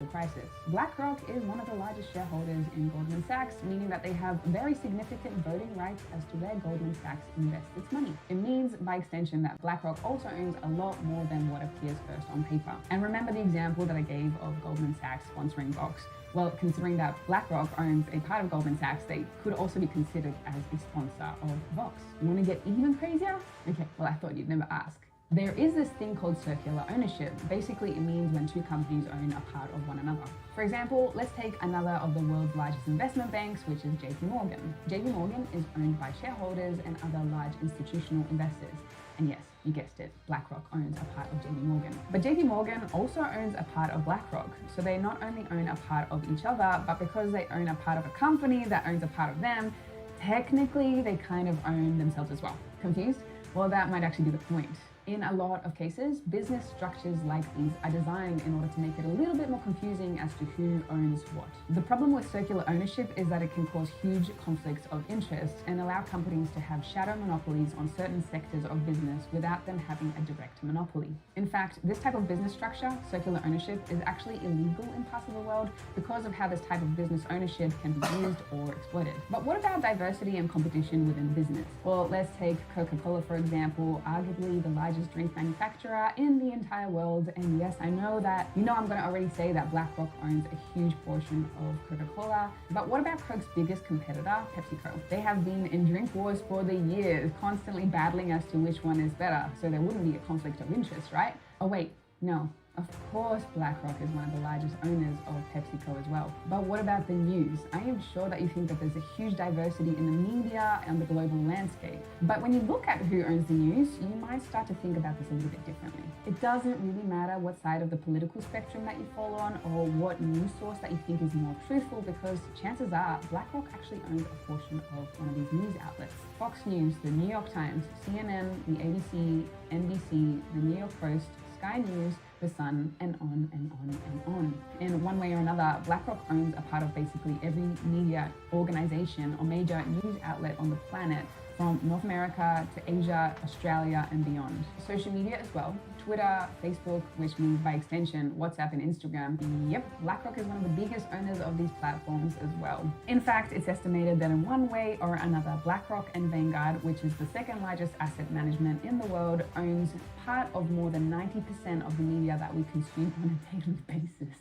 crisis. BlackRock is one of the largest shareholders in Goldman Sachs, meaning that they have very significant voting rights as to where Goldman Sachs invests its money. It means, by extension, that BlackRock also owns a lot more than what appears first on paper. And remember the example that I gave of Goldman Sachs sponsoring WOWS? Well, considering that BlackRock owns a part of Goldman Sachs, they could also be considered as a sponsor of WOWS. You want to get even crazier? Okay, well, I thought you'd never ask. There is this thing called circular ownership. Basically, it means when two companies own a part of one another. For example, let's take another of the world's largest investment banks, which is JP Morgan. JP Morgan is owned by shareholders and other large institutional investors. And yes, you guessed it, BlackRock owns a part of JP Morgan. But JP Morgan also owns a part of BlackRock. So they not only own a part of each other, but because they own a part of a company that owns a part of them, technically they kind of own themselves as well. Confused? Well, that might actually be the point. In a lot of cases, business structures like these are designed in order to make it a little bit more confusing as to who owns what. The problem with circular ownership is that it can cause huge conflicts of interest and allow companies to have shadow monopolies on certain sectors of business without them having a direct monopoly. In fact, this type of business structure, circular ownership, is actually illegal in parts of the world because of how this type of business ownership can be used or exploited. But what about diversity and competition within business? Well, let's take Coca-Cola, for example, arguably the largest drink manufacturer in the entire world. And yes, I know that, I'm going to already say that BlackRock owns a huge portion of Coca-Cola. But what about Coke's biggest competitor, PepsiCo? They have been in drink wars for the years, constantly battling as to which one is better. So there wouldn't be a conflict of interest, right? Oh wait, no. Of course, BlackRock is one of the largest owners of PepsiCo as well. But what about the news? I am sure that you think that there's a huge diversity in the media and the global landscape. But when you look at who owns the news, you might start to think about this a little bit differently. It doesn't really matter what side of the political spectrum that you fall on or what news source that you think is more truthful, because chances are BlackRock actually owns a portion of one of these news outlets. Fox News, the New York Times, CNN, the ABC, NBC, the New York Post, Sky News, The Sun, and on and on and on. In one way or another, BlackRock owns a part of basically every media organization or major news outlet on the planet, from North America to Asia, Australia, and beyond. Social media as well. Twitter, Facebook, which means by extension, WhatsApp and Instagram. Yep, BlackRock is one of the biggest owners of these platforms as well. In fact, it's estimated that in one way or another, BlackRock and Vanguard, which is the second largest asset management in the world, owns part of more than 90% of the media that we consume on a daily basis.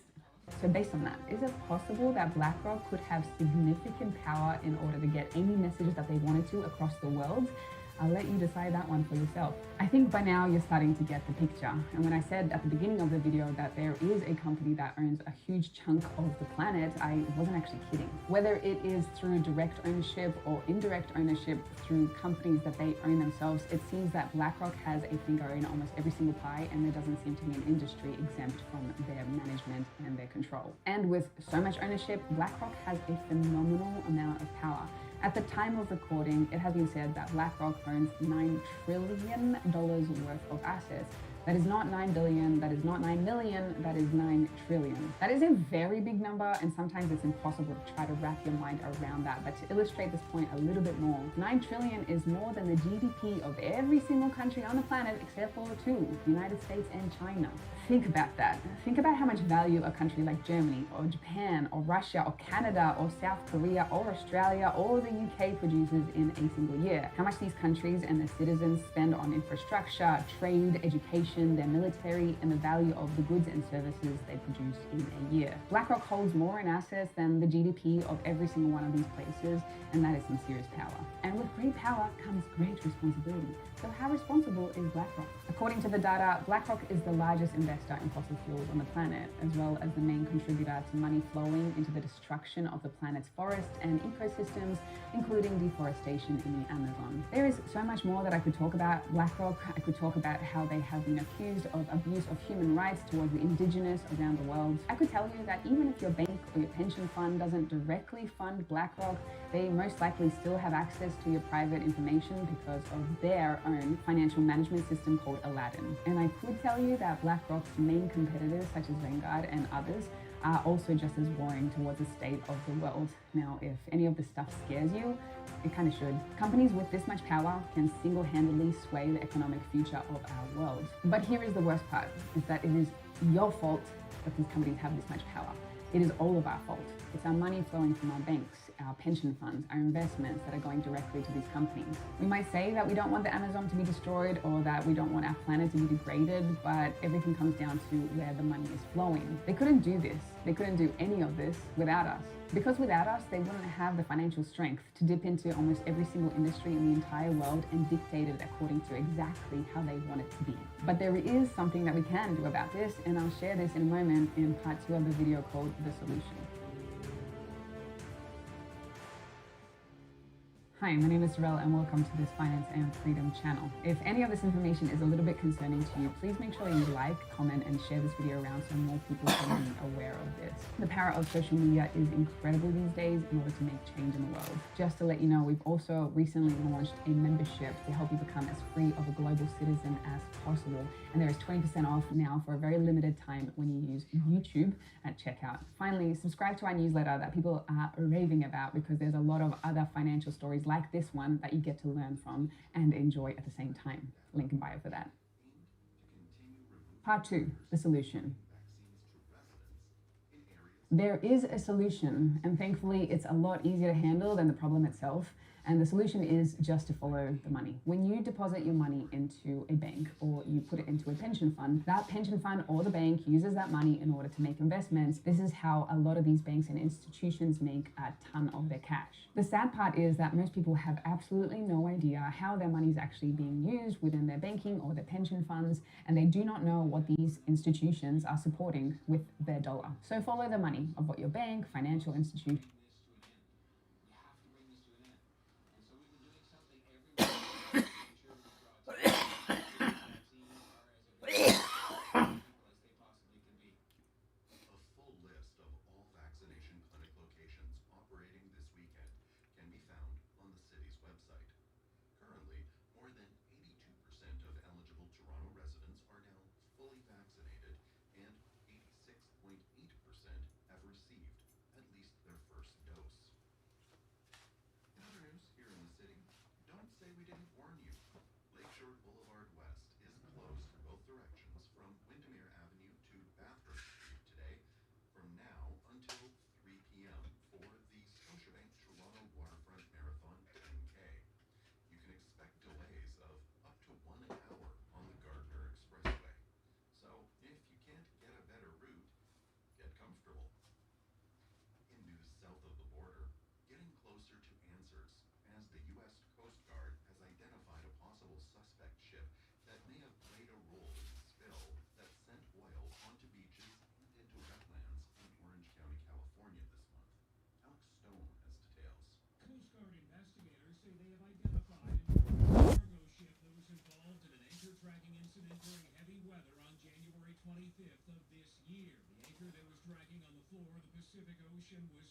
So based on that, is it possible that BlackRock could have significant power in order to get any message that they wanted to across the world? I'll let you decide that one for yourself. I think by now you're starting to get the picture. And when I said at the beginning of the video that there is a company that owns a huge chunk of the planet, I wasn't actually kidding. Whether it is through direct ownership or indirect ownership through companies that they own themselves, it seems that BlackRock has a finger in almost every single pie, and there doesn't seem to be an industry exempt from their management and their control. And with so much ownership, BlackRock has a phenomenal amount of power. At the time of recording, it has been said that BlackRock owns $9 trillion worth of assets. That is not 9 billion, that is not 9 million, that is 9 trillion. That is a very big number, and sometimes it's impossible to try to wrap your mind around that. But to illustrate this point a little bit more, 9 trillion is more than the GDP of every single country on the planet except for two, the United States and China. Think about that. Think about how much value a country like Germany or Japan or Russia or Canada or South Korea or Australia or the UK produces in a single year. How much these countries and their citizens spend on infrastructure, trade, education, their military, and the value of the goods and services they produce in a year. BlackRock holds more in assets than the GDP of every single one of these places, and that is some serious power. And with great power comes great responsibility. So how responsible is BlackRock? According to the data, BlackRock is the largest investor in fossil fuels on the planet, as well as the main contributor to money flowing into the destruction of the planet's forests and ecosystems, including deforestation in the Amazon. There is so much more that I could talk about BlackRock. I could talk about how they have been accused of abuse of human rights towards the indigenous around the world. I could tell you that even if your bank or your pension fund doesn't directly fund BlackRock, they most likely still have access to your private information because of their own financial management system called Aladdin. And I could tell you that BlackRock's main competitors, such as Vanguard and others, are also just as worrying towards the state of the world. Now, if any of this stuff scares you, it kind of should. Companies with this much power can single-handedly sway the economic future of our world. But here is the worst part, is that it is your fault that these companies have this much power. It is all of our fault. It's our money flowing from our banks, our pension funds, our investments that are going directly to these companies. We might say that we don't want the Amazon to be destroyed or that we don't want our planet to be degraded, but everything comes down to where the money is flowing. They couldn't do this. They couldn't do any of this without us. Because without us, they wouldn't have the financial strength to dip into almost every single industry in the entire world and dictate it according to exactly how they want it to be. But there is something that we can do about this, and I'll share this in a moment in part 2 of the video called The Solution. Hi, my name is Sorel and welcome to this Finance and Freedom channel. If any of this information is a little bit concerning to you, please make sure you like, comment, and share this video around so more people can be aware of this. The power of social media is incredible these days in order to make change in the world. Just to let you know, we've also recently launched a membership to help you become as free of a global citizen as possible. And there is 20% off now for a very limited time when you use YouTube at checkout. Finally, subscribe to our newsletter that people are raving about because there's a lot of other financial stories like this one that you get to learn from and enjoy at the same time. Link in bio for that. Part 2, the solution. There is a solution, and thankfully it's a lot easier to handle than the problem itself. And the solution is just to follow the money. When you deposit your money into a bank or you put it into a pension fund, that pension fund or the bank uses that money in order to make investments. This is how a lot of these banks and institutions make a ton of their cash. The sad part is that most people have absolutely no idea how their money is actually being used within their banking or their pension funds, and they do not know what these institutions are supporting with their dollar. So follow the money of what your bank, financial institution, cargo ship that was involved in an anchor tracking incident during heavy weather on January 25th of this year. The anchor that was dragging on the floor of the Pacific Ocean was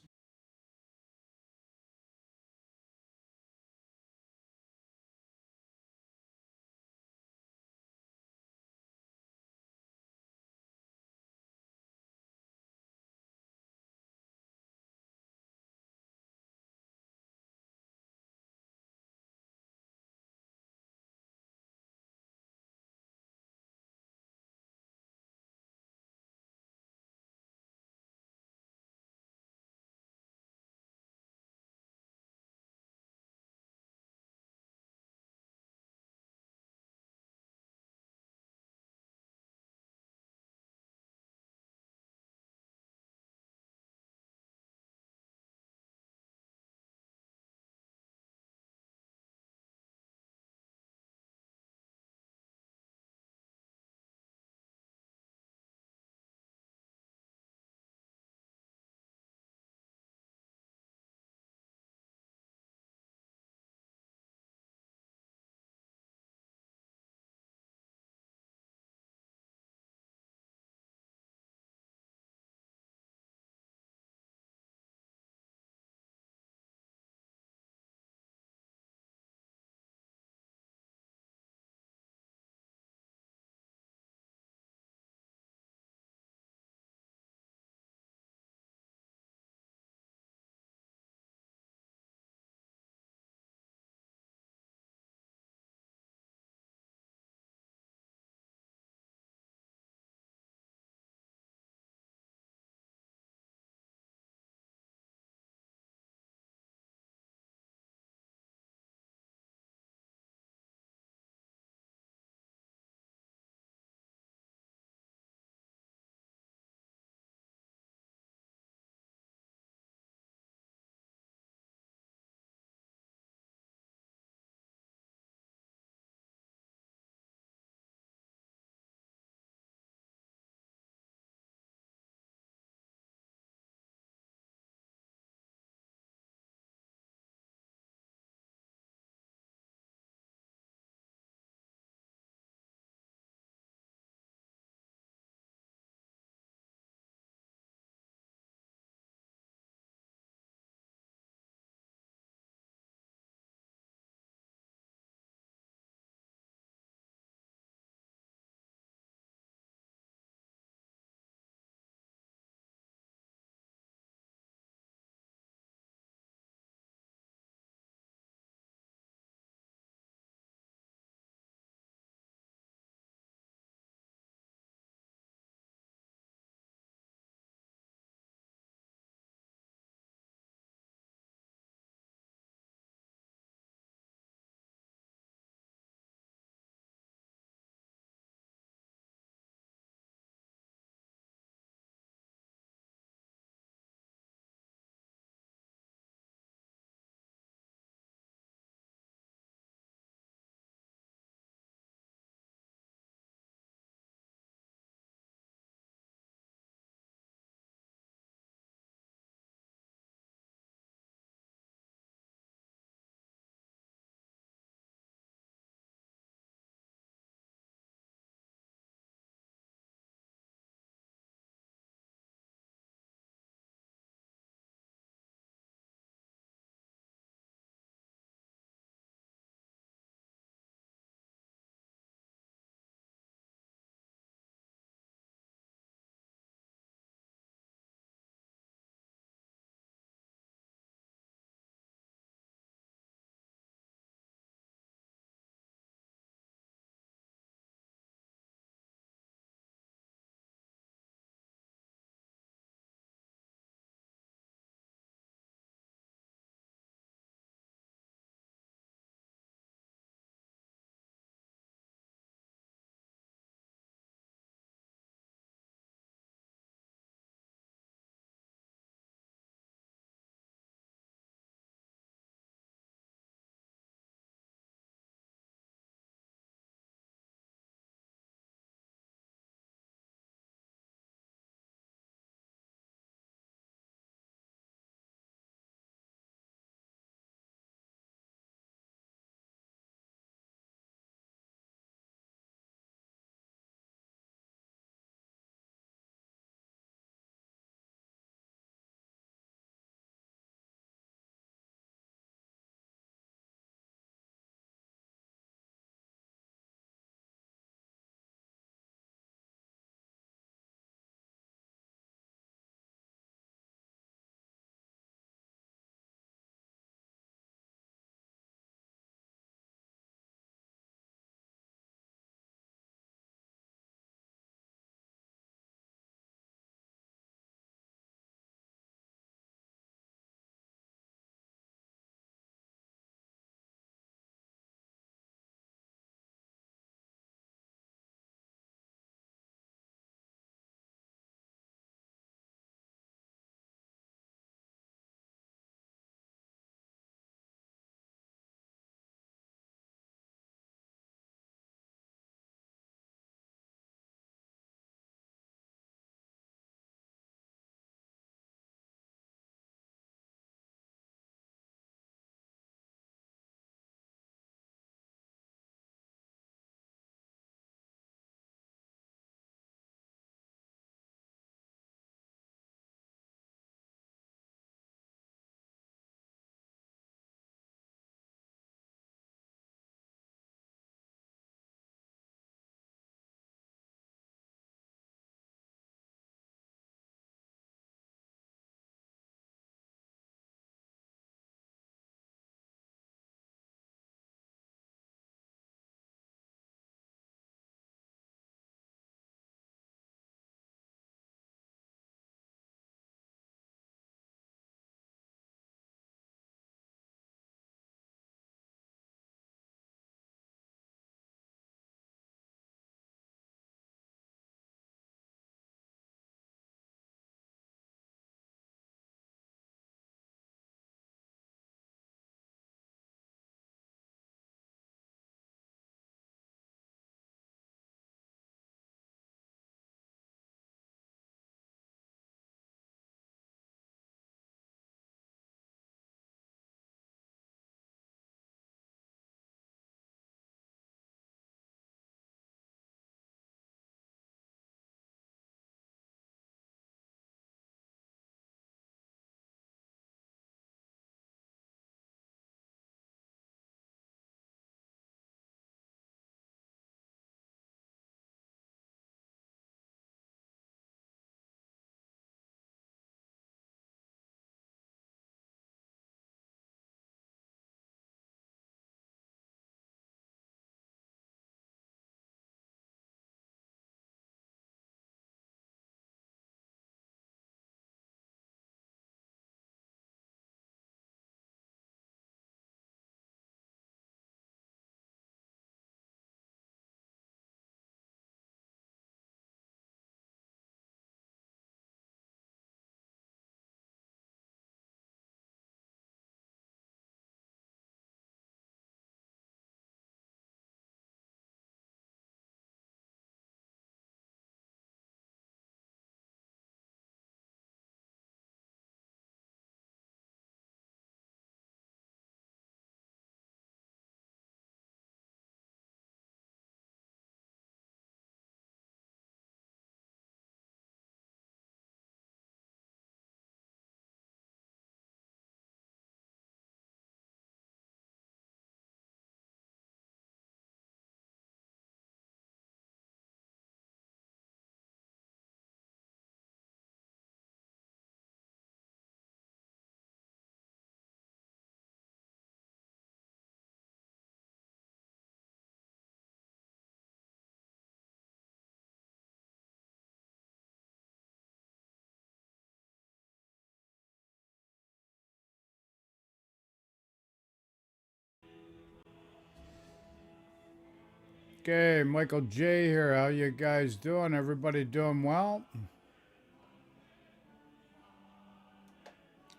Okay, Michael J here. How you guys doing? Everybody doing well?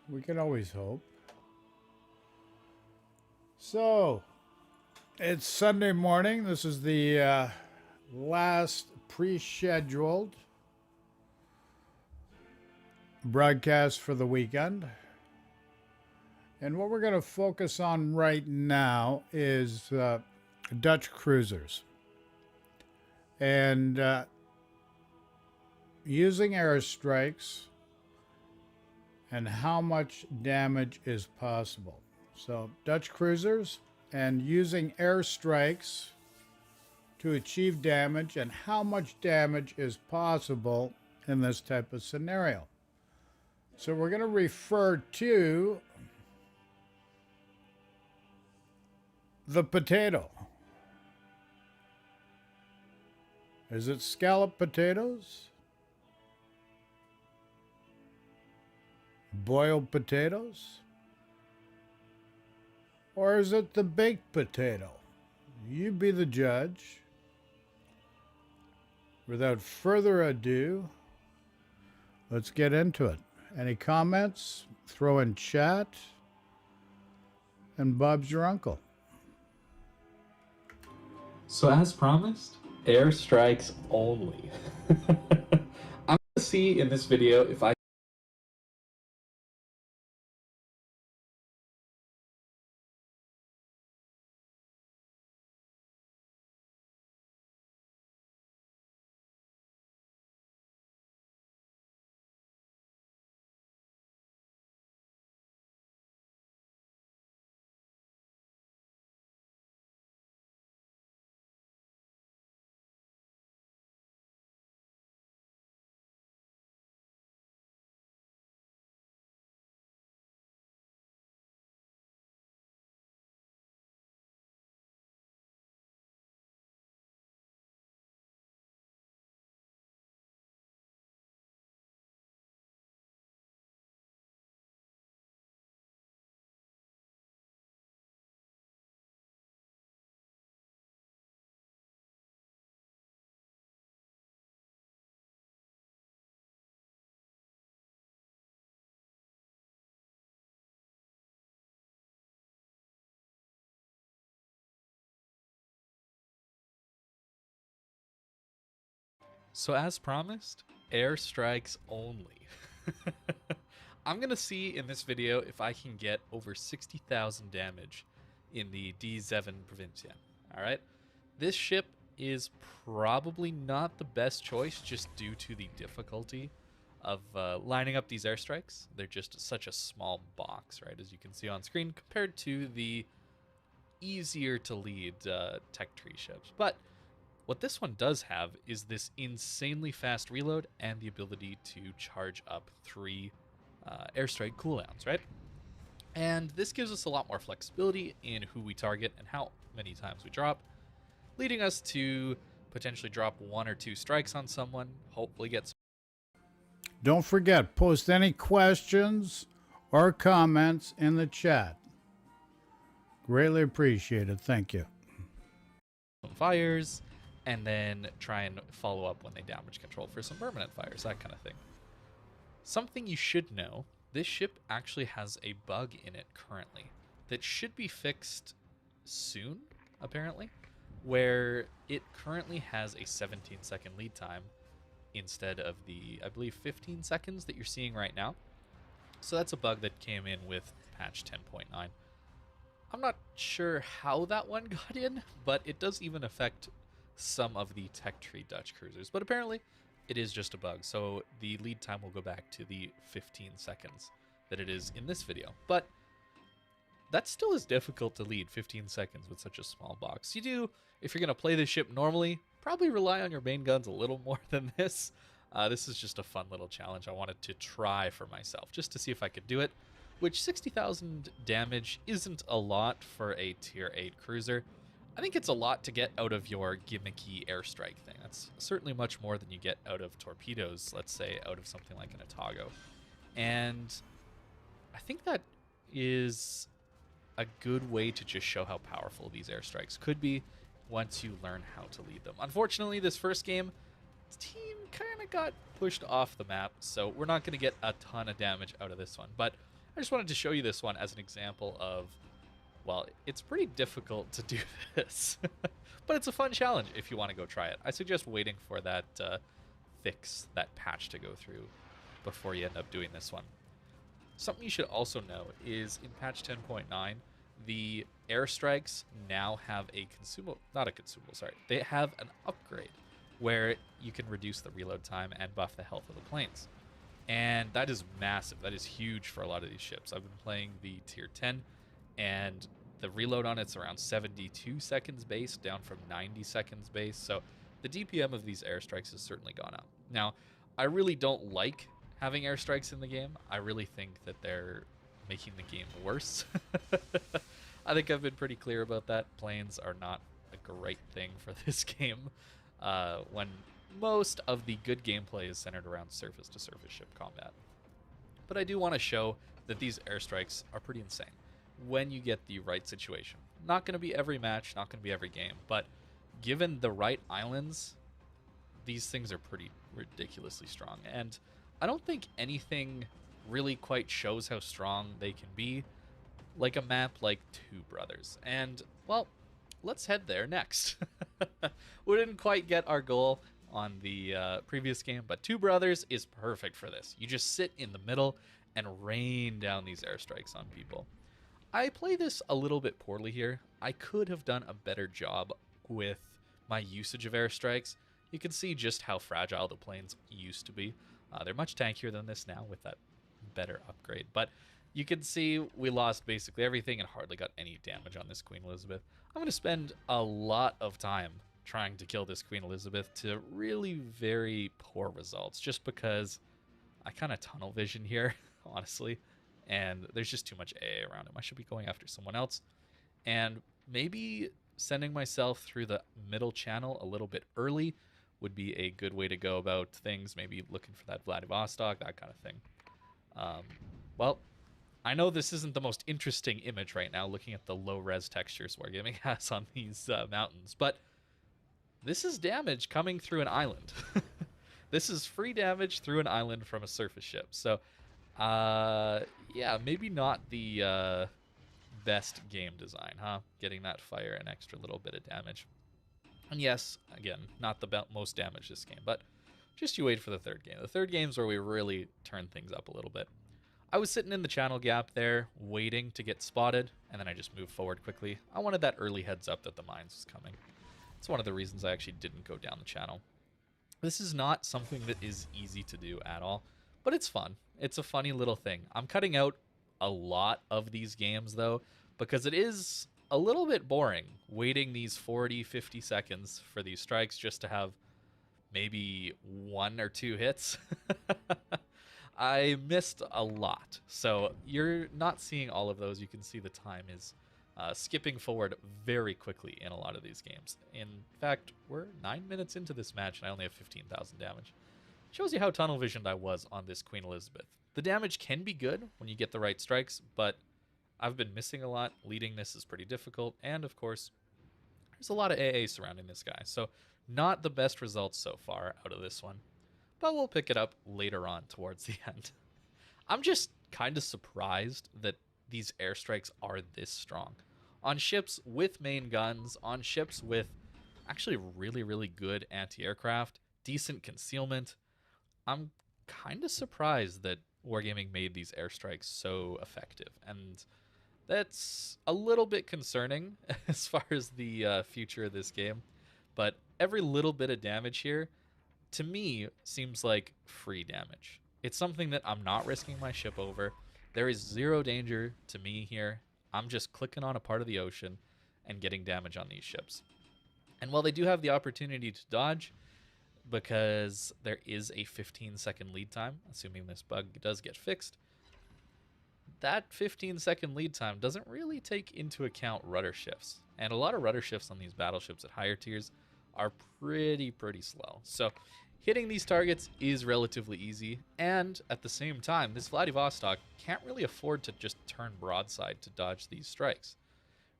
We can always hope. So, it's Sunday morning. This is the last pre-scheduled broadcast for the weekend. And what we're going to focus on right now is Dutch cruisers. And using airstrikes and how much damage is possible. So, Dutch cruisers and using airstrikes to achieve damage and how much damage is possible in this type of scenario. So, we're going to refer to the potato. Is it scalloped potatoes? Boiled potatoes? Or is it the baked potato? You be the judge. Without further ado, let's get into it. Any comments? Throw in chat. And Bob's your uncle. So as promised, airstrikes only. I'm gonna see in this video if I So as promised, airstrikes only. I'm gonna see in this video if I can get over 60,000 damage in the D7 Provincia. Alright? This ship is probably not the best choice just due to the difficulty of lining up these airstrikes. They're just such a small box, right, as you can see on screen, compared to the easier to lead tech tree ships. But what this one does have is this insanely fast reload and the ability to charge up 3 airstrike cooldowns, right? And this gives us a lot more flexibility in who we target and how many times we drop, leading us to potentially drop 1 or 2 strikes on someone, hopefully get some. Don't forget, post any questions or comments in the chat. Greatly appreciated. Thank you. Fires, and then try and follow up when they damage control for some permanent fires, that kind of thing. Something you should know, this ship actually has a bug in it currently that should be fixed soon, apparently, where it currently has a 17-second lead time instead of the, I believe, 15 seconds that you're seeing right now. So that's a bug that came in with patch 10.9. I'm not sure how that one got in, but it does even affect some of the tech tree Dutch cruisers. But apparently, it is just a bug, so the lead time will go back to the 15 seconds that it is in this video. But that still is difficult to lead 15 seconds with such a small box. You do, if you're going to play this ship normally, probably rely on your main guns a little more than this. This is just a fun little challenge I wanted to try for myself, just to see if I could do it, which 60,000 damage isn't a lot for a tier 8 cruiser. I think it's a lot to get out of your gimmicky airstrike thing. That's certainly much more than you get out of torpedoes, let's say, out of something like an Otago. And I think that is a good way to just show how powerful these airstrikes could be once you learn how to lead them. Unfortunately, this first game, the team kind of got pushed off the map, so we're not going to get a ton of damage out of this one. But I just wanted to show you this one as an example of, well, it's pretty difficult to do this. But it's a fun challenge if you want to go try it. I suggest waiting for that fix, that patch to go through before you end up doing this one. Something you should also know is in patch 10.9, the airstrikes now have a consumable, not a consumable, sorry. They have an upgrade where you can reduce the reload time and buff the health of the planes. And that is massive. That is huge for a lot of these ships. I've been playing the tier 10, and the reload on it's around 72 seconds base, down from 90 seconds base. So the DPM of these airstrikes has certainly gone up. Now, I really don't like having airstrikes in the game. I really think that they're making the game worse. I think I've been pretty clear about that. Planes are not a great thing for this game, when most of the good gameplay is centered around surface-to-surface ship combat. But I do want to show that these airstrikes are pretty insane when you get the right situation. Not going to be every match, not going to be every game, but given the right islands, these things are pretty ridiculously strong. And I don't think anything really quite shows how strong they can be like a map like Two Brothers. And, well, let's head there next. We didn't quite get our goal on the previous game, but Two Brothers is perfect for this. You just sit in the middle and rain down these airstrikes on people. I play this a little bit poorly here. I could have done a better job with my usage of airstrikes. You can see just how fragile the planes used to be. They're much tankier than this now with that better upgrade. But you can see we lost basically everything and hardly got any damage on this Queen Elizabeth. I'm going to spend a lot of time trying to kill this Queen Elizabeth to really very poor results, just because I kind of tunnel vision here, honestly, and there's just too much AA around him. I should be going after someone else, and maybe sending myself through the middle channel a little bit early would be a good way to go about things, maybe looking for that Vladivostok, that kind of thing. Well, I know this isn't the most interesting image right now, looking at the low-res textures Wargaming has on these mountains, but this is damage coming through an island. This is free damage through an island from a surface ship. So, yeah, maybe not the best game design, huh? Getting that fire an extra little bit of damage. And yes, again, not the most damage this game, but just you wait for the third game. The third game's where we really turn things up a little bit. I was sitting in the channel gap there, waiting to get spotted, and then I just moved forward quickly. I wanted that early heads up that the mines was coming. It's one of the reasons I actually didn't go down the channel. This is not something that is easy to do at all, but it's fun. It's a funny little thing. I'm cutting out a lot of these games, though, because it is a little bit boring waiting these 40, 50 seconds for these strikes just to have maybe 1 or 2 hits. I missed a lot, so you're not seeing all of those. You can see the time is skipping forward very quickly in a lot of these games. In fact, we're 9 minutes into this match and I only have 15,000 damage. Shows you how tunnel visioned I was on this Queen Elizabeth. The damage can be good when you get the right strikes, but I've been missing a lot. Leading this is pretty difficult, and of course, there's a lot of AA surrounding this guy, so not the best results so far out of this one. But we'll pick it up later on towards the end. I'm just kind of surprised that these airstrikes are this strong. On ships with main guns, on ships with actually really, really good anti-aircraft, decent concealment, I'm kind of surprised that Wargaming made these airstrikes so effective. And that's a little bit concerning as far as the future of this game. But every little bit of damage here, to me, seems like free damage. It's something that I'm not risking my ship over. There is zero danger to me here. I'm just clicking on a part of the ocean and getting damage on these ships. And while they do have the opportunity to dodge, because there is a 15-second lead time, assuming this bug does get fixed, that 15-second lead time doesn't really take into account rudder shifts. And a lot of rudder shifts on these battleships at higher tiers are pretty slow. So hitting these targets is relatively easy, and at the same time, this Vladivostok can't really afford to just turn broadside to dodge these strikes,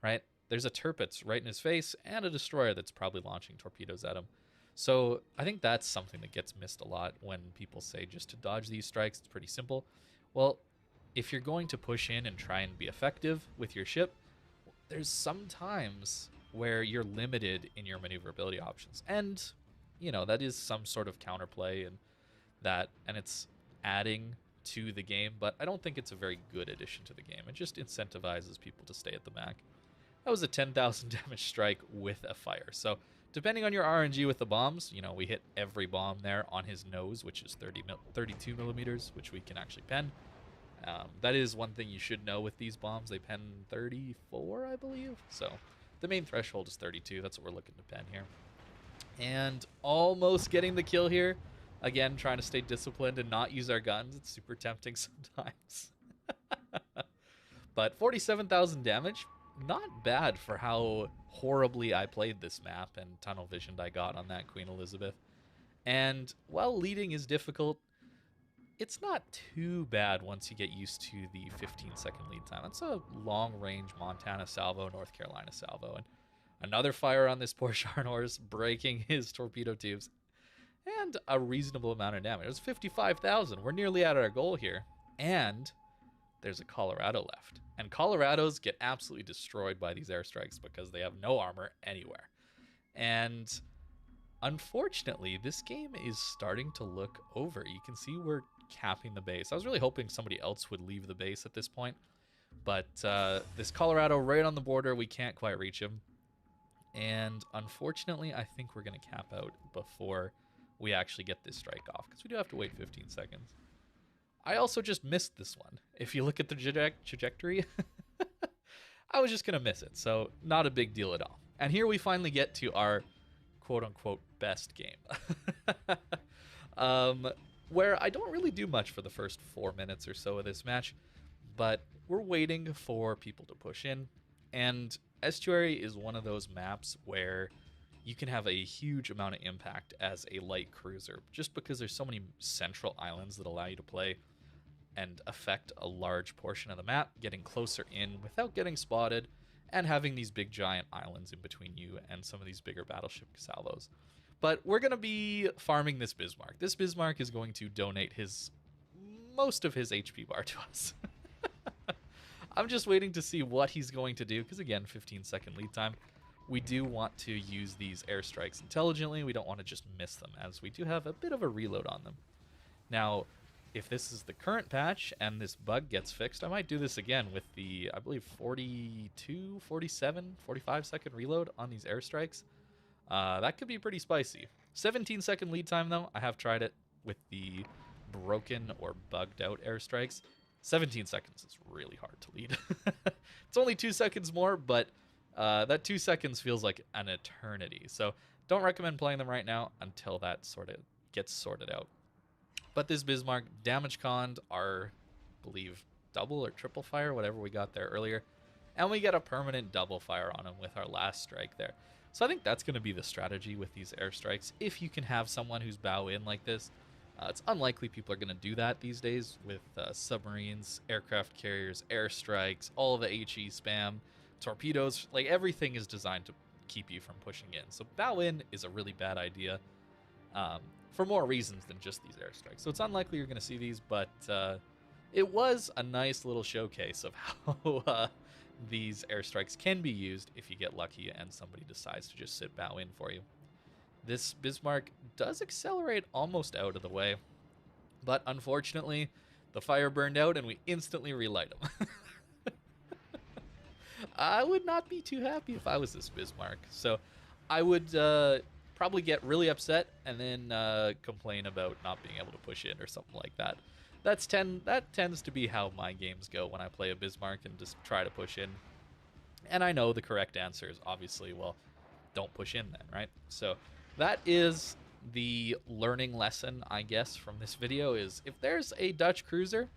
right? there's a Tirpitz right in his face and a destroyer that's probably launching torpedoes at him. So I think that's something that gets missed a lot when people say just to dodge these strikes, it's pretty simple. Well, if you're going to push in and try and be effective with your ship, there's some times where you're limited in your maneuverability options. And, you know, that is some sort of counterplay and it's adding to the game, but I don't think it's a very good addition to the game. It just incentivizes people to stay at the Mac. That was a 10,000 damage strike with a fire. So depending on your RNG with the bombs, you know, we hit every bomb there on his nose, which is 32 millimeters, which we can actually pen. That is one thing you should know with these bombs. They pen 34, I believe. So the main threshold is 32. That's what we're looking to pen here. And almost getting the kill here. Again, trying to stay disciplined and not use our guns. It's super tempting sometimes. But 47,000 damage, not bad for how horribly I played this map and tunnel visioned I got on that Queen Elizabeth. And while leading is difficult, it's not too bad once you get used to the 15-second lead time. That's a long-range Montana salvo, North Carolina salvo. And another fire on this poor Sharnor's, breaking his torpedo tubes. And a reasonable amount of damage. It was 55,000. We're nearly at our goal here. And there's a Colorado left. And Colorados get absolutely destroyed by these airstrikes because they have no armor anywhere. And unfortunately, this game is starting to look over. You can see we're capping the base. I was really hoping somebody else would leave the base at this point. But this Colorado right on the border, we can't quite reach him. And unfortunately, I think we're going to cap out before we actually get this strike off, because we do have to wait 15 seconds. I also just missed this one. If you look at the trajectory, I was just going to miss it, so not a big deal at all. And here we finally get to our quote-unquote best game, where I don't really do much for the first 4 minutes or so of this match, but we're waiting for people to push in, and Estuary is one of those maps where you can have a huge amount of impact as a light cruiser, just because there's so many central islands that allow you to play and affect a large portion of the map, getting closer in without getting spotted, and having these big giant islands in between you and some of these bigger battleship salvos. But we're going to be farming this Bismarck. This Bismarck is going to donate most of his HP bar to us. I'm just waiting to see what he's going to do, because again, 15-second lead time. We do want to use these airstrikes intelligently. We don't want to just miss them, as we do have a bit of a reload on them. Now, if this is the current patch and this bug gets fixed, I might do this again with the, I believe, 42, 47, 45-second reload on these airstrikes. That could be pretty spicy. 17-second lead time, though. I have tried it with the broken or bugged out airstrikes. 17 seconds is really hard to lead. It's only 2 seconds more, but that 2 seconds feels like an eternity. So don't recommend playing them right now until that sort of gets sorted out. But this Bismarck damage conned our, I believe, double or triple fire, whatever we got there earlier. And we get a permanent double fire on him with our last strike there. So I think that's going to be the strategy with these airstrikes. If you can have someone who's bow in like this, it's unlikely people are going to do that these days with submarines, aircraft carriers, airstrikes, all of the HE spam, torpedoes. Like, everything is designed to keep you from pushing in. So bow in is a really bad idea for more reasons than just these airstrikes. So it's unlikely you're going to see these, but it was a nice little showcase of how these airstrikes can be used if you get lucky and somebody decides to just sit bow in for you. This Bismarck does accelerate almost out of the way, but unfortunately, the fire burned out and we instantly relight him. I would not be too happy if I was this Bismarck. So I would probably get really upset and then complain about not being able to push in or something like that. That tends to be how my games go when I play a Bismarck and just try to push in. And I know the correct answer is obviously, well, don't push in then, right? So that is the learning lesson, I guess, from this video is if there's a Dutch cruiser,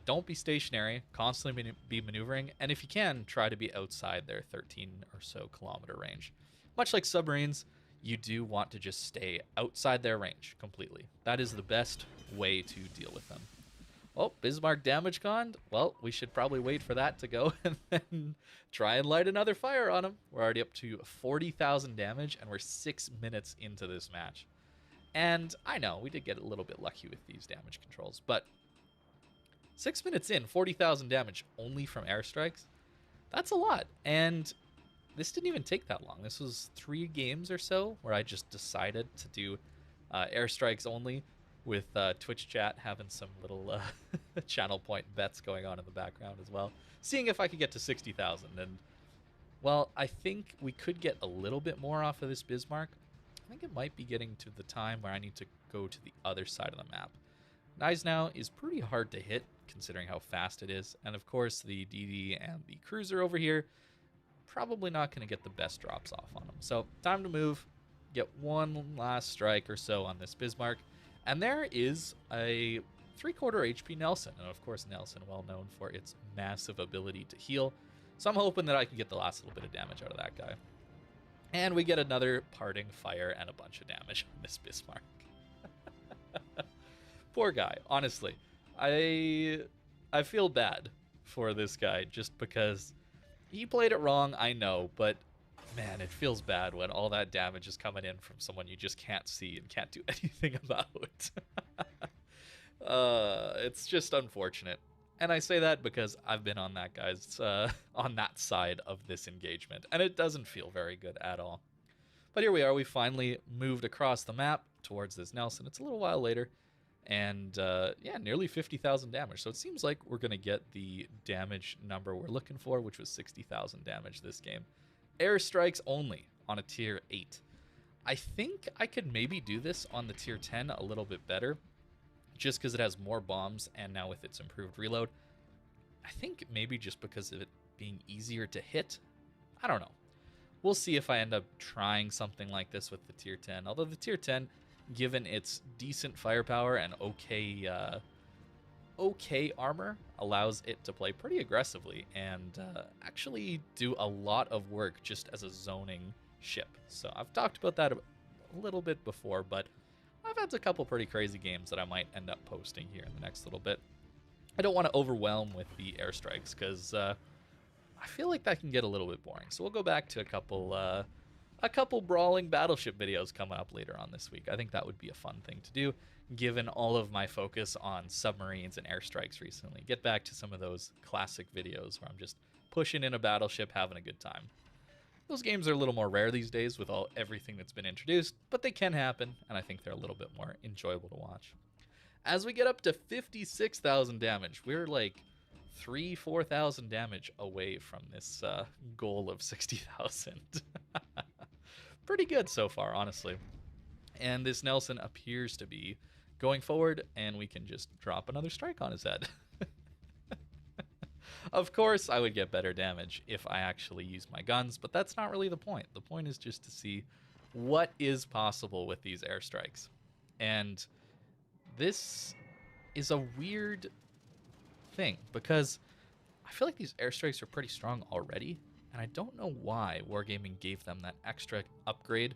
don't be stationary, constantly be maneuvering, and if you can, try to be outside their 13 or so kilometer range. Much like submarines, you do want to just stay outside their range completely. That is the best way to deal with them. Oh, Bismarck damage conned. Well, we should probably wait for that to go and then try and light another fire on him. We're already up to 40,000 damage, and we're 6 minutes into this match. And I know, we did get a little bit lucky with these damage controls, but 6 minutes in, 40,000 damage only from airstrikes? That's a lot. And this didn't even take that long. This was 3 games or so where I just decided to do airstrikes only, with Twitch chat having some little channel point bets going on in the background as well, seeing if I could get to 60,000. And, well, I think we could get a little bit more off of this Bismarck. I think it might be getting to the time where I need to go to the other side of the map. Gneisenau is pretty hard to hit, considering how fast it is. And, of course, the DD and the cruiser over here, probably not going to get the best drops off on them. So, time to move, get one last strike or so on this Bismarck. And there is a 3/4 HP Nelson. And of course, Nelson, well known for its massive ability to heal. So I'm hoping that I can get the last little bit of damage out of that guy. And we get another parting fire and a bunch of damage on this Bismarck. Poor guy, honestly. I feel bad for this guy just because he played it wrong, I know, but man, it feels bad when all that damage is coming in from someone you just can't see and can't do anything about. It's just unfortunate. And I say that because I've been on that guy's on that side of this engagement, and it doesn't feel very good at all. But here we are. We finally moved across the map towards this Nelson. It's a little while later, and yeah, nearly 50,000 damage. So it seems like we're going to get the damage number we're looking for, which was 60,000 damage this game. Airstrikes only on a tier 8. I think I could maybe do this on the tier 10 a little bit better, just because it has more bombs, and now with its improved reload. I think maybe just because of it being easier to hit. I don't know. We'll see if I end up trying something like this with the tier 10. Although the tier 10, given its decent firepower and okay armor, allows it to play pretty aggressively and actually do a lot of work just as a zoning ship. So I've talked about that a little bit before, but I've had a couple pretty crazy games that I might end up posting here in the next little bit. I don't want to overwhelm with the airstrikes because I feel like that can get a little bit boring. So we'll go back to a couple brawling battleship videos coming up later on this week. I think that would be a fun thing to do, given all of my focus on submarines and airstrikes recently. Get back to some of those classic videos where I'm just pushing in a battleship, having a good time. Those games are a little more rare these days with everything that's been introduced, but they can happen, and I think they're a little bit more enjoyable to watch. As we get up to 56,000 damage, we're like 4,000 damage away from this goal of 60,000. Pretty good so far, honestly. And this Nelson appears to be going forward, and we can just drop another strike on his head. Of course, I would get better damage if I actually used my guns, but that's not really the point. The point is just to see what is possible with these airstrikes. And this is a weird thing, because I feel like these airstrikes are pretty strong already, and I don't know why Wargaming gave them that extra upgrade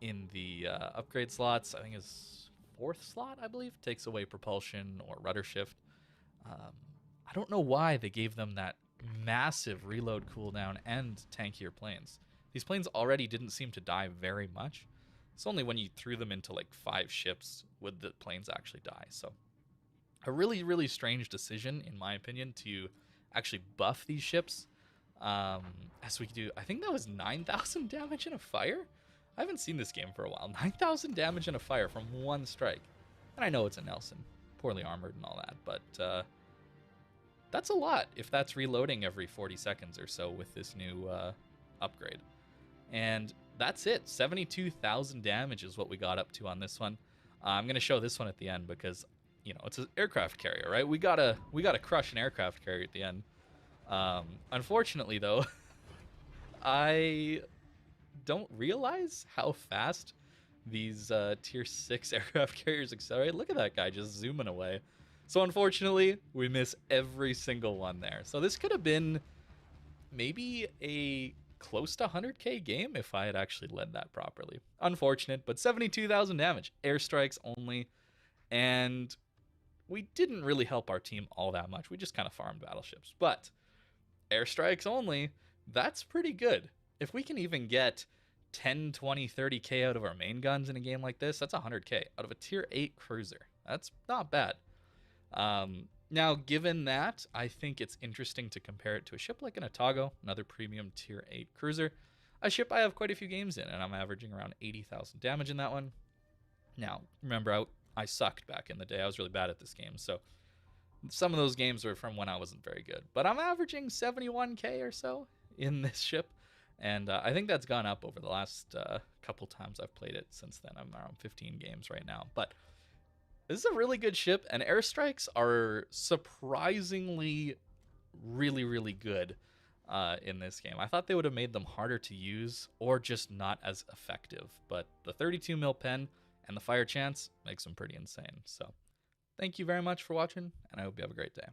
in the upgrade slots. I think it's 4th slot, I believe. Takes away propulsion or rudder shift. I don't know why they gave them that massive reload cooldown and tankier planes. These planes already didn't seem to die very much. It's only when you threw them into like 5 ships would the planes actually die. So a really, really strange decision, in my opinion, to actually buff these ships. As we do, I think that was 9,000 damage in a fire? I haven't seen this game for a while. 9,000 damage in a fire from one strike. And I know it's a Nelson, poorly armored and all that, but that's a lot if that's reloading every 40 seconds or so with this new upgrade. And that's it. 72,000 damage is what we got up to on this one. I'm going to show this one at the end because, you know, it's an aircraft carrier, right? We gotta crush an aircraft carrier at the end. Unfortunately, though, I don't realize how fast these tier 6 aircraft carriers accelerate. Look at that guy just zooming away. So unfortunately, we miss every single one there. So this could have been maybe a close to 100k game if I had actually led that properly. Unfortunate, but 72,000 damage. Airstrikes only. And we didn't really help our team all that much. We just kind of farmed battleships. But airstrikes only, that's pretty good. If we can even get 10, 20, 30k out of our main guns in a game like this, that's 100k out of a tier 8 cruiser. That's not bad. Now, given that, I think it's interesting to compare it to a ship like an Otago, another premium tier 8 cruiser, a ship I have quite a few games in, and I'm averaging around 80,000 damage in that one. Now, remember, I sucked back in the day. I was really bad at this game, so some of those games were from when I wasn't very good. But I'm averaging 71k or so in this ship, and I think that's gone up over the last couple times I've played it since then. I'm around 15 games right now, but this is a really good ship, and airstrikes are surprisingly really, really good in this game. I thought they would have made them harder to use or just not as effective, but the 32 mil pen and the fire chance makes them pretty insane. So thank you very much for watching, and I hope you have a great day.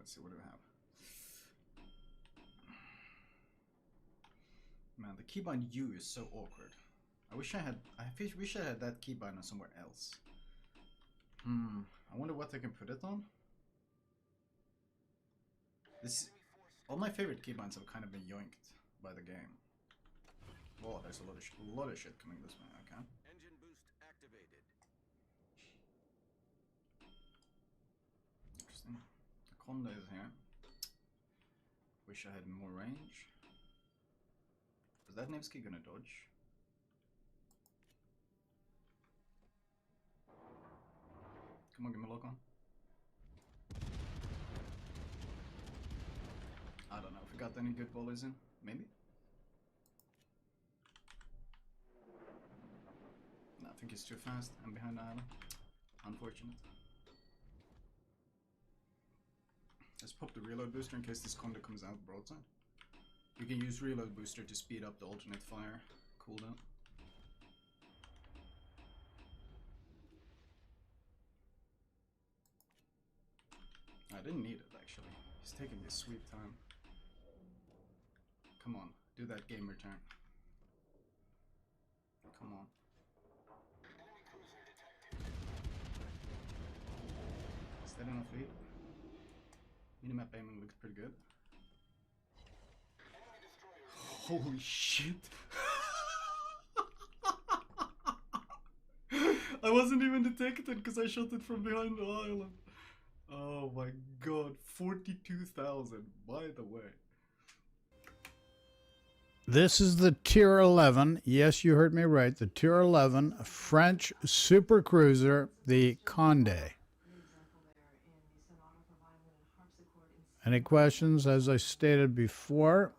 Let's see, what do we have? Man, the keybind U is so awkward. I wish I had that keybind on somewhere else. I wonder what I can put it on. All my favorite keybinds have kind of been yoinked by the game. Oh, there's a lot of shit coming this way. Okay. Engine boost activated. Interesting. The Conda is here. Wish I had more range. Is that Nevsky gonna dodge? Come on, give me a lock on. I don't know if we got any good volleys in. Maybe? No, I think he's too fast. I'm behind the island. Unfortunate. Let's pop the reload booster in case this Conda comes out broadside. You can use reload booster to speed up the alternate fire cooldown. I didn't need it actually. He's taking his sweet time. Come on, do that gamer turn. Come on. Is that enough lead? Minimap aiming looks pretty good. Holy shit! I wasn't even detected because I shot it from behind the island. Oh my god, 42,000, by the way. This is the Tier 11. Yes, you heard me right. The Tier 11 French super cruiser, the Condé. Any questions? As I stated before,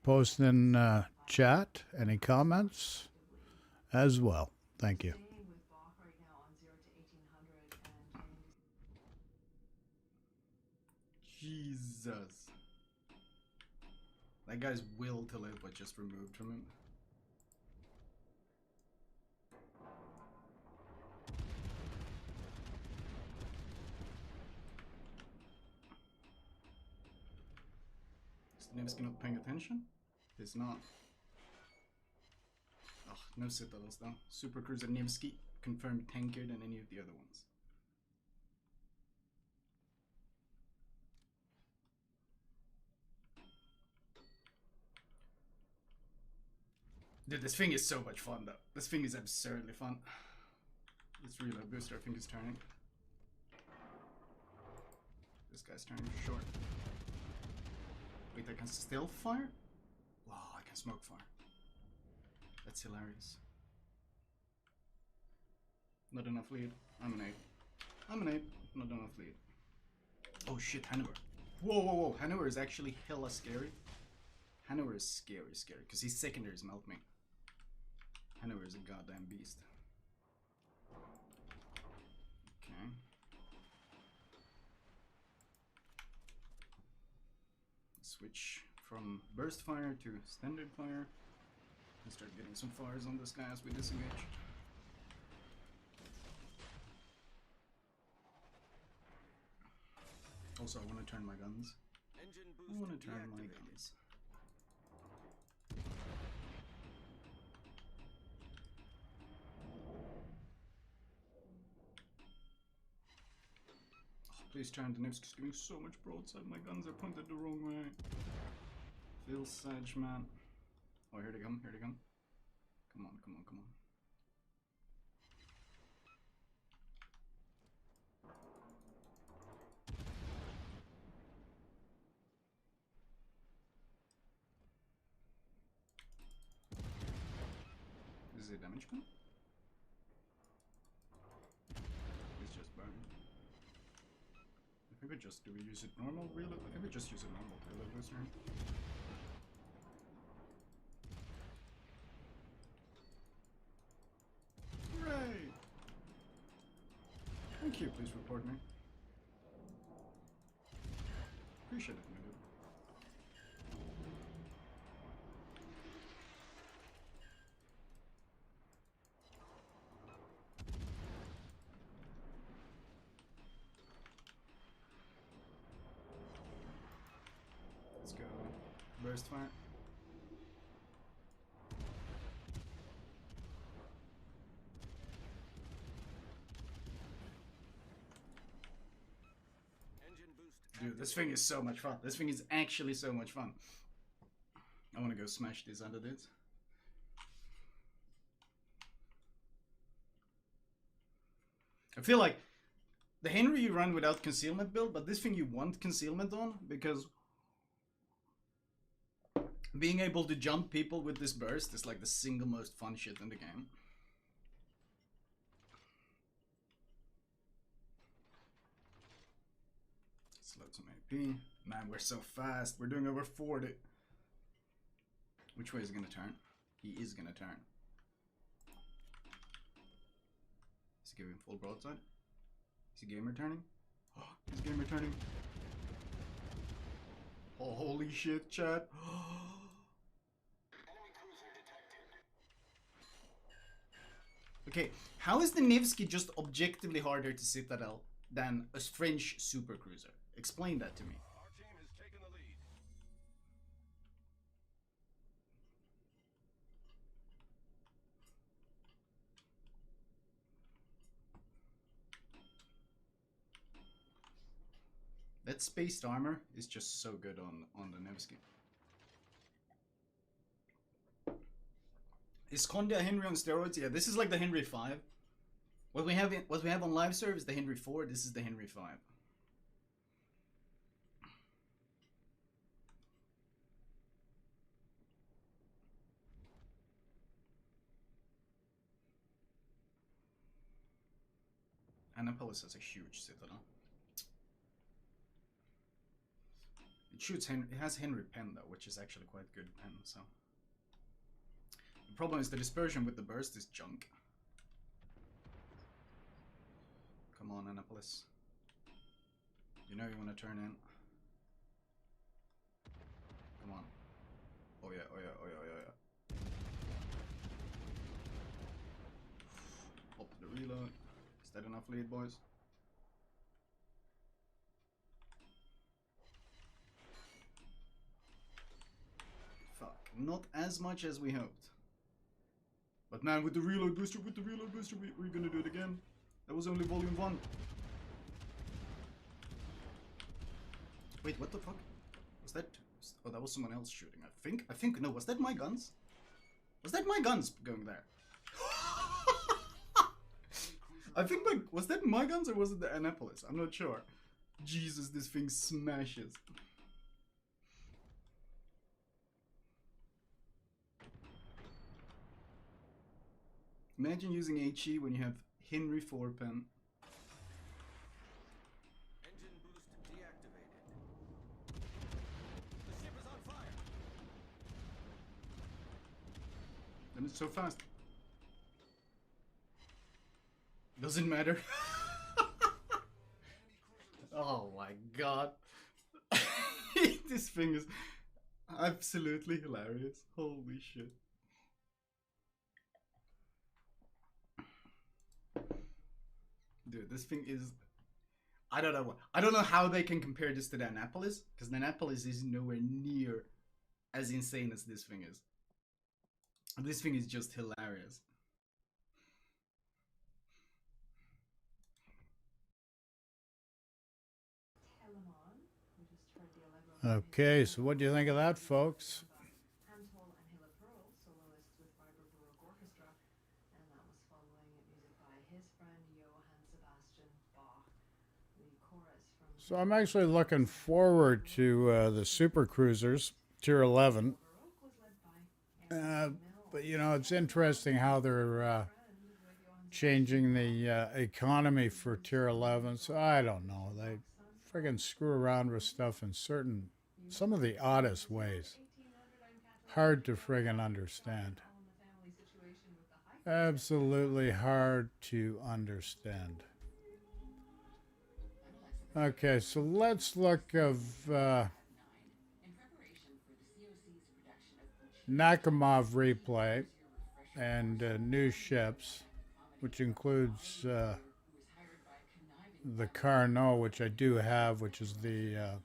post in chat. Any comments as well. Thank you. Jesus. That guy's will to live was just removed from him. Is Nevsky not paying attention? He's not. Ugh, no Citadels though. Super Cruiser Nevsky confirmed tankier than any of the other ones. Dude, this thing is so much fun though. This thing is absurdly fun. This reload booster I think is turning. This guy's turning for sure. Wait, I can still fire? Wow, I can smoke fire. That's hilarious. Not enough lead. I'm an 8. I'm an 8. Not enough lead. Oh shit, Hanover. Whoa, whoa, whoa. Hanover is actually hella scary. Hanover is scary, because his secondaries melt me. Hanover is a goddamn beast. Okay. Switch from burst fire to standard fire. And start getting some fires on this guy as we disengage. Also, I want to turn my guns. Engine I boost want to turn my deactivated. guns. Oh, please turn. The Nevsky's giving so much broadside. My guns are pointed the wrong way. Feels sad, man. Oh, here they come. Here they come. Come on, come on, come on. Is it damage gun? It's just burning. I think we just, do we use it normal reload? I think we just use it normal reload booster. Hooray! Thank you, please report me. Appreciate it, my dude. Let's go. Burst fire. Engine boost Dude, this thing is so much fun. This thing is actually so much fun. I want to go smash these other dudes. I feel like the Henry you run without concealment build, but this thing you want concealment on because being able to jump people with this burst is like the single most fun shit in the game. Let's load some AP. Man, we're so fast. We're doing over 40. Which way is he gonna turn? He is gonna turn. Is he giving full broadside? Is he game returning? Oh, he's game returning. Oh, holy shit, chat. Okay, how is the Nevsky just objectively harder to Citadel than a French supercruiser? Explain that to me. Our team has taken the lead. That spaced armor is just so good on the Nevsky. Is Conde a Henry on steroids? Yeah, this is like the Henry 5. What we have on live serve is the Henry 4. This is the Henry 5. Annapolis has a huge Citadel. It shoots Henry. It has Henry pen though, which is actually quite good pen. So the problem is the dispersion with the burst is junk. Come on, Annapolis. You know you want to turn in. Come on. Oh yeah, oh yeah, oh yeah, oh yeah, oh yeah. Pop the reload. Is that enough lead, boys? Fuck. Not as much as we hoped. But man, with the reload booster, we're gonna do it again. That was only volume 1. Wait, what the fuck? Was that... Oh, that was someone else shooting, I think. No, was that my guns? Was that my guns going there? I think was that my guns or was it the Annapolis? I'm not sure. Jesus, this thing smashes. Imagine using HE when you have Henry 4-pen. Engine boost deactivated. The ship is on fire. And it's so fast. Doesn't matter. Oh my god. This thing is absolutely hilarious. Holy shit. Dude, this thing is... I don't know how they can compare this to the Annapolis, because the Annapolis is nowhere near as insane as this thing is. This thing is just hilarious. Okay, so what do you think of that, folks? So I'm actually looking forward to the super cruisers, tier 11. But you know, it's interesting how they're changing the economy for tier 11. So I don't know. They friggin' screw around with stuff in some of the oddest ways. Hard to friggin' understand. Absolutely hard to understand. Okay, so let's look of Nakamov replay and new ships, which includes the Carnot, which I do have, which is the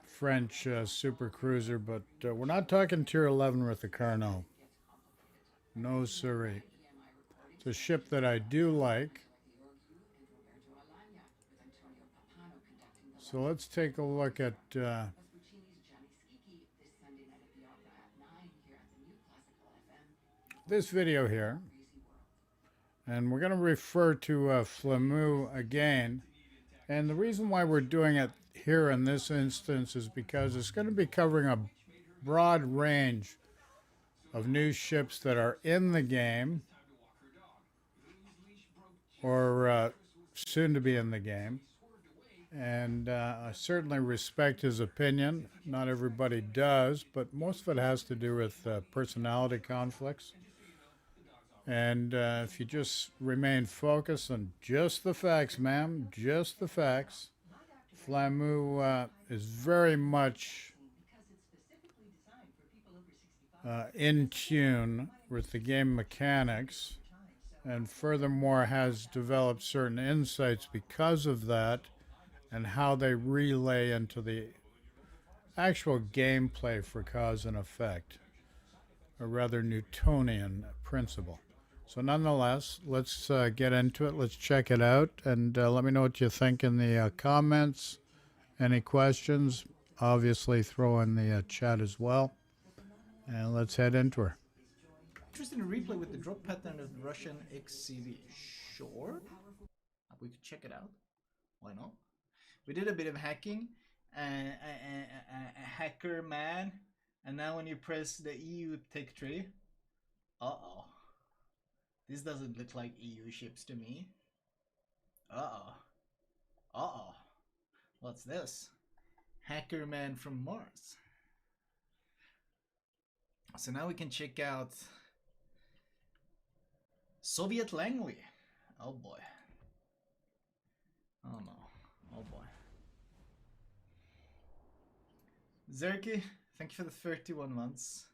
French super cruiser, but we're not talking tier 11 with the Carnot. No siree. It's a ship that I do like. So let's take a look at this video here. And we're going to refer to Flamu again. And the reason why we're doing it here in this instance is because it's going to be covering a broad range of new ships that are in the game or soon to be in the game. And I certainly respect his opinion. Not everybody does, but most of it has to do with personality conflicts. And if you just remain focused on just the facts, ma'am, just the facts, Flamu is very much in tune with the game mechanics, and furthermore has developed certain insights because of that and how they relay into the actual gameplay for cause and effect, a rather Newtonian principle. So nonetheless, let's get into it. Let's check it out, and let me know what you think in the comments. Any questions, obviously throw in the chat as well. And let's head into her. Interesting replay with the drop pattern of the Russian XCV. Sure. We could check it out. Why not? We did a bit of hacking. A hacker man. And now when you press the EU tech tree. Uh-oh. This doesn't look like EU ships to me. Uh-oh. Uh-oh. What's this? Hacker man from Mars. So now we can check out Soviet Langley. Oh boy. Oh no. Oh boy. Zerky, thank you for the 31 months.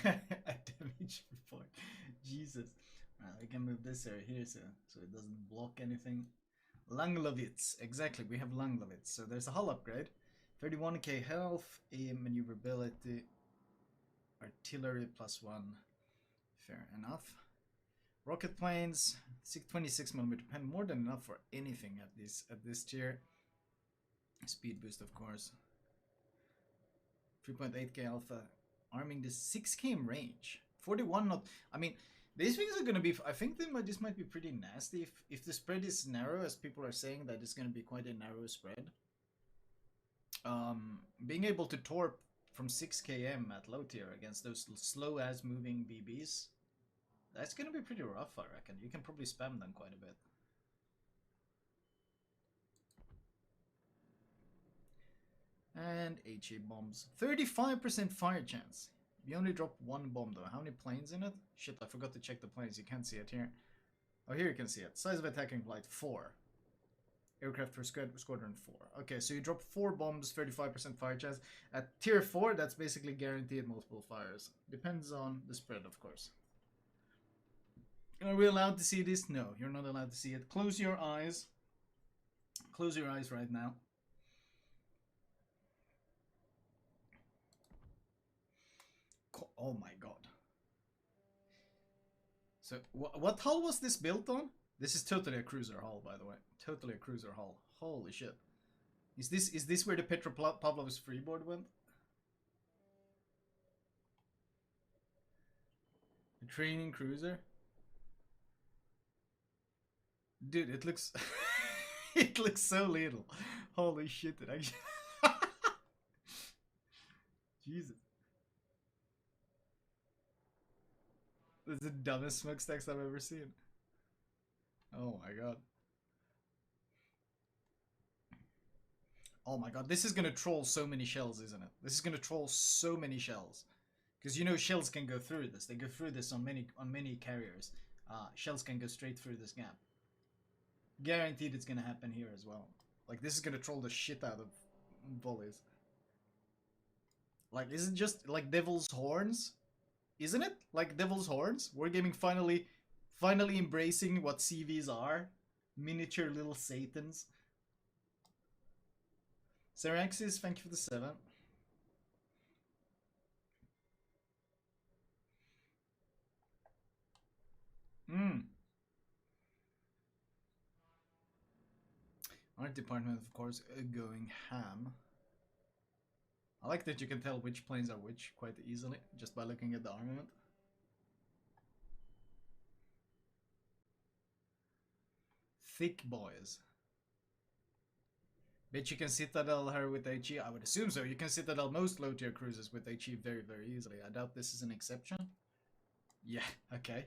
A damage report. Jesus. We can move this area here so it doesn't block anything. Langlowitz. Exactly, we have Langlowitz. So there's a hull upgrade. 31k health, a maneuverability, artillery +1. Fair enough. Rocket planes, 26mm pen, more than enough for anything at this tier. Speed boost, of course. 3.8k alpha, arming this 6k in range. 41 not. I mean, these things are gonna be. I think this might be pretty nasty if the spread is narrow, as people are saying that it's gonna be quite a narrow spread. Being able to torp from 6km at low tier against those slow as moving BBs, that's gonna be pretty rough, I reckon. You can probably spam them quite a bit. And HE bombs. 35% fire chance. We only dropped one bomb though. How many planes in it? Shit, I forgot to check the planes. You can't see it here. Oh, here you can see it. Size of attacking flight 4. Aircraft for squadron 4. Okay, so you drop 4 bombs, 35% fire chance. At tier 4, that's basically guaranteed multiple fires. Depends on the spread, of course. Are we allowed to see this? No, you're not allowed to see it. Close your eyes. Close your eyes right now. Oh my god. So, what hull was this built on? This is totally a cruiser hull, by the way. Totally a cruiser hull. Holy shit. Is this where the Petropavlov's freeboard went? A training cruiser? Dude, it looks... it looks so little. Holy shit, it actually... Jesus. This is the dumbest smokestacks I've ever seen. Oh my god. Oh my god, this is gonna troll so many shells, isn't it? This is gonna troll so many shells. Because you know shells can go through this. They go through this on many carriers. Shells can go straight through this gap. Guaranteed it's gonna happen here as well. Like, this is gonna troll the shit out of volleys. Like, is it just like Devil's Horns? Isn't it? Like Devil's Horns? Wargaming finally embracing what CVs are. Miniature little satans. Seraxis, thank you for the 7. Art department, of course, going ham. I like that you can tell which planes are which quite easily, just by looking at the armament. Thick boys. Bet you can Citadel her with HE. I would assume so. You can Citadel most low tier cruisers with HE very, very easily. I doubt this is an exception. Yeah, okay.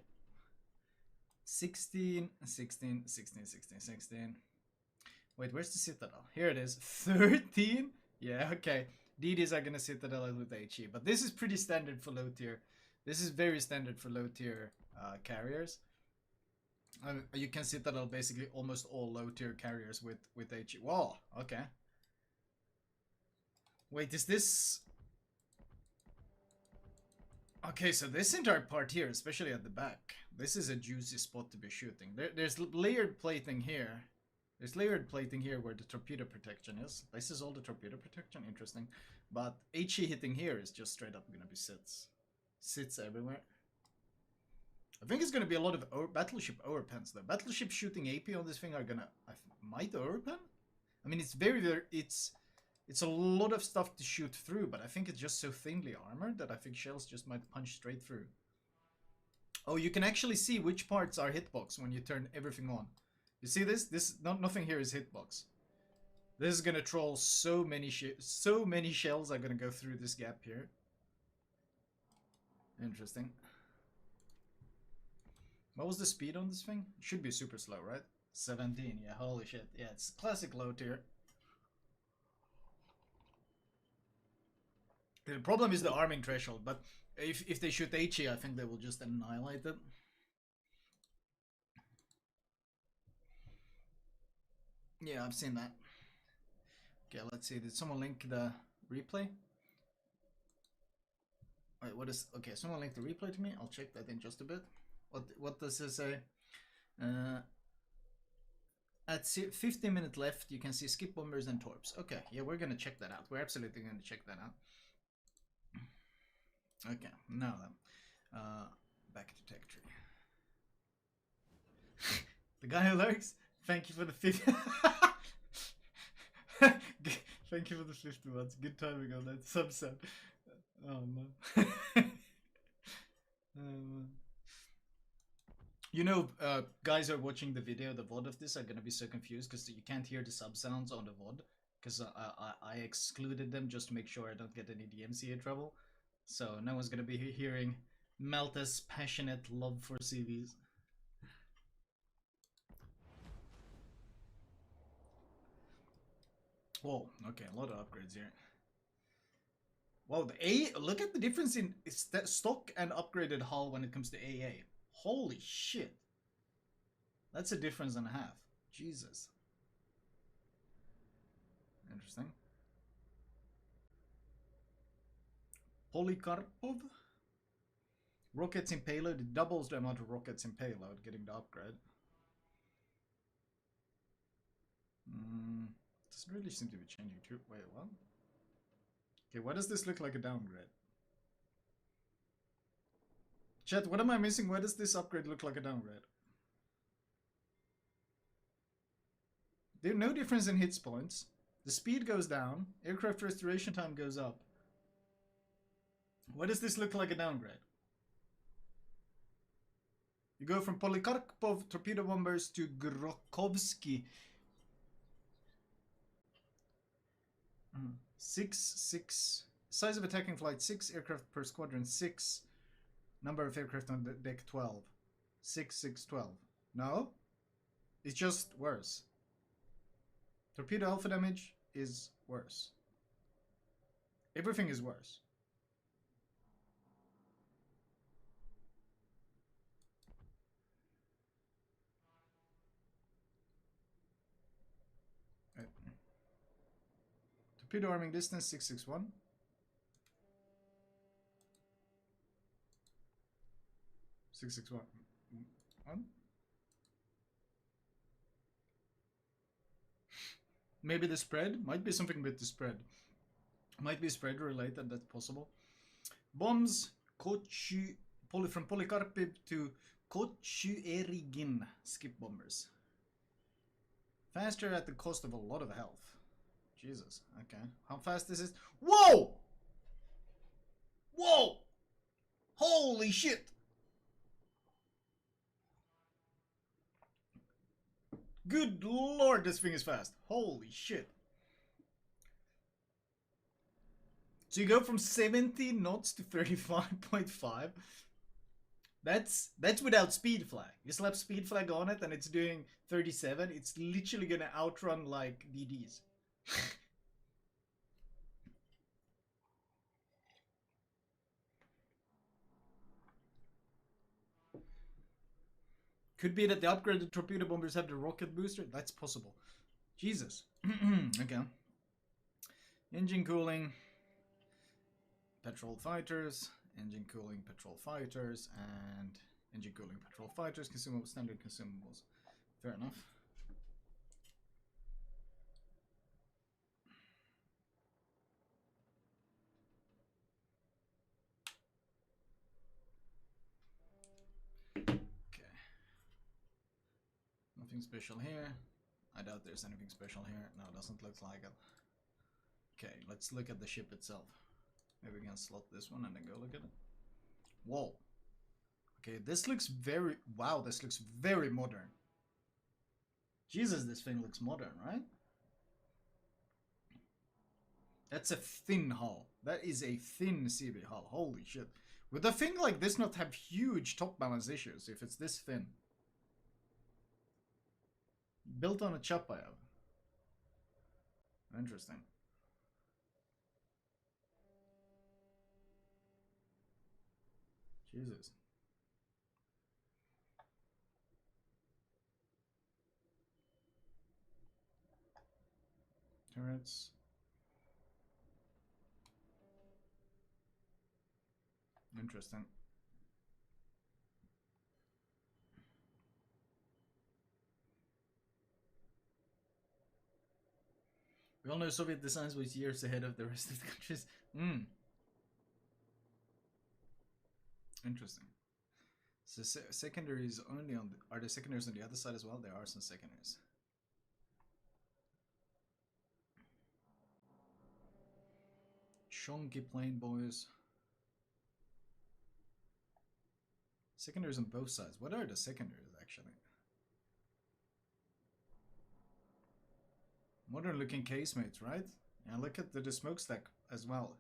16, 16, 16, 16, 16. Wait, where's the Citadel? Here it is. 13? Yeah, okay. DDs are gonna Citadel it with HE, but this is pretty standard for low tier. This is very standard for low tier carriers. You can Citadel basically almost all low tier carriers with HE. Whoa, okay. Wait, is this... Okay, so this entire part here, especially at the back, this is a juicy spot to be shooting. There's layered plating here. There's layered plating here where the torpedo protection is. This is all the torpedo protection, interesting. But HE hitting here is just straight up gonna be sits. Sits everywhere. I think it's gonna be a lot of battleship overpens though. Battleship shooting AP on this thing are gonna... might overpen? I mean, it's it's a lot of stuff to shoot through, but I think it's just so thinly armored that I think shells just might punch straight through. Oh, you can actually see which parts are hitbox when you turn everything on. You see this? Nothing here is hitbox. This is gonna troll so many shells are gonna go through this gap here. Interesting. What was the speed on this thing? It should be super slow, right? 17, yeah, holy shit. Yeah, it's classic low tier. The problem is the arming threshold, but if they shoot HE, I think they will just annihilate it. Yeah, I've seen that. Okay, let's see. Did someone link the replay? Wait, what is... Okay, someone link the replay to me. I'll check that in just a bit. What does it say? At 15 minutes left, you can see skip bombers and torps. Okay, yeah, we're gonna check that out. We're absolutely gonna check that out. Okay, now then. Back to tech tree. The guy who lurks, thank you for the 50. Thank you for the 50 months. Good timing on that subset. Oh no. You know, guys who are watching the video, the VOD of this are gonna be so confused because you can't hear the sub sounds on the VOD because I excluded them just to make sure I don't get any DMCA trouble. So no one's gonna be hearing Malta's passionate love for CVs. Whoa, okay, a lot of upgrades here. Wow, the A, look at the difference in stock and upgraded hull when it comes to AA. Holy shit. That's a difference and a half. Jesus. Interesting. Polikarpov. Rockets in payload. It doubles the amount of rockets in payload getting the upgrade. Doesn't really seem to be changing too. Wait, what? Okay, why does this look like a downgrade? Chat, what am I missing? Why does this upgrade look like a downgrade? There's no difference in hits points. The speed goes down. Aircraft restoration time goes up. Why does this look like a downgrade? You go from Polikarpov torpedo bombers to Grokovsky. 6. Size of attacking flight 6. Aircraft per squadron 6. Number of aircraft on the deck 12. 6, 6, 12. No? It's just worse. Torpedo alpha damage is worse. Everything is worse. Torpedo arming distance 661. Maybe the spread? Might be something with the spread. Might be spread related, that's possible. Bombs, Kochu, from Polikarpov to Kochuerigin. Skip bombers. Faster at the cost of a lot of health. Jesus, okay. How fast this is? Whoa! Whoa! Holy shit! Good lord, this thing is fast. Holy shit. So you go from 70 knots to 35.5. That's without speed flag. You slap speed flag on it and it's doing 37. It's literally gonna outrun like DDs. Could be that the upgraded torpedo bombers have the rocket booster. That's possible. Jesus. Okay. Engine cooling. Petrol fighters. Engine cooling petrol fighters. And engine cooling petrol fighters. Consumables. Standard consumables. Fair enough. Nothing special here. I doubt there's anything special here. No, it doesn't look like it. Okay, let's look at the ship itself. Maybe we can slot this one and then go look at it. Whoa. Okay, this looks very... Wow, this looks very modern. Jesus, this thing looks modern, right? That's a thin hull. That is a thin CB hull. Holy shit. Would a thing like this not have huge top balance issues if it's this thin? Built on a Chapayev. Interesting. Jesus. Turrets. Interesting. We all know Soviet designs was years ahead of the rest of the countries. Interesting. So secondaries only on are there secondaries on the other side as well? There are some secondaries. Chunky plane boys. Secondaries on both sides. What are the secondaries actually? Modern looking casemates, right? And look at the smokestack as well.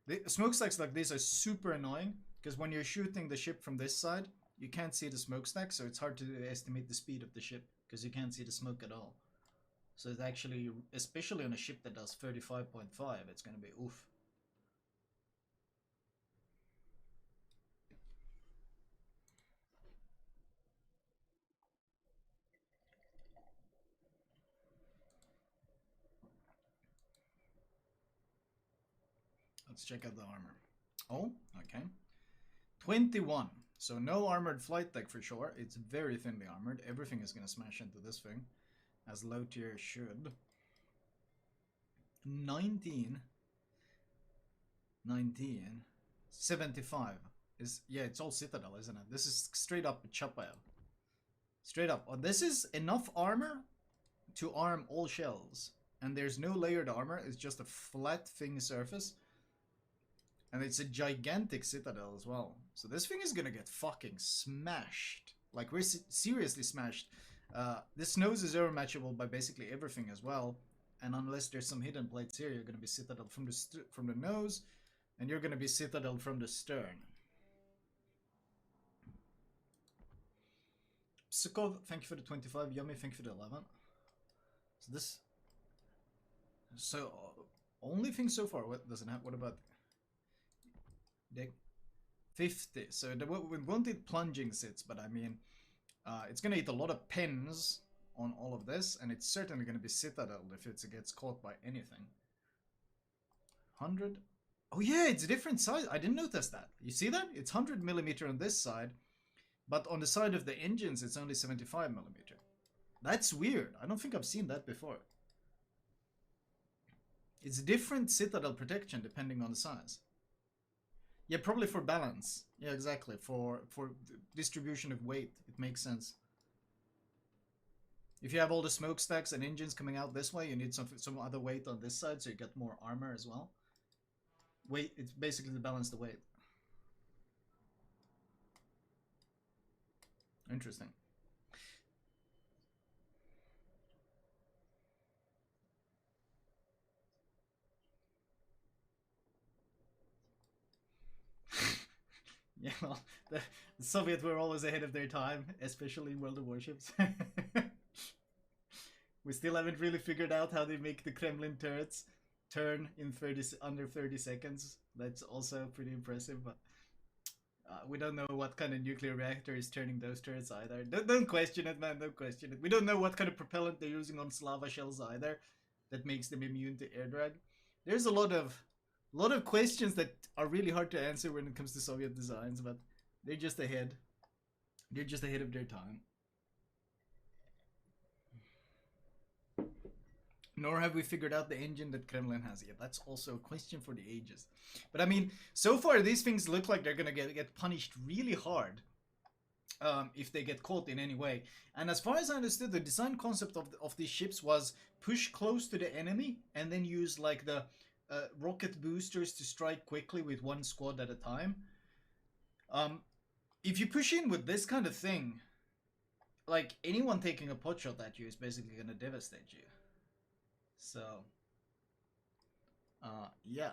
The smokestacks like this are super annoying because when you're shooting the ship from this side, you can't see the smokestack, so it's hard to estimate the speed of the ship because you can't see the smoke at all. So it's actually, especially on a ship that does 35.5, it's going to be oof. Let's check out the armor. Oh, okay. 21. So no armored flight deck for sure. It's very thinly armored. Everything is going to smash into this thing, as low tier should. 19. 75 is, yeah, it's all Citadel, isn't it? This is straight up Chapel. Straight up. Oh, this is enough armor to arm all shells. And there's no layered armor. It's just a flat thing surface. And it's a gigantic Citadel as well. So this thing is gonna get fucking smashed. Like, we're seriously smashed. This nose is overmatchable by basically everything as well. And unless there's some hidden plates here, you're gonna be Citadel from the nose. And you're gonna be Citadel from the stern. Sukov, thank you for the 25. Yummy, thank you for the 11. So this... So, only thing so far, what doesn't have... What about... Deck 50. So we won't eat plunging sits, but I mean, it's gonna eat a lot of pens on all of this, and it's certainly gonna be Citadel if it gets caught by anything. 100. Oh yeah, it's a different size. I didn't notice that. You see that? It's 100mm on this side, but on the side of the engines, it's only 75mm. That's weird. I don't think I've seen that before. It's different Citadel protection depending on the size. Yeah, probably for balance. Yeah, exactly. For distribution of weight, it makes sense. If you have all the smokestacks and engines coming out this way, you need some other weight on this side, so you get more armor as well. Weight, it's basically to balance the weight. Interesting. Yeah, well, the Soviets were always ahead of their time, especially in World of Warships. We still haven't really figured out how they make the Kremlin turrets turn in under 30 seconds. That's also pretty impressive, but we don't know what kind of nuclear reactor is turning those turrets either. Don't question it, man, don't question it. We don't know what kind of propellant they're using on Slava shells either that makes them immune to air drag. There's a lot of questions that are really hard to answer when it comes to Soviet designs, but they're just ahead. They're just ahead of their time. Nor have we figured out the engine that Kremlin has yet. That's also a question for the ages. But I mean, so far these things look like they're gonna get punished really hard if they get caught in any way. And as far as I understood, the design concept of these ships was push close to the enemy and then use like the rocket boosters to strike quickly with one squad at a time. If you push in with this kind of thing, like anyone taking a pot shot at you is basically gonna devastate you. So, yeah.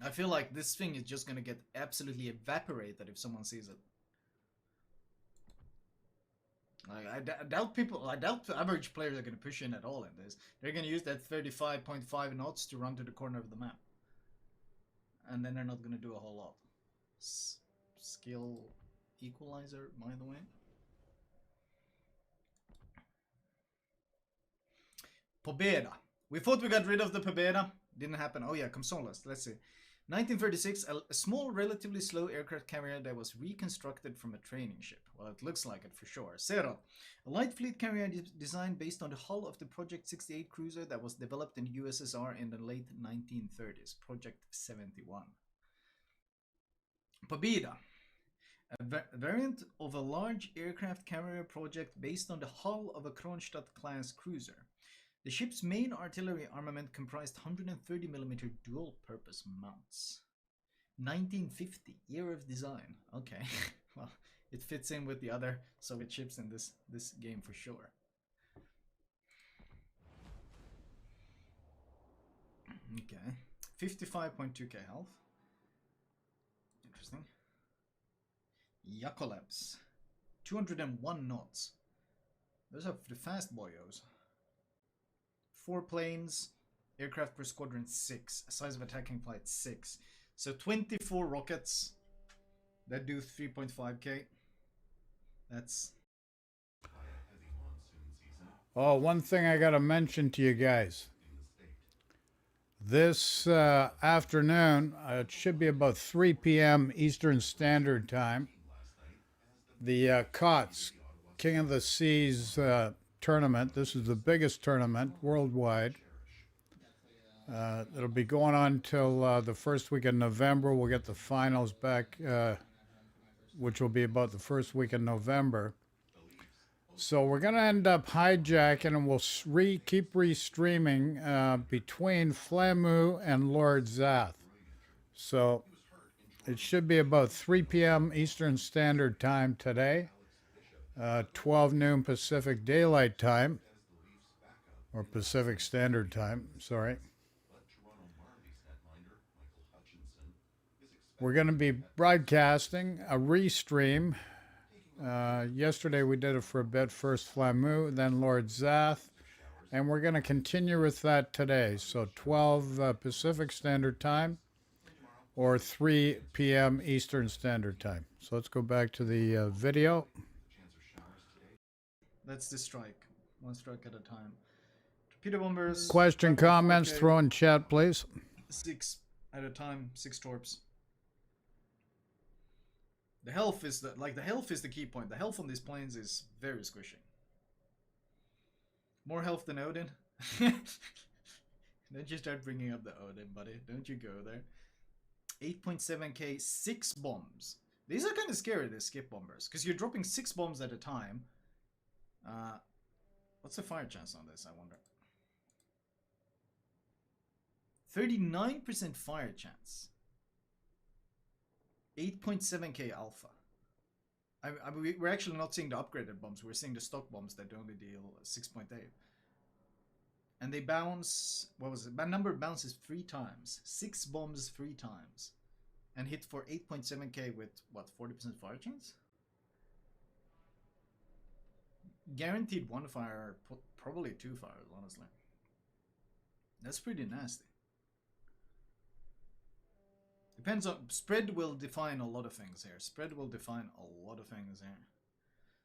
I feel like this thing is just gonna get absolutely evaporated if someone sees it. I doubt the average players are gonna push in at all in this. They're gonna use that 35.5 knots to run to the corner of the map. And then they're not gonna do a whole lot. Skill equalizer, by the way. Pobeda. We thought we got rid of the Pobeda. Didn't happen. Oh yeah, Comsolas. Let's see. 1936, a small, relatively slow aircraft carrier that was reconstructed from a training ship. Well, it looks like it for sure. Zero. A light fleet carrier designed based on the hull of the Project 68 cruiser that was developed in USSR in the late 1930s. Project 71. Pobeda, a variant of a large aircraft carrier project based on the hull of a Kronstadt-class cruiser. The ship's main artillery armament comprised 130mm dual-purpose mounts. 1950, year of design. Okay, well, it fits in with the other Soviet ships in this game for sure. Okay, 55.2k health. Interesting. Yakolebs, 201 knots. Those are the fast boyos. 4 planes, aircraft per squadron 6, size of attacking flight 6. So 24 rockets that do 3.5k. That's... Oh, one thing I got to mention to you guys. This afternoon, it should be about 3 p.m. Eastern Standard Time. The COTS, King of the Seas tournament. This is the biggest tournament worldwide. It'll be going on till the first week in November. We'll get the finals back, which will be about the first week in November. So we're going to end up hijacking, and we'll keep restreaming between Flamu and Lord Zath. So it should be about 3 p.m. Eastern Standard Time today, 12 noon Pacific Daylight Time, or Pacific Standard Time, sorry. We're going to be broadcasting a restream. Yesterday we did it for a bit, first Flamu, then Lord Zath, and we're going to continue with that today. So 12 Pacific Standard Time or 3 p.m. Eastern Standard Time. So let's go back to the video. That's the strike. 1 strike at a time. Torpedo bombers. Question, comments, throw in chat, please. 6 at a time, 6 torps. The health is the key point. The health on these planes is very squishy. More health than Odin. Don't you start bringing up the Odin, buddy. Don't you go there. 8.7k, 6 bombs. These are kind of scary, these skip bombers, because you're dropping 6 bombs at a time. What's the fire chance on this, I wonder? 39% fire chance. 8.7k alpha. We're actually not seeing the upgraded bombs. We're seeing the stock bombs that only deal 6.8. And they bounce, what was it? Number of bounces 3 times. 6 bombs 3 times. And hit for 8.7k with, what, 40% fire chance? Guaranteed 1 fire, probably 2 fires, honestly. That's pretty nasty. Depends on... Spread will define a lot of things here. Spread will define a lot of things here.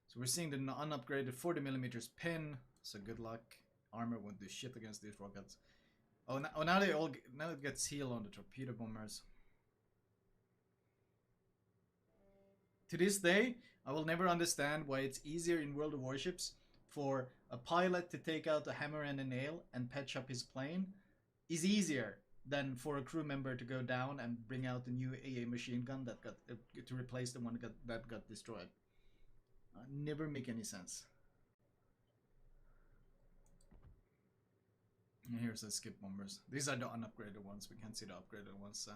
So we're seeing the unupgraded 40mm pen. So good luck. Armor won't do shit against these rockets. Oh, now they all... Now it gets heal on the torpedo bombers. To this day, I will never understand why it's easier in World of Warships for a pilot to take out a hammer and a nail and patch up his plane is easier than for a crew member to go down and bring out a new AA machine gun that got to replace the one that got destroyed. Never make any sense. And here's the skip bombers. These are the unupgraded ones. We can't see the upgraded ones.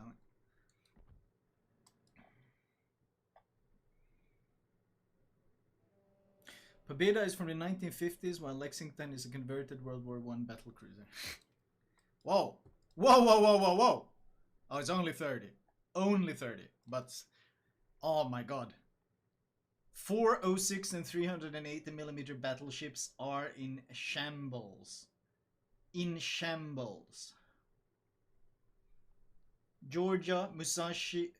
Pobeda is from the 1950s, while Lexington is a converted World War I battle cruiser. Whoa! Whoa, whoa, whoa, whoa, whoa! Oh, it's only 30. Only 30. But, oh my god. 406 and 380mm battleships are in shambles. In shambles. Georgia, Musashi...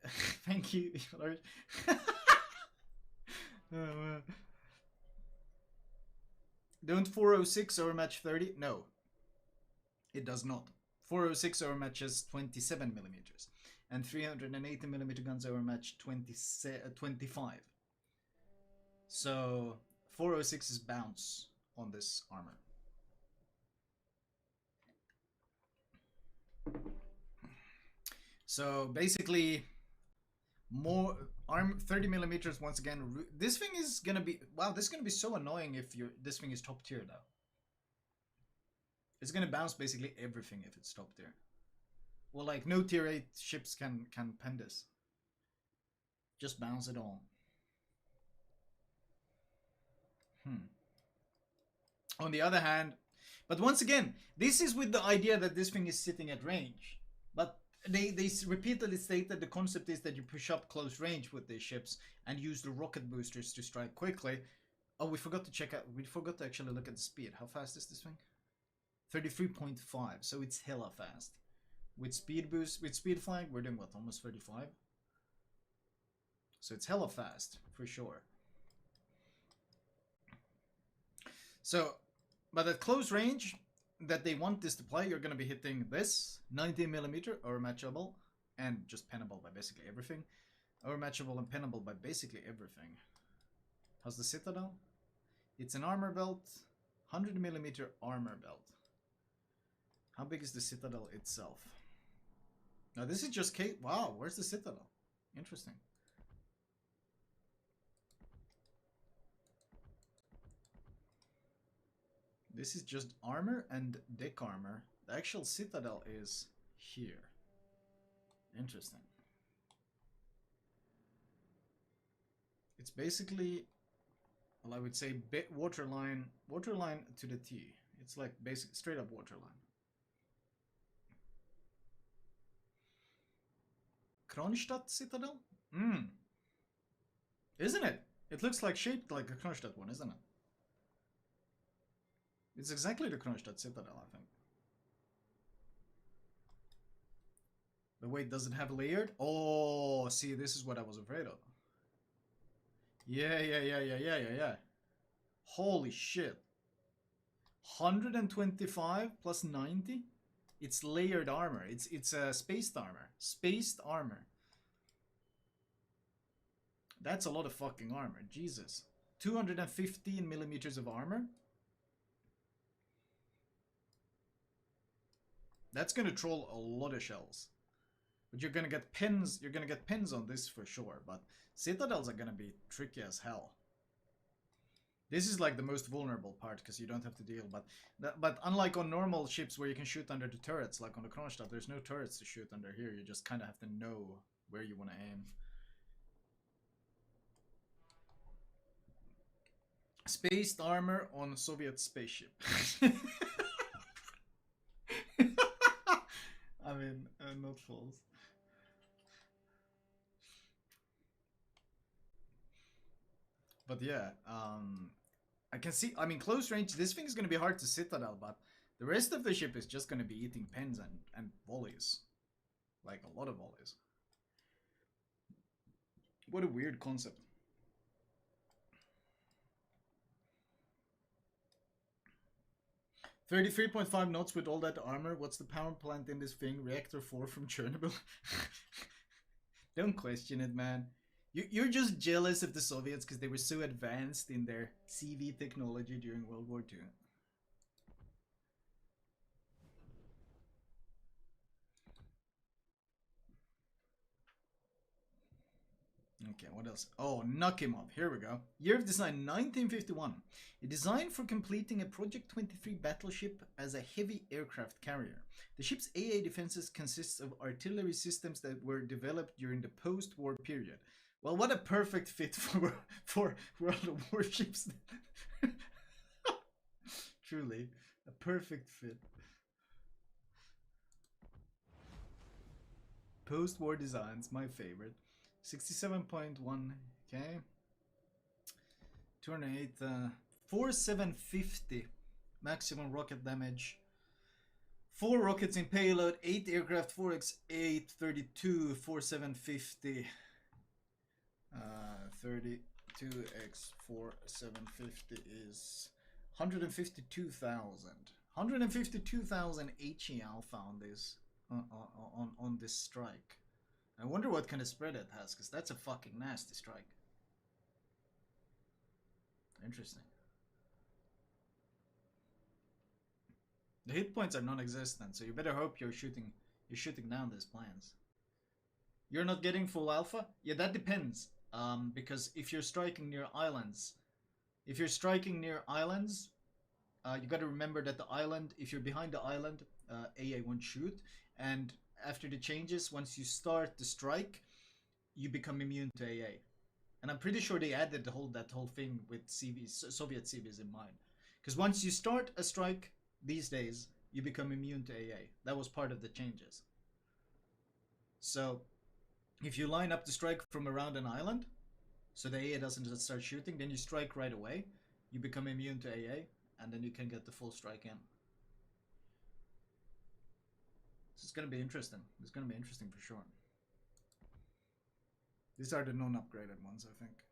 Thank you, Lord. Don't 406 overmatch 30? No. It does not. 406 overmatches 27mm. And 380mm guns overmatch 25. So 406 is bounce on this armor. So basically, More arm 30 millimeters once again. This thing is gonna be wow. This is gonna be so annoying if this thing is top tier though. It's gonna bounce basically everything if it's top tier. Well, like no tier 8 ships can pen this. Just bounce it all. On the other hand, but once again, this is with the idea that this thing is sitting at range. But they repeatedly state that the concept is that you push up close range with these ships and use the rocket boosters to strike quickly. Oh, we forgot to check out. We forgot to actually look at the speed. How fast is this thing? 33.5. So it's hella fast. With speed boost, with speed flag, we're doing what? Almost 35. So it's hella fast for sure. So, but at close range that they want this to play, you're going to be hitting this 90mm or matchable and just pennable by basically everything. Or matchable and pennable by basically everything. How's the Citadel? It's an armor belt, 100mm armor belt. How big is the Citadel itself? Now this is just Kate. Wow, where's the Citadel? Interesting. This is just armor and deck armor. The actual Citadel is here. Interesting. It's basically, well, I would say waterline to the T. It's like basic straight up waterline. Kronstadt Citadel? Isn't it? It looks like shaped like a Kronstadt one, isn't it? It's exactly the Kronstadt Citadel, I think. But wait, does it have layered? Oh, see, this is what I was afraid of. Yeah. Holy shit. 125 plus 90? It's layered armor. It's a spaced armor. Spaced armor. That's a lot of fucking armor. Jesus. 215mm of armor. That's gonna troll a lot of shells. But you're gonna get pins. You're gonna get pins on this for sure. But Citadels are gonna be tricky as hell. This is like the most vulnerable part because you don't have to deal. But unlike on normal ships where you can shoot under the turrets, like on the Kronstadt, there's no turrets to shoot under here. You just kind of have to know where you want to aim. Spaced armor on Soviet spaceship. I mean, not false. But yeah, I can see, I mean, close range, this thing is going to be hard to Citadel, but the rest of the ship is just going to be eating pens and volleys. Like, a lot of volleys. What a weird concept. $33.5 knots with all that armor. What's the power plant in this thing? Reactor 4 from Chernobyl? Don't question it, man. You're just jealous of the Soviets because they were so advanced in their CV technology during World War II. Okay, what else? Oh, Nakimov. Here we go. Year of design 1951. A design for completing a Project 23 battleship as a heavy aircraft carrier. The ship's AA defenses consists of artillery systems that were developed during the post-war period. Well, what a perfect fit for World of Warships. Truly, a perfect fit. Post-war designs, my favorite. 67.1, okay. 208, 4750 maximum rocket damage. 4 rockets in payload, 8 aircraft, 4x8, 32, 4750. 32x 4750 is 152,000. 152,000 HE Alpha on this on this strike. I wonder what kind of spread it has, because that's a fucking nasty strike. Interesting. The hit points are non-existent, so you better hope you're shooting down these planes. You're not getting full alpha? Yeah, that depends. Because if you're striking near islands, you got to remember that the island, if you're behind the island, AA won't shoot. And after the changes, once you start the strike, you become immune to AA. And I'm pretty sure they added that whole thing with CVs, Soviet CVs in mind. Because once you start a strike these days, you become immune to AA. That was part of the changes. So if you line up the strike from around an island, so the AA doesn't just start shooting, then you strike right away, you become immune to AA, and then you can get the full strike in. So it's gonna be interesting. It's gonna be interesting for sure. These are the non-upgraded ones, I think.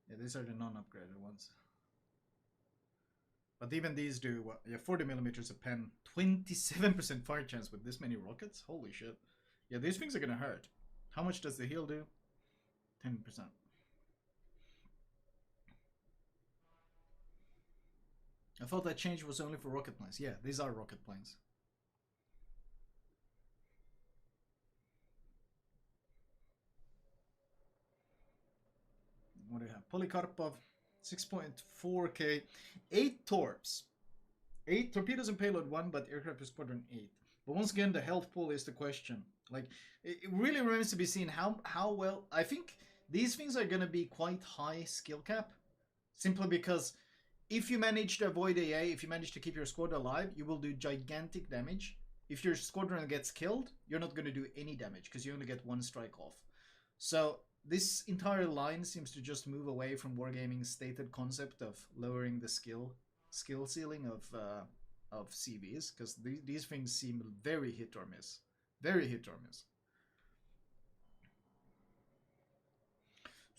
Yeah, these are the non-upgraded ones. But even these do what? Yeah, 40 millimeters a pen, 27% fire chance with this many rockets. Holy shit! Yeah, these things are gonna hurt. How much does the heal do? 10%. I thought that change was only for rocket planes. Yeah, these are rocket planes. What do you have? Polycarpov, 6.4k, 8 torps. 8 torpedoes and payload 1, but aircraft per squadron 8. But once again, the health pool is the question. Like, it really remains to be seen how well. I think these things are going to be quite high skill cap. Simply because if you manage to avoid AA, if you manage to keep your squad alive, you will do gigantic damage. If your squadron gets killed, you're not going to do any damage because you only get 1 strike off. So this entire line seems to just move away from Wargaming's stated concept of lowering the skill ceiling of CVs, because these things seem very hit or miss. Very hit or miss.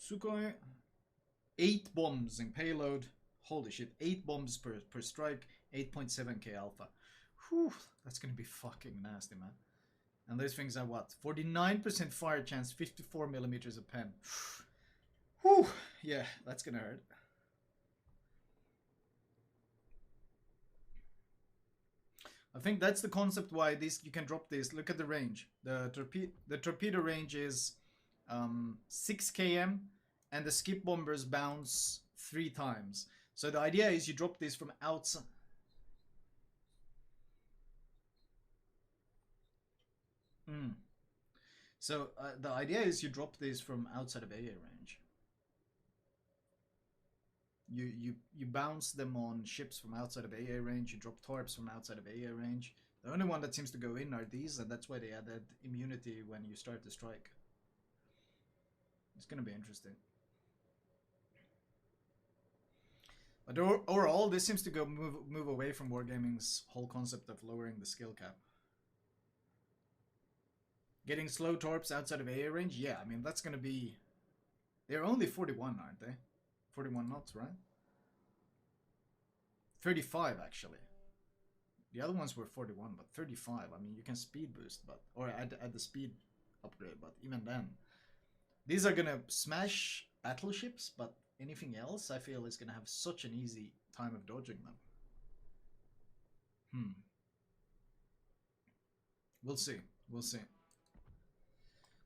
Sukhoi, 8 bombs in payload. Holy shit, 8 bombs per strike, 8.7k alpha. Whew, that's gonna be fucking nasty, man. And those things are what? 49% fire chance, 54 millimeters a pen. Whew, yeah, that's gonna hurt. I think that's the concept why you can drop this. Look at the range. The torpedo range is 6 km, and the skip bombers bounce 3 times. So the idea is you drop this from outside. So the idea is you drop this from outside of AA range. You bounce them on ships from outside of AA range. You drop torps from outside of AA range. The only one that seems to go in are these, and that's why they added immunity when you start the strike. It's gonna be interesting. But overall, this seems to move away from Wargaming's whole concept of lowering the skill cap. Getting slow torps outside of AA range, yeah, I mean that's gonna be. They're only 41, aren't they? 41 knots, right? 35 actually. The other ones were 41, but 35. I mean, you can speed boost, or add the speed upgrade, but even then, these are gonna smash battleships. But anything else, I feel, is gonna have such an easy time of dodging them. We'll see. We'll see.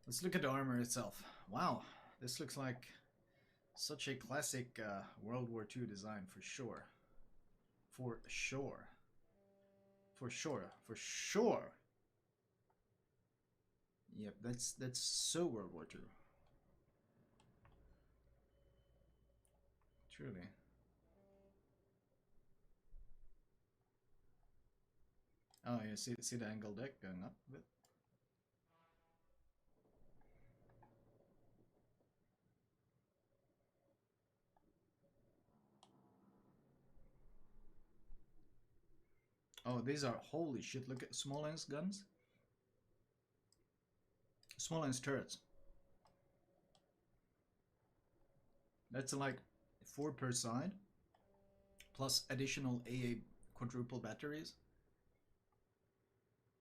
Let's look at the armor itself. Wow, this looks like such a classic World War II design for sure. For sure. For sure. For sure. Yep, that's so World War II. Truly. Oh, yeah, see the angle deck going up a bit? Oh, these are, holy shit, look at Smolensk guns. Smolensk turrets. That's like 4 per side, plus additional AA quadruple batteries.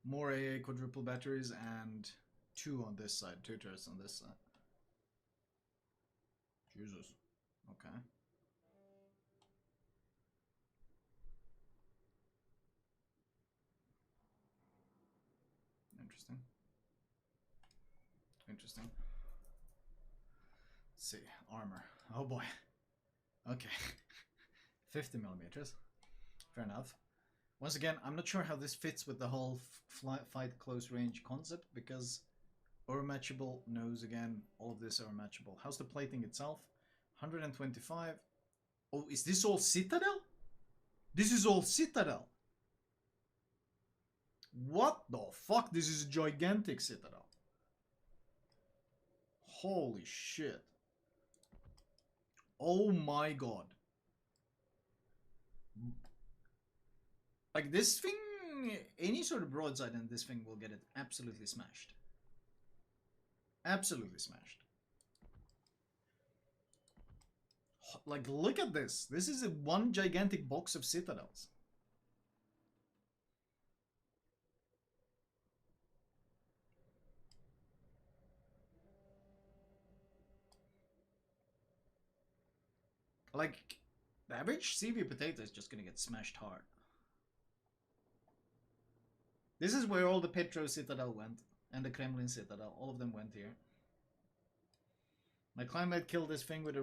More AA quadruple batteries and 2 on this side, 2 turrets on this side. Jesus. Okay. Interesting. Interesting. Let's see. Armor. Oh boy. Okay. 50 millimeters. Fair enough. Once again, I'm not sure how this fits with the whole fight close range concept, because overmatchable knows again, all of this are matchable. How's the plating itself? 125. Oh, is this all Citadel? This is all Citadel. What the fuck? This is a gigantic Citadel. Holy shit. Oh my god. Like this thing, any sort of broadside in this thing will get it absolutely smashed. Absolutely smashed. Like, look at this. This is one gigantic box of Citadels. Like, the average CV potato is just gonna get smashed hard. This is where all the Petro Citadel went, and the Kremlin Citadel. All of them went here. My climate killed this thing with a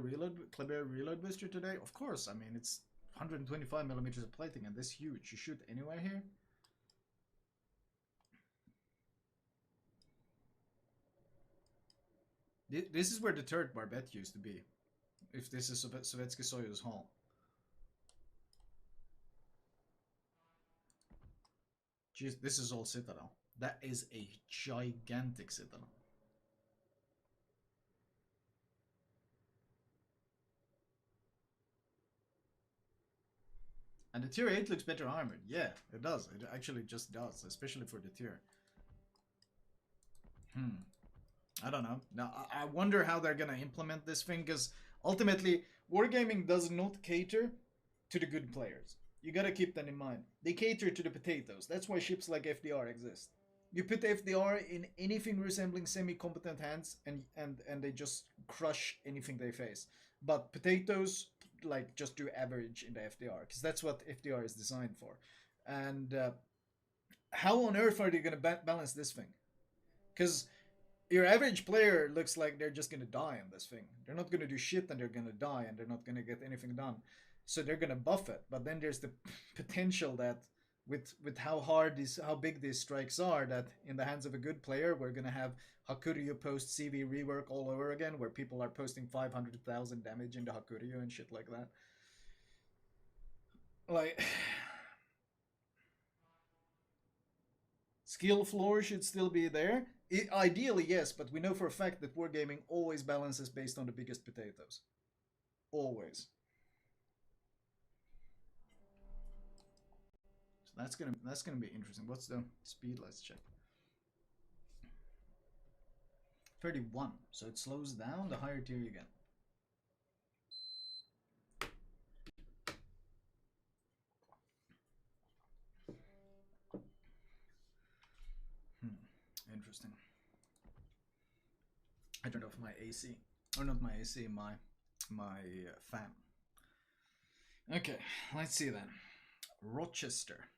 Kleber reload booster today. Of course, I mean, it's 125 millimeters of plating and this huge. You shoot anywhere here. This is where the turret barbette used to be. If this is Sovietsky Soyuz Hall. Jeez, this is all Citadel. That is a gigantic Citadel. And the tier 8 looks better armored. Yeah, it does. It actually just does, especially for the tier. I don't know. Now, I wonder how they're gonna implement this thing, because ultimately, wargaming does not cater to the good players. You gotta keep that in mind. They cater to the potatoes. That's why ships like FDR exist. You put FDR in anything resembling semi-competent hands, and they just crush anything they face. But potatoes, like, just do average in the FDR, because that's what FDR is designed for. And how on earth are they gonna balance this thing? Because your average player looks like they're just gonna die on this thing. They're not gonna do shit, and they're gonna die, and they're not gonna get anything done. So they're gonna buff it. But then there's the potential that with how big these strikes are, that in the hands of a good player, we're gonna have Hakuryu post CV rework all over again, where people are posting 500,000 damage into Hakuryu and shit like that. Like, skill floor should still be there. Ideally, yes, but we know for a fact that wargaming always balances based on the biggest potatoes. Always. So that's gonna be interesting. What's the speed? Let's check. 31. So it slows down the higher tier you get. Interesting. I turned off my AC, or not my AC, my fan. Okay, let's see then. Rochester.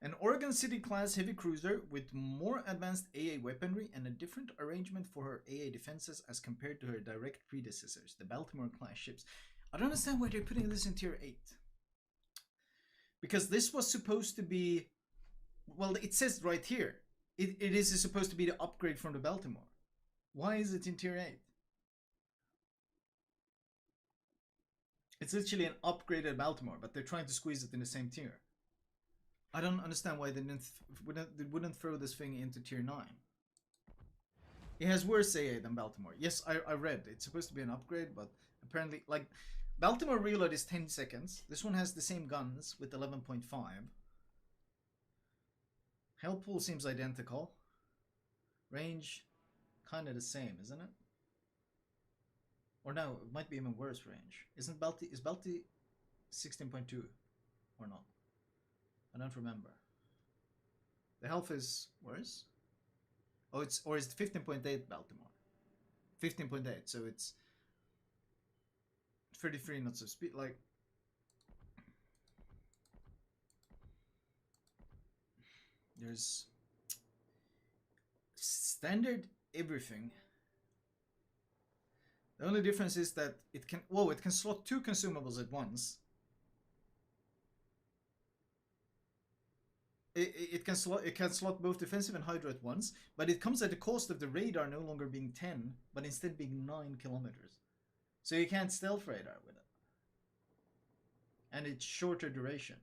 An Oregon City class heavy cruiser with more advanced AA weaponry and a different arrangement for her AA defenses as compared to her direct predecessors, the Baltimore class ships. I don't understand why they're putting this in tier 8. Because this was supposed to be, well, it says right here, it is supposed to be the upgrade from the Baltimore. Why is it in tier 8? It's literally an upgraded Baltimore, but they're trying to squeeze it in the same tier. I don't understand why they wouldn't throw this thing into tier 9. It has worse AA than Baltimore. Yes, I read. It's supposed to be an upgrade, but apparently, like, Baltimore reload is 10 seconds. This one has the same guns with 11.5. Hell pool seems identical. Range, kind of the same, isn't it? Or no, it might be even worse range. Is Balti 16.2 or not? I don't remember. The health is worse? Oh, it's 15.8 Baltimore. 15.8, so it's 33 knots of speed. Like, there's Standard everything. The only difference is that it can, whoa, it can slot 2 consumables at once. It can slot both defensive and hydro at once, but it comes at the cost of the radar no longer being 10, but instead being 9 kilometers. So you can't stealth radar with it. And it's shorter duration.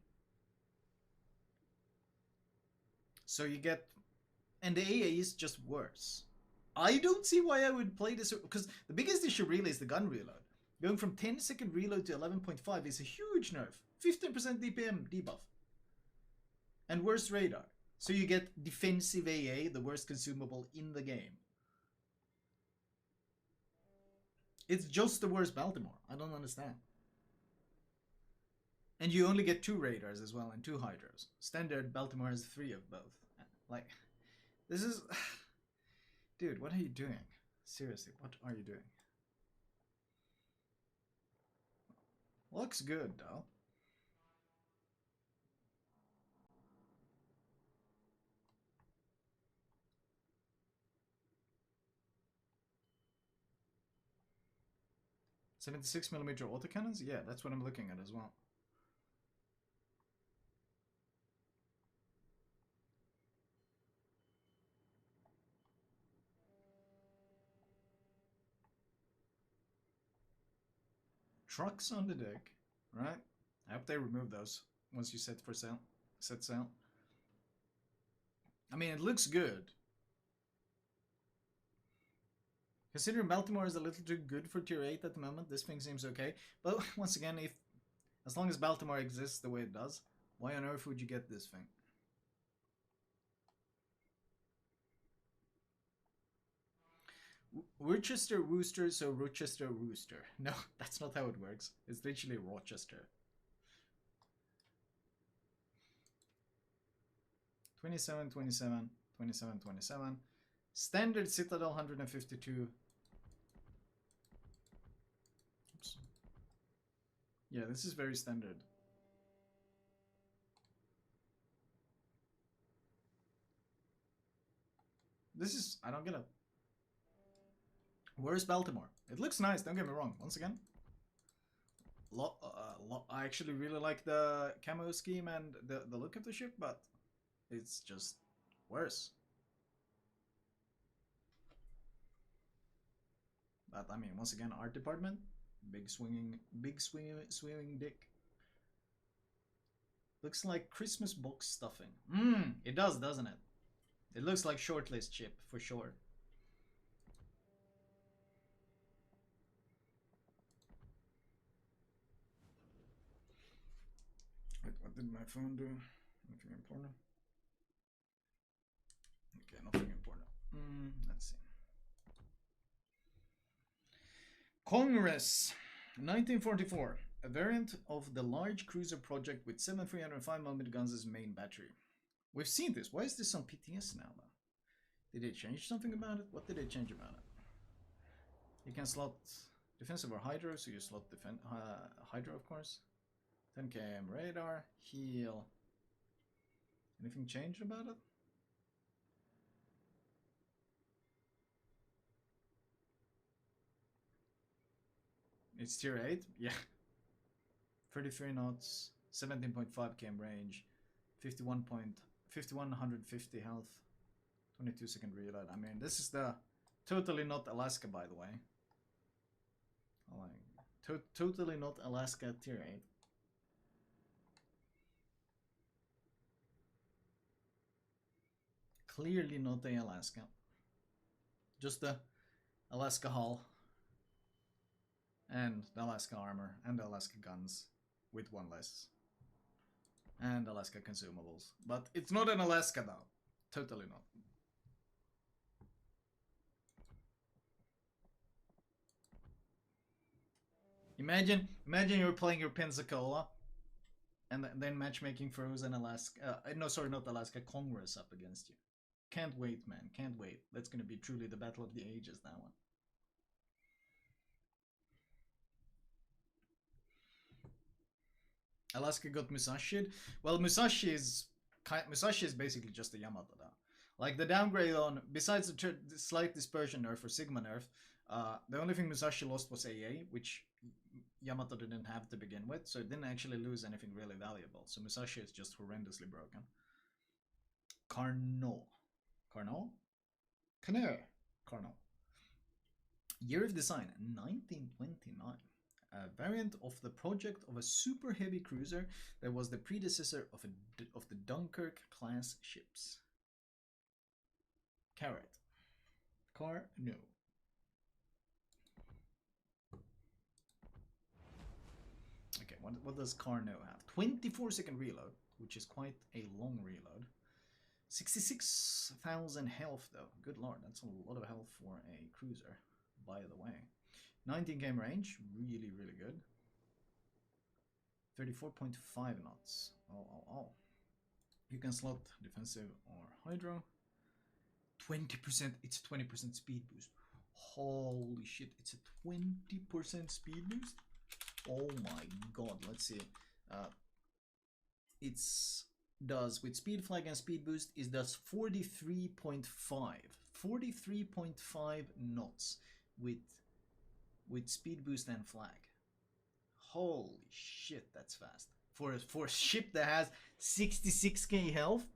So you get, and the AA is just worse. I don't see why I would play this, because the biggest issue really is the gun reload. Going from 10-second reload to 11.5 is a huge nerf. 15% DPM debuff. And worse radar. So you get defensive AA, the worst consumable in the game. It's just the worst Baltimore. I don't understand. And you only get 2 radars as well and 2 hydros. Standard Baltimore has 3 of both. Like, this is... Dude, what are you doing? Seriously, what are you doing? Looks good, though. .76mm autocannons? Yeah, that's what I'm looking at as well. Trucks on the deck, right? I hope they remove those once you set for sale. Set sail. I mean, it looks good. Considering Baltimore is a little too good for tier 8 at the moment, this thing seems okay. But once again, as long as Baltimore exists the way it does, why on earth would you get this thing? Rochester Rooster, so Rochester Rooster. No, that's not how it works. It's literally Rochester. 27, 27, 27, 27. Standard Citadel 152. Oops. Yeah, this is very standard. This is, I don't get it. Where's Baltimore? It looks nice, don't get me wrong. Once again, I actually really like the camo scheme and the look of the ship, but it's just worse. But I mean, once again, art department, big swinging dick. Looks like Christmas box stuffing. It does, doesn't it? It looks like shortlist ship for sure. Wait, what did my phone do? Nothing important. Okay, nothing important. Let's see. Congress, 1944. A variant of the large cruiser project with 7 305mm guns as main battery. We've seen this. Why is this on PTS now, though? Did they change something about it? What did they change about it? You can slot defensive or hydro, so you slot hydro, of course. 10 km radar, heal. Anything changed about it? It's tier 8? Yeah. 33 knots, 17.5 km range, 5150 health, 22-second reload. I mean, this is the totally not Alaska, by the way. Totally not Alaska tier 8. Clearly not the Alaska. Just the Alaska hull. And the Alaska armor. And the Alaska guns. With 1 less. And Alaska consumables. But it's not an Alaska though. Totally not. Imagine you're playing your Pensacola. And then matchmaking throws an Alaska... no, sorry, not Alaska. Congress up against you. Can't wait, man. Can't wait. That's gonna be truly the battle of the ages, that one. Alaska got Musashi. Well, Musashi is basically just a Yamato, though. Like the downgrade on, besides the slight dispersion nerf or Sigma nerf, the only thing Musashi lost was AA, which Yamato didn't have to begin with, so it didn't actually lose anything really valuable. So Musashi is just horrendously broken. Carnot. Carnot? Carnot. Year of design, 1929. A variant of the project of a super heavy cruiser that was the predecessor of the Dunkirk class ships. Carrot. Car, no. Okay, what does Carno have? 24-second reload, which is quite a long reload. 66,000 health though. Good lord, that's a lot of health for a cruiser, by the way. 19 km range, really, really good. 34.5 knots. Oh. You can slot defensive or hydro. 20%, it's 20% speed boost. Holy shit, it's a 20% speed boost? Oh my god, let's see. It's does with speed flag and speed boost is does 43.5 knots with speed boost and flag. Holy shit, that's fast for a ship that has 66k health.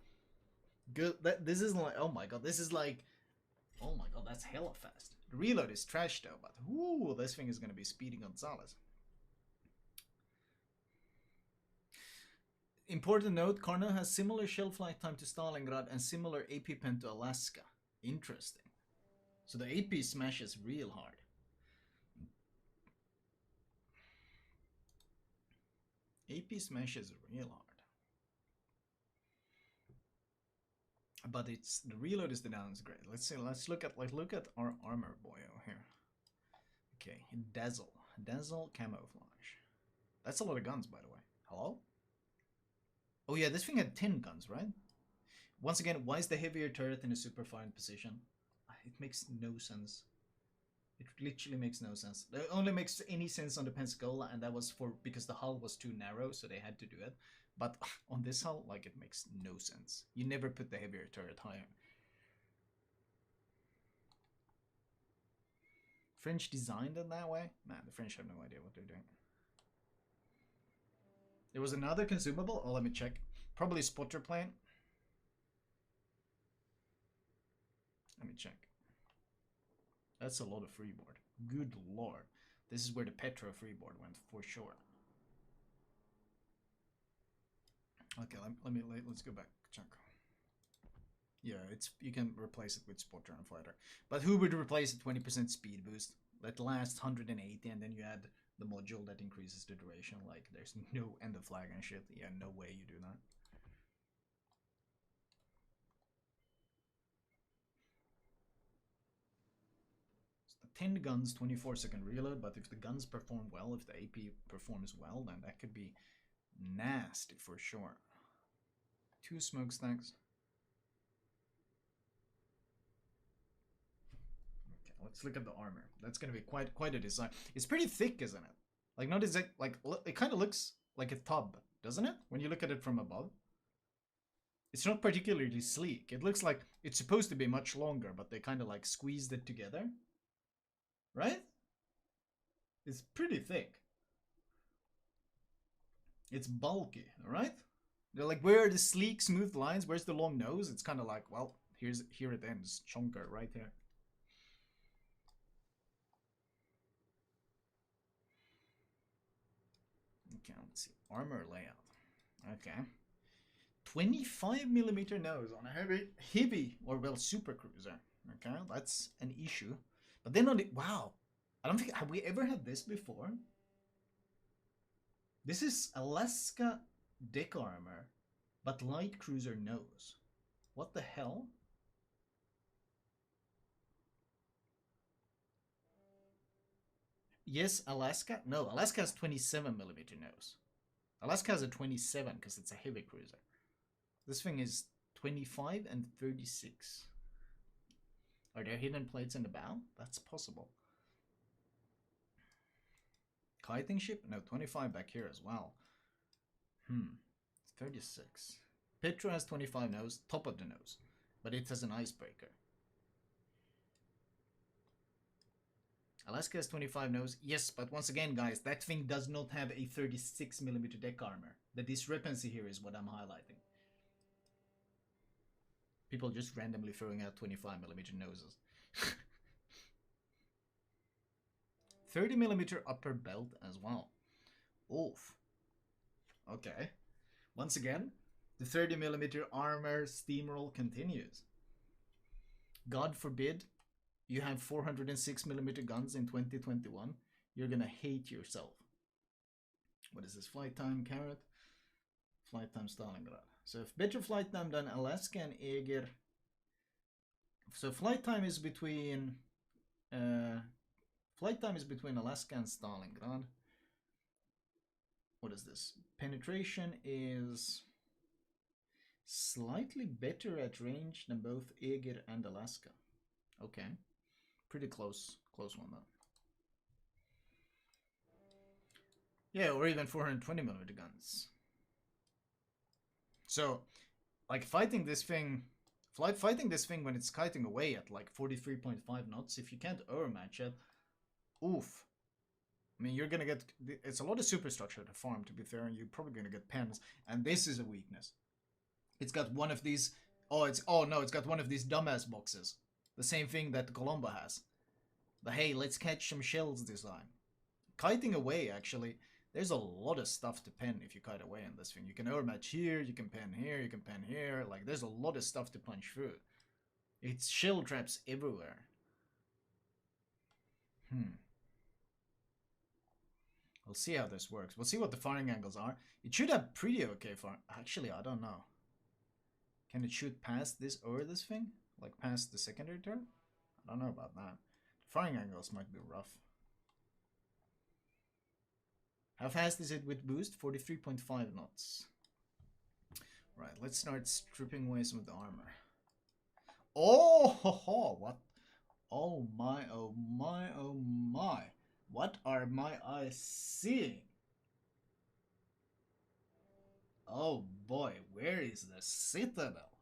Good. This is like, oh my god, this is like, oh my god, that's hella fast. The reload is trash though, but ooh, this thing is gonna be speedy Gonzalez. Important note, Karna has similar shell flight time to Stalingrad and similar AP pen to Alaska. Interesting. So the AP smashes real hard. AP smashes real hard. But it's the reload is the downgrade. Let's see, let's look at our armor boyo here. Okay, Dazzle camouflage. That's a lot of guns, by the way. Hello? Oh yeah, this thing had 10 guns, right? Once again, why is the heavier turret in a super fine position? It makes no sense. It literally makes no sense. It only makes any sense on the Pensacola, and that was because the hull was too narrow, so they had to do it. But on this hull, like, it makes no sense. You never put the heavier turret higher. French designed it that way? Man, the French have no idea what they're doing. There was another consumable. Oh, let me check. Probably spotter plane. Let me check. That's a lot of freeboard. Good lord. This is where the Petra freeboard went for sure. Okay, let's go back. Check. Yeah, you can replace it with spotter and fighter. But who would replace a 20% speed boost that lasts 180 and then you add the module that increases the duration? Like, there's no end of flag and shit. Yeah, no way you do that. So 10 guns, 24-second reload, but if the guns perform well, if the AP performs well, then that could be nasty for sure. 2 smokestacks. Okay, let's look at the armor. That's gonna be quite a design. It's pretty thick, isn't it? Like, not exact, like, it kind of looks like a tub, doesn't it? When you look at it from above. It's not particularly sleek. It looks like it's supposed to be much longer, but they kind of like squeezed it together. Right? It's pretty thick. It's bulky, alright? They're like, where are the sleek, smooth lines? Where's the long nose? It's kind of like, well, here it ends. Chunker right here. Okay, let's see. Armor layout. Okay. 25mm nose on a heavy, or well, super cruiser. Okay, that's an issue. But then on the, wow. I don't think, have we ever had this before? This is Alaska deck armor, but light cruiser nose. What the hell? Yes, Alaska? No, Alaska has 27mm nose. Alaska has a 27 because it's a heavy cruiser. This thing is 25 and 36. Are there hidden plates in the bow? That's possible. Kiting ship? No, 25 back here as well. 36. Petra has 25 nose, top of the nose. but it has an icebreaker. Alaska has 25 nose. Yes, but once again, guys, that thing does not have a 36mm deck armor. The discrepancy here is what I'm highlighting. People just randomly throwing out 25mm noses. 30mm upper belt as well. Oof. Okay. Once again, the 30mm armor steamroll continues. God forbid you have 406mm guns in 2021. You're gonna hate yourself. What is this? Flight time carrot? Flight time Stalingrad. So if better flight time than Alaska and Eger. So flight time is between Alaska and Stalingrad. What is this? Penetration is slightly better at range than both Eger and Alaska. Okay. Pretty close one though. Yeah, or even 420mm guns. So, like fighting this thing when it's kiting away at like 43.5 knots, if you can't overmatch it, oof. I mean, you're gonna get, it's a lot of superstructure to farm, to be fair, and you're probably gonna get pens, and this is a weakness. It's got one of these, it's got one of these dumbass boxes. The same thing that Colombo has. The hey, let's catch some shells design. Kiting away, actually, there's a lot of stuff to pen if you kite away in this thing. You can overmatch here, you can pen here, you can pen here. Like, there's a lot of stuff to punch through. It's shell traps everywhere. We'll see how this works. We'll see what the firing angles are. It should have pretty okay fire. Actually, I don't know. Can it shoot past this or this thing? Like past the secondary turret? I don't know about that. The firing angles might be rough. How fast is it with boost? 43.5 knots. Right, let's start stripping away some of the armor. Oh, what? Oh my, oh my, oh my. What are my eyes seeing? Oh boy, where is the Citadel?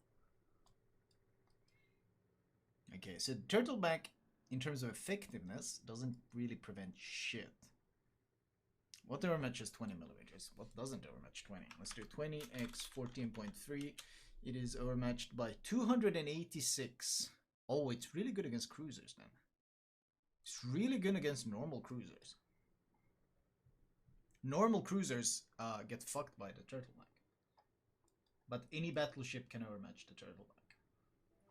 Okay, so Turtleback, in terms of effectiveness, doesn't really prevent shit. What overmatches 20mm? What doesn't overmatch 20? Let's do 20 x 14.3. It is overmatched by 286. Oh, it's really good against cruisers then. It's really good against normal cruisers. Normal cruisers get fucked by the Turtleback. But any battleship can overmatch the Turtleback.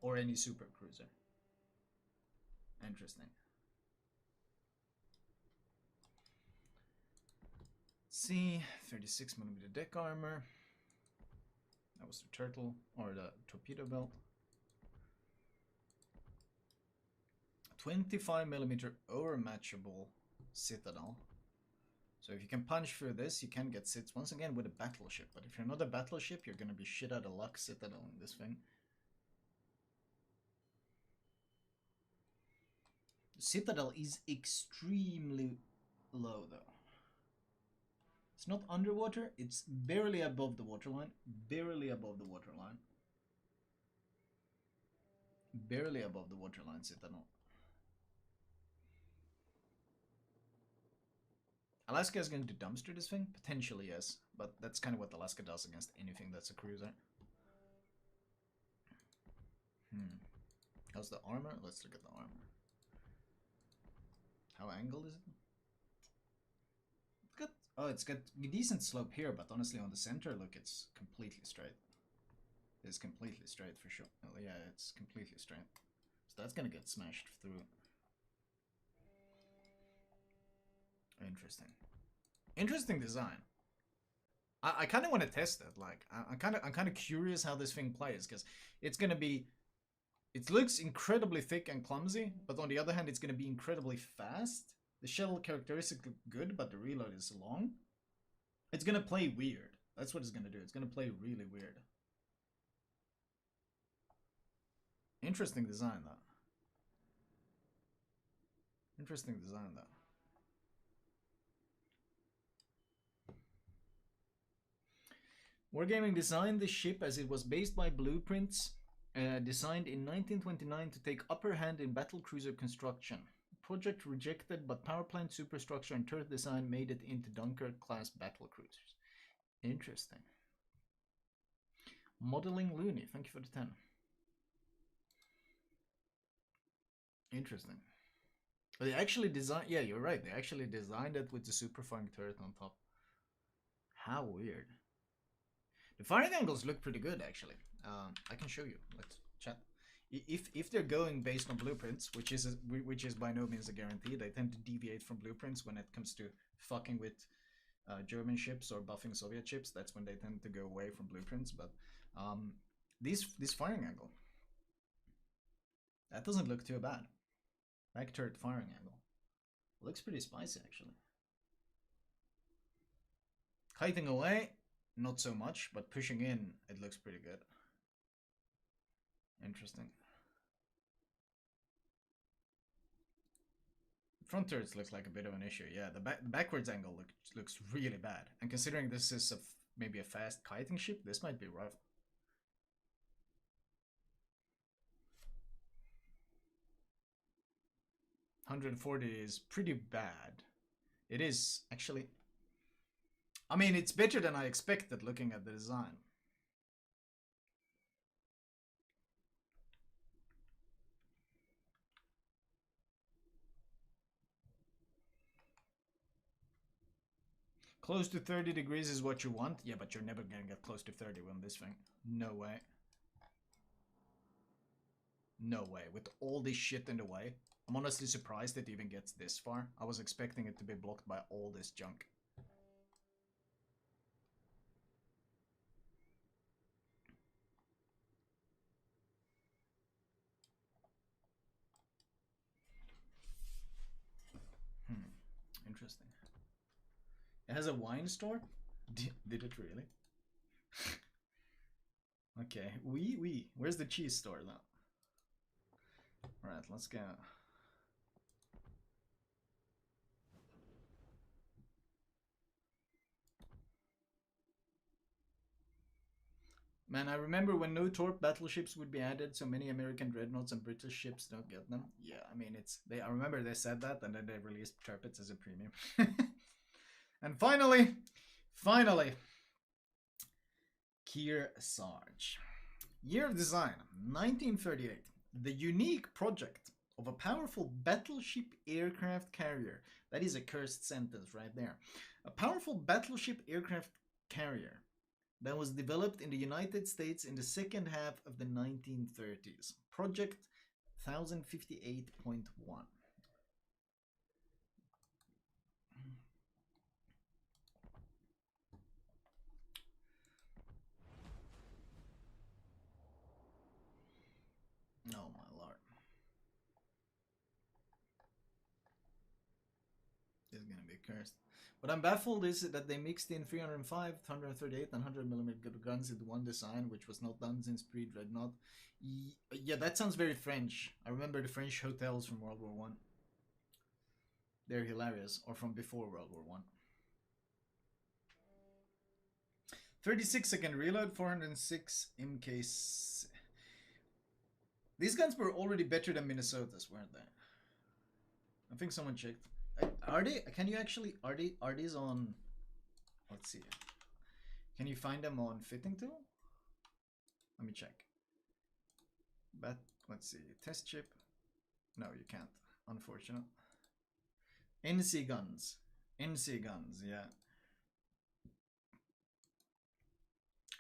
Or any super cruiser. Interesting. See, 36mm deck armor. That was the turtle, or the torpedo belt. 25mm overmatchable Citadel. So if you can punch through this, you can get sits once again with a battleship. But if you're not a battleship, you're gonna be shit out of luck Citadel in this thing. Citadel is extremely low though. It's not underwater, it's barely above the waterline. Barely above the waterline. Barely above the waterline, Citadel. Alaska is going to dumpster this thing? Potentially, yes. But that's kind of what Alaska does against anything that's a cruiser. How's the armor? Let's look at the armor. How angled is it? It's got a decent slope here, but honestly on the center, look, it's completely straight. It's completely straight for sure. Oh, yeah, it's completely straight. So that's gonna get smashed through. Interesting. Interesting design. I kind of want to test it. Like, I'm kind of curious how this thing plays, because it's gonna be. It looks incredibly thick and clumsy, but on the other hand, it's gonna be incredibly fast. The shell characteristics look good, but the reload is long. It's gonna play weird. That's what it's gonna do. It's gonna play really weird. Interesting design, though. Interesting design, though. Wargaming designed the ship as it was based by blueprints Designed in 1929 to take upper hand in battlecruiser construction. Project rejected, but power plant superstructure and turret design made it into Dunkirk-class battlecruisers. Interesting. Modeling Looney, thank you for the 10. Interesting. They actually designed, yeah, you're right, they actually designed it with the superflying turret on top. How weird. The firing angles look pretty good, actually. I can show you. Let's chat. If they're going based on blueprints, which is by no means a guarantee, they tend to deviate from blueprints when it comes to fucking with German ships or buffing Soviet ships. That's when they tend to go away from blueprints. But this firing angle, that doesn't look too bad. Back turret firing angle looks pretty spicy, actually. Kiting away, not so much, but pushing in, it looks pretty good. Interesting. Front turrets looks like a bit of an issue. Yeah, the backwards angle looks really bad. And considering this is maybe a fast kiting ship, this might be rough. $140 is pretty bad. It is actually. I mean, it's better than I expected looking at the design. Close to 30 degrees is what you want? Yeah, but you're never gonna get close to 30 on this thing. No way. No way. With all this shit in the way. I'm honestly surprised it even gets this far. I was expecting it to be blocked by all this junk. Interesting. It has a wine store? Did it really? Okay. Oui. Where's the cheese store now? Alright, let's go. Man, I remember when no torp battleships would be added, so many American dreadnoughts and British ships don't get them. Yeah, I mean, I remember they said that, and then they released turrets as a premium. And finally, Kearsarge. Year of design, 1938. The unique project of a powerful battleship aircraft carrier. That is a cursed sentence right there. A powerful battleship aircraft carrier that was developed in the United States in the second half of the 1930s. Project 1058.1. Oh my lord. This is gonna be cursed. What I'm baffled is that they mixed in 305, 138, and 100mm guns into one design, which was not done since pre-Dreadnought. Yeah, that sounds very French. I remember the French hotels from World War One. They're hilarious, or from before World War One. 36-second reload, 406 MK. These guns were already better than Minnesota's, weren't they? I think someone checked. Are they? Can you actually? Are these on? Let's see. Can you find them on Fitting Tool? Let me check. But let's see. Test chip. No, you can't. Unfortunate. NC guns. NC guns. Yeah.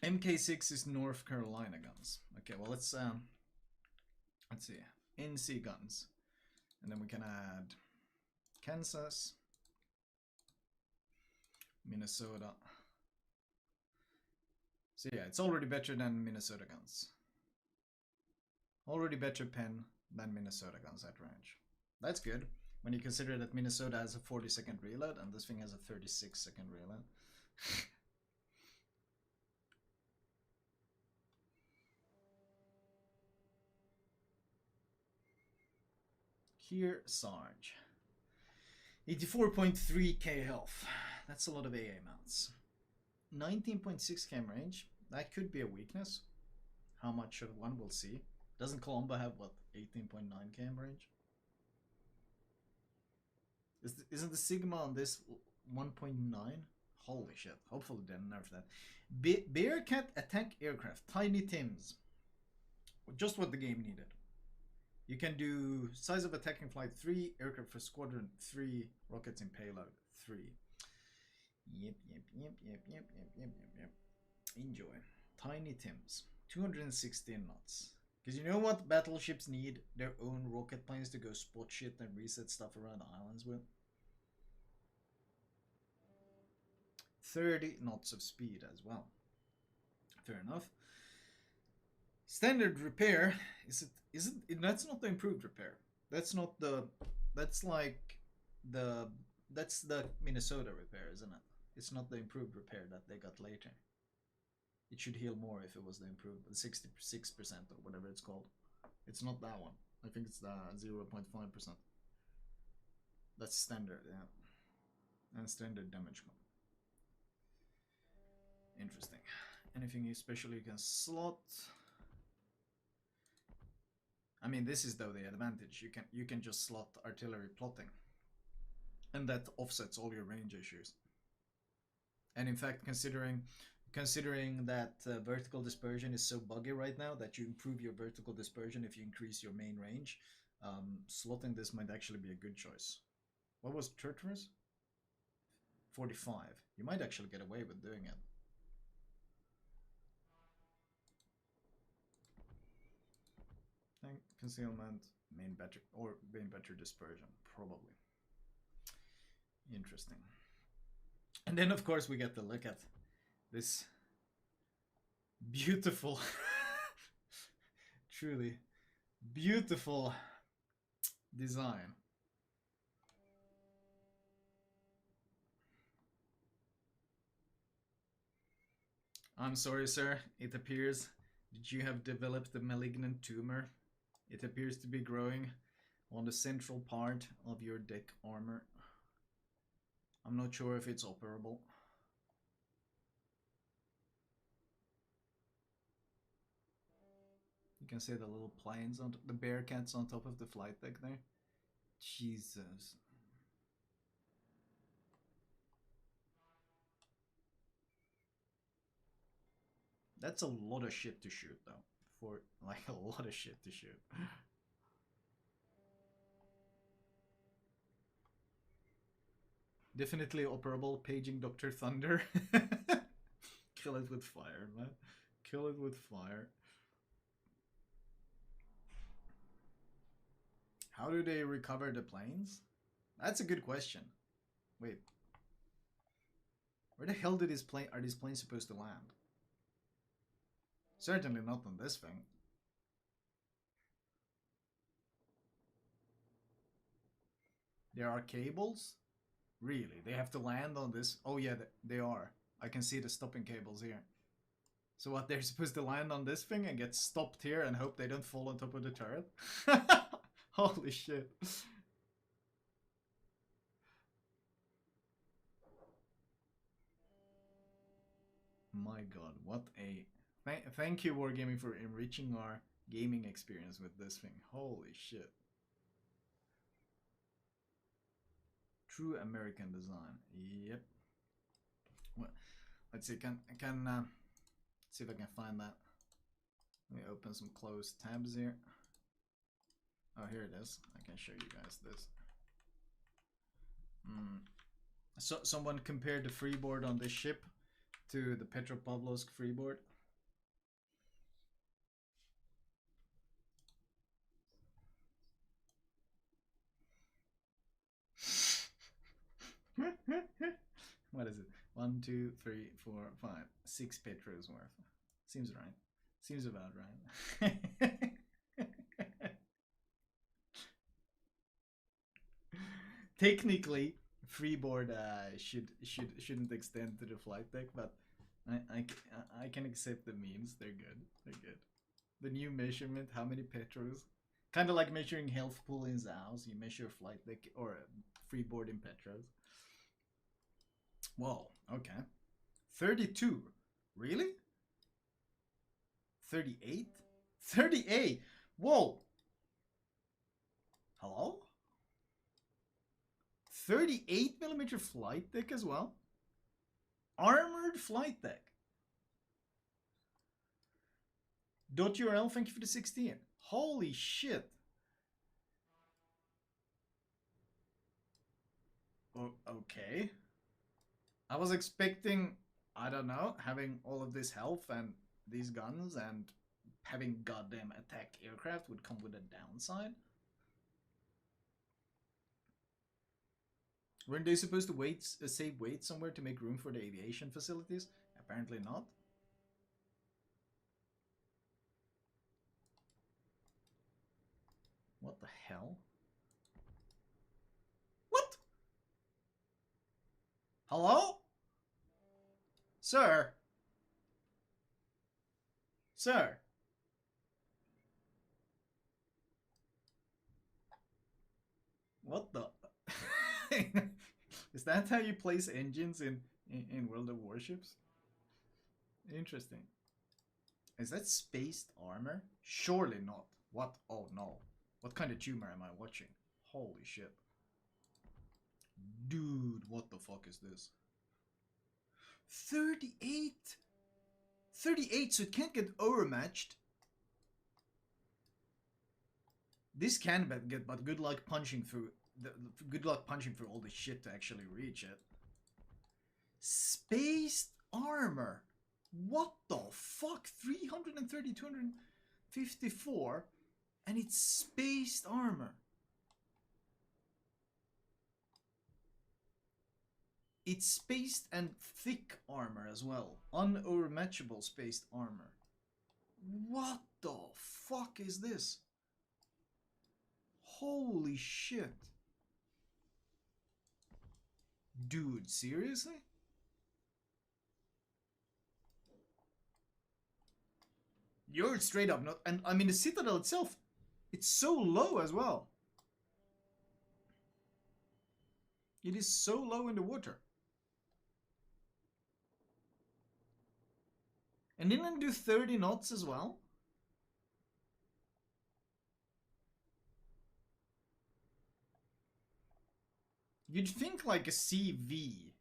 MK6 is North Carolina guns. Okay. Well, let's see. NC guns, and then we can add Kansas, Minnesota. So yeah, it's already better than Minnesota guns. Already better pen than Minnesota guns at range. That's good when you consider that Minnesota has a 40-second reload and this thing has a 36-second reload. Kearsarge. 84.3k health. That's a lot of AA mounts. 19.6 cam range. That could be a weakness. how much of one we'll see. Doesn't Colombo have what, 18.9 km range? Isn't the Sigma on this 1.9? Holy shit! Hopefully they nerf that. Bearcat attack aircraft, Tiny Tims. Just what the game needed. You can do size of attacking flight 3, aircraft for squadron 3, rockets in payload 3. Yep. Enjoy. Tiny Tims. 216 knots. Because you know what battleships need? Their own rocket planes to go spot shit and reset stuff around islands with. 30 knots of speed as well. Fair enough. Standard repair, that's not the improved repair. That's not the, that's the Minnesota repair, isn't it? It's not the improved repair that they got later. It should heal more if it was the improved, 66% or whatever it's called. It's not that one. I think it's the 0.5%. That's standard, yeah. And standard damage. Interesting. Anything especially you can slot? I mean, this is though the advantage. You can just slot artillery plotting, and that offsets all your range issues. And in fact, considering that vertical dispersion is so buggy right now that you improve your vertical dispersion if you increase your main range, slotting this might actually be a good choice. What was Turturus? 45. You might actually get away with doing it. Concealment, main better dispersion, probably. Interesting. And then of course we get to look at this beautiful, truly beautiful design. I'm sorry, sir. It appears that you have developed a malignant tumor. It appears to be growing on the central part of your deck armor. I'm not sure if it's operable. You can see the little planes on the Bearcats on top of the flight deck there. Jesus. That's a lot of shit to shoot though. For like a lot of shit to shoot. Definitely operable, paging Dr. Thunder. Kill it with fire, man. Kill it with fire. How do they recover the planes? That's a good question. Wait. Where the hell are these planes supposed to land? Certainly not on this thing. There are cables? Really? They have to land on this? Oh yeah, they are. I can see the stopping cables here. So what, they're supposed to land on this thing and get stopped here and hope they don't fall on top of the turret? Holy shit. My god, what a... Thank you, Wargaming, for enriching our gaming experience with this thing. Holy shit. True American design. Yep. Well, let's see. See if I can find that. Let me open some closed tabs here. Oh, here it is. I can show you guys this. So someone compared the freeboard on this ship to the Petropavlovsk freeboard. What is it? 1, 2, 3, 4, 5, 6 Petros worth. Seems right. Seems about right. Technically, freeboard shouldn't extend to the flight deck, but I can accept the memes. They're good. They're good. The new measurement, how many Petros? Kind of like measuring health pool in ZOWS. You measure flight deck or freeboard in Petros. Whoa, okay. 32. Really? 38? 38? Whoa! Hello? 38mm flight deck as well? Armored flight deck. .url, thank you for the 16. Holy shit. Okay. I was expecting, I don't know, having all of this health and these guns and having goddamn attack aircraft would come with a downside. Weren't they supposed to save weight somewhere to make room for the aviation facilities? Apparently not. What the hell? What? Hello? Sir? Sir? What the? Is that how you place engines in World of Warships? Interesting. Is that spaced armor? Surely not. What? Oh no. What kind of tumor am I watching? Holy shit. Dude, what the fuck is this? 38? 38, so it can't get overmatched. This can get, but good luck punching through all the shit to actually reach it. Spaced armor. What the fuck? 330, 254, and it's spaced armor. It's spaced and thick armor as well. Unovermatchable spaced armor. What the fuck is this? Holy shit. Dude, seriously? You're straight up not... And I mean, the Citadel itself, it's so low as well. It is so low in the water. And didn't it do 30 knots as well? You'd think like a CV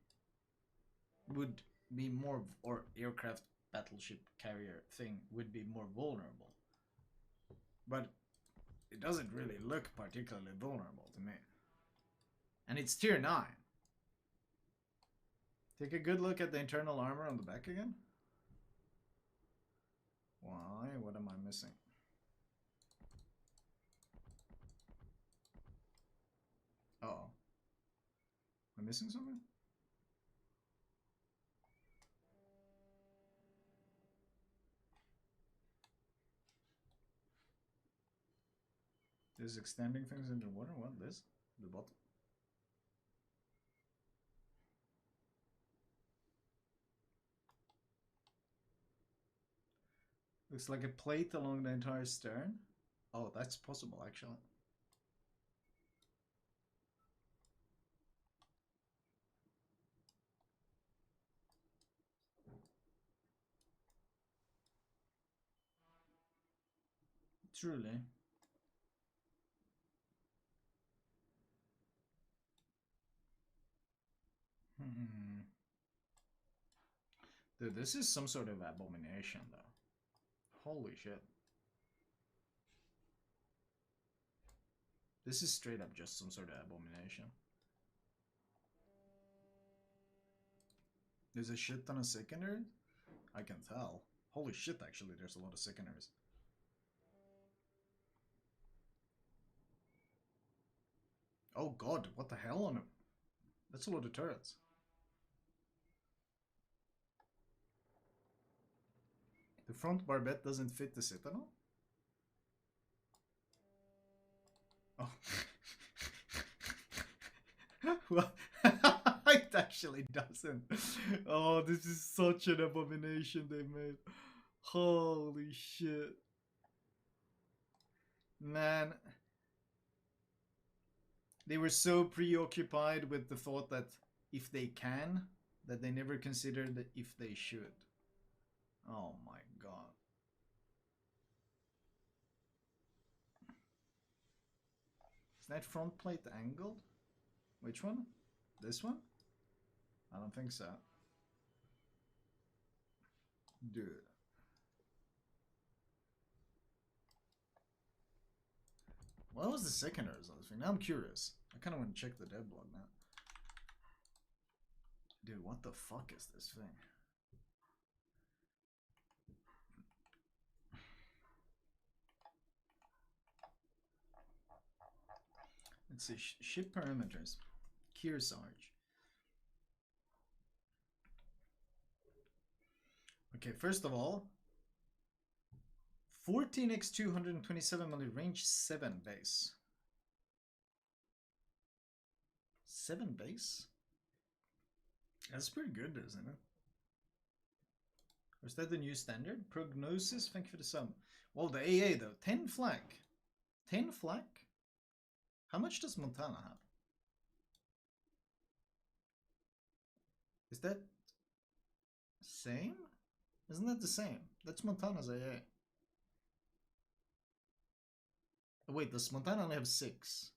would be more, or aircraft battleship carrier thing would be more vulnerable. But it doesn't really look particularly vulnerable to me. And it's tier 9. Take a good look at the internal armor on the back again. Why? What am I missing? Uh-oh. Am I missing something? This is extending things into water? What? This? The bottom? Looks like a plate along the entire stern. Oh, that's possible actually. Truly. Dude, this is some sort of abomination though. Holy shit. This is straight up just some sort of abomination. There's a shit ton of secondaries? I can tell. Holy shit, actually, there's a lot of secondaries. Oh god, what the hell on it? That's a lot of turrets. The front barbette doesn't fit the Citadel? Oh. Well, it actually doesn't. Oh, this is such an abomination they made. Holy shit. Man. They were so preoccupied with the thought that if they can, that they never considered that if they should. Oh my god. that front plate angled? Which one? This one? I don't think so. Dude. What was the second result? Now I'm curious. I kind of want to check the dev blog now. Dude, what the fuck is this thing? Let's see. Ship parameters. Kearsarge. Okay, first of all, 14x 227 milli range 7 base. 7 base? That's pretty good, isn't it? Or is that the new standard? Prognosis, thank you for the sub. Well, the AA though, 10 flak. 10 flak? How much does Montana have? Is that same? Isn't that the same? That's Montana's AA. Oh, wait, does Montana only have 6?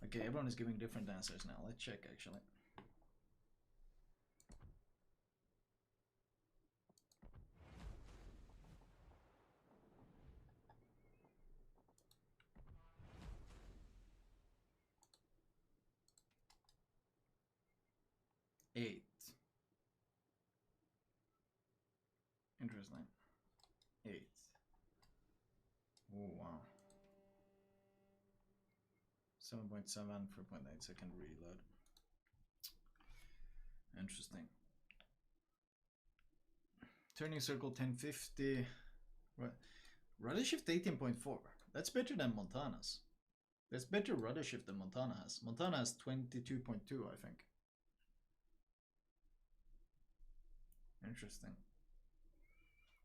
Okay, everyone is giving different answers now. Let's check actually. Eight. Interesting. 8. Oh wow. 7.7 for 0.8 second reload. Interesting. Turning circle 1050. Rudder shift 18.4. That's better than Montana's. That's better rudder shift than Montana has. Montana has 22.2, I think. Interesting.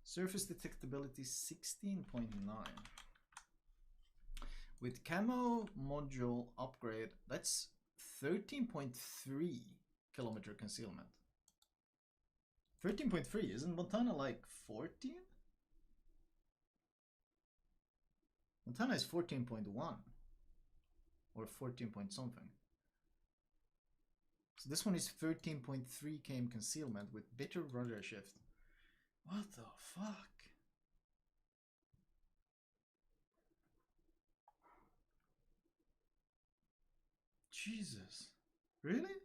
Surface detectability 16.9. With camo module upgrade, that's 13.3 kilometer concealment. 13.3, isn't Montana like 14? Montana is 14.1 or 14 point something. So this one is 13.3 km concealment with bitter rudder shift. What the fuck? Jesus. Really?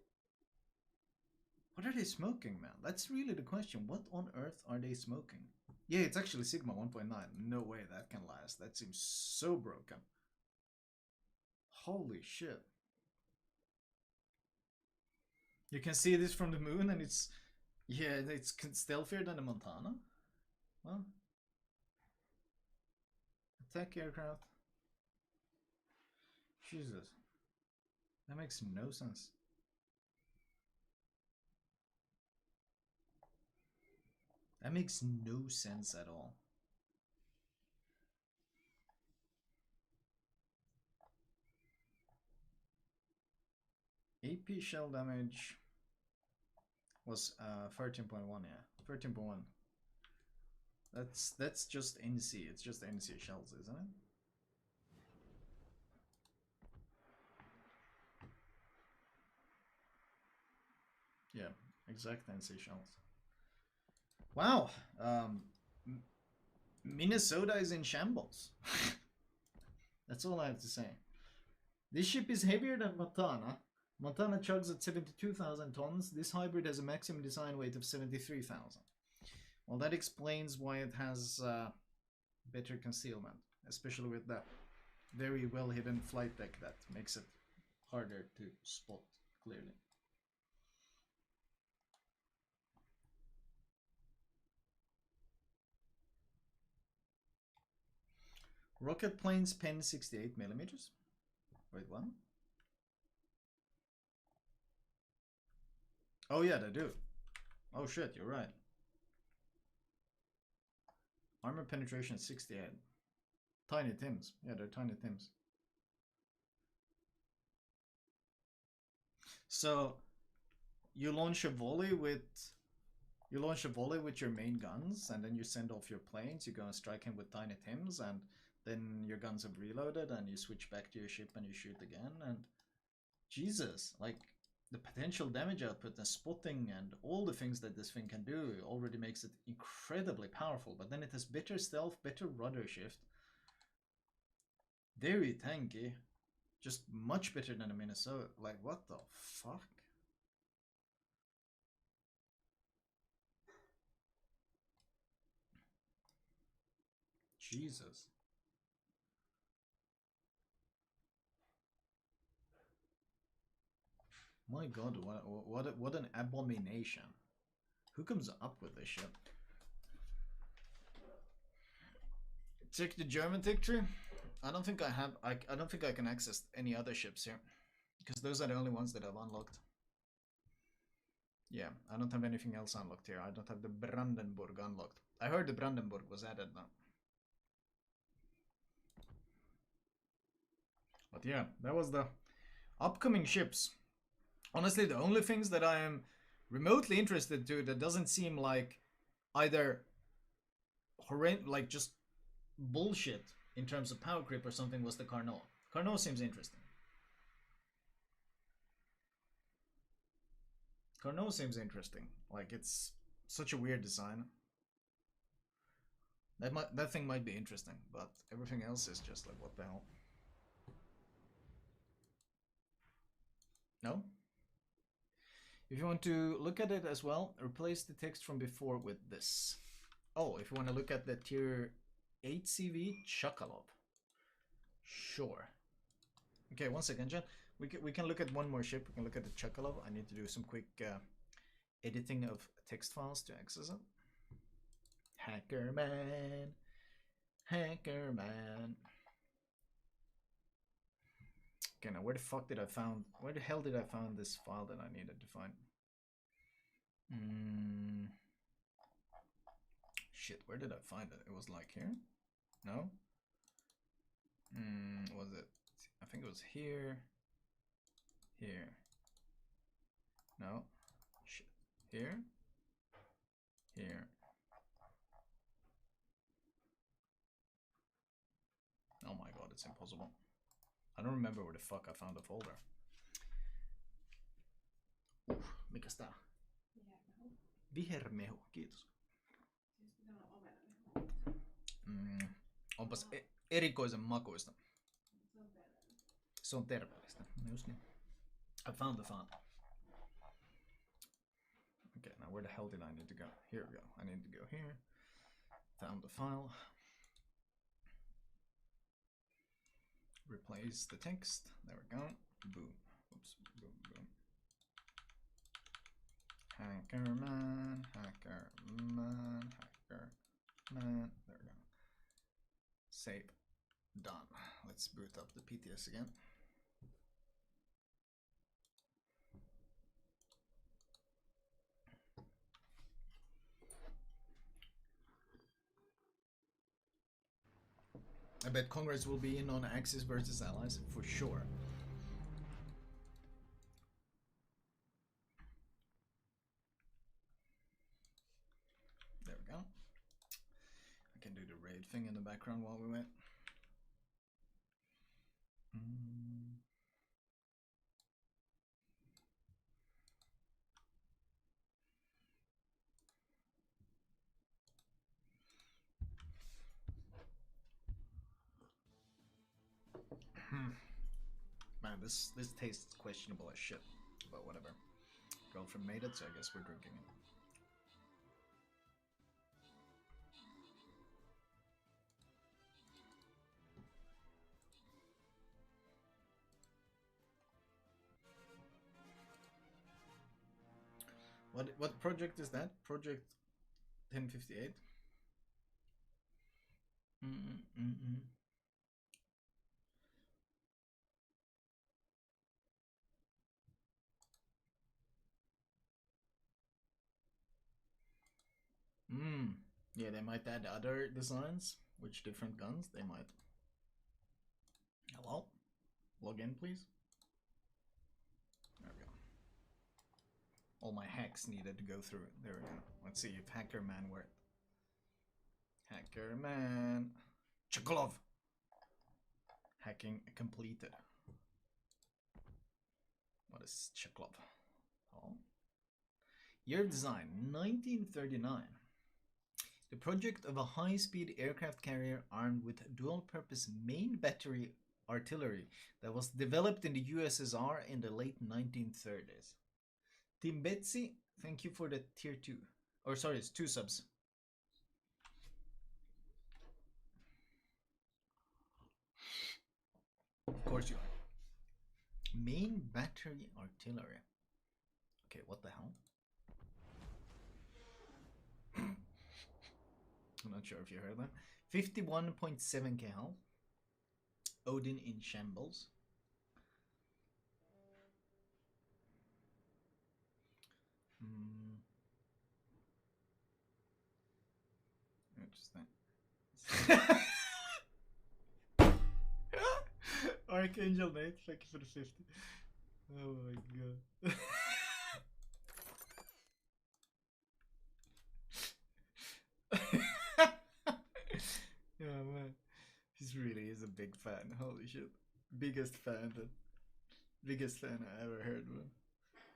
What are they smoking, man? That's really the question. What on earth are they smoking? Yeah, it's actually Sigma 1.9. No way that can last. That seems so broken. Holy shit. You can see this from the moon and it's... Yeah, it's stealthier than the Montana. Well. Attack aircraft. Jesus. That makes no sense. That makes no sense at all. AP shell damage was 13.1, yeah. 13.1. That's just NC. It's just NC shells, isn't it? Yeah, exact NC shells. Wow. Minnesota is in shambles. That's all I have to say. This ship is heavier than Montana. Montana chugs at 72,000 tons. This hybrid has a maximum design weight of 73,000. Well, that explains why it has better concealment, especially with that very well hidden flight deck that makes it harder to spot clearly. Rocket planes pen 68 millimeters. Wait, what? Oh yeah, they do. Oh shit, you're right. Armor penetration 68. Tiny Tims. Yeah, they're Tiny Tims. So you launch a volley with your main guns, and then you send off your planes. You go and strike him with Tiny Tims, and then your guns have reloaded and you switch back to your ship and you shoot again. And Jesus, like the potential damage output and spotting and all the things that this thing can do already makes it incredibly powerful. But then it has better stealth, better rudder shift, very tanky, just much better than a Minnesota. Like, what the fuck? Jesus. My god, what an abomination. Who comes up with this shit? Check the German tech tree. I don't think I have. I don't think I can access any other ships here, because those are the only ones that I've unlocked. Yeah, I don't have anything else unlocked here. I don't have the Brandenburg unlocked. I heard the Brandenburg was added now. But yeah, that was the upcoming ships. Honestly, the only things that I am remotely interested to that doesn't seem like either horrendous, like just bullshit in terms of power creep or something, was the Carnot. Carnot seems interesting. Carnot seems interesting. Like, it's such a weird design. That thing might be interesting, but everything else is just like, what the hell? No? If you want to look at it as well, replace the text from before with this. Oh, if you want to look at the tier 8 CV, Chocolov. Sure. Okay, one second, Jen. We can look at one more ship. We can look at the Chocolov. I need to do some quick editing of text files to access it. Hacker man. Hacker man. Okay, now where the fuck did I found? Where the hell did I find this file that I needed to find? Shit, where did I find it? It was like here? No? Was it? I think it was here. Here. No. Shit. Here. Here. Oh my god, it's impossible. I don't remember where the fuck I found the folder. Mikäs tää? Vihermehu, kiitos. Onpas erikoisen makuista. Se on terveellistä. Just niin. I found the file. Okay, now where the hell did I need to go? Here we go. I need to go here. Found the file. Replace the text. There we go. Boom. Oops. Boom, boom. Hackerman, hackerman, hackerman. There we go. Save. Done. Let's boot up the PTS again. I bet Congress will be in on Axis versus Allies for sure. There we go. I can do the raid thing in the background while we wait. Man, this tastes questionable as shit, but whatever. Girlfriend made it, so I guess we're drinking it. What project is that? Project 1058? Yeah, they might add other designs, which different guns they might. Hello? Log in, please. There we go. All my hacks needed to go through. There we go. Let's see if Hacker Man worked. Hacker Man. Chocolov! Hacking completed. What is Cheklov? Oh. Year of design 1939. The project of a high-speed aircraft carrier armed with dual-purpose main battery artillery that was developed in the USSR in the late 1930s. Team Betsy, thank you for the tier 2. Or sorry, it's 2 subs. Of course you are. Main battery artillery. Okay, what the hell? I'm not sure if you heard that. 51.7k health. Odin in shambles. Interesting. Archangel Nate, thank you for the 50. Oh my god. Yeah, man. He's really is a big fan. Holy shit. Biggest fan I ever heard, man.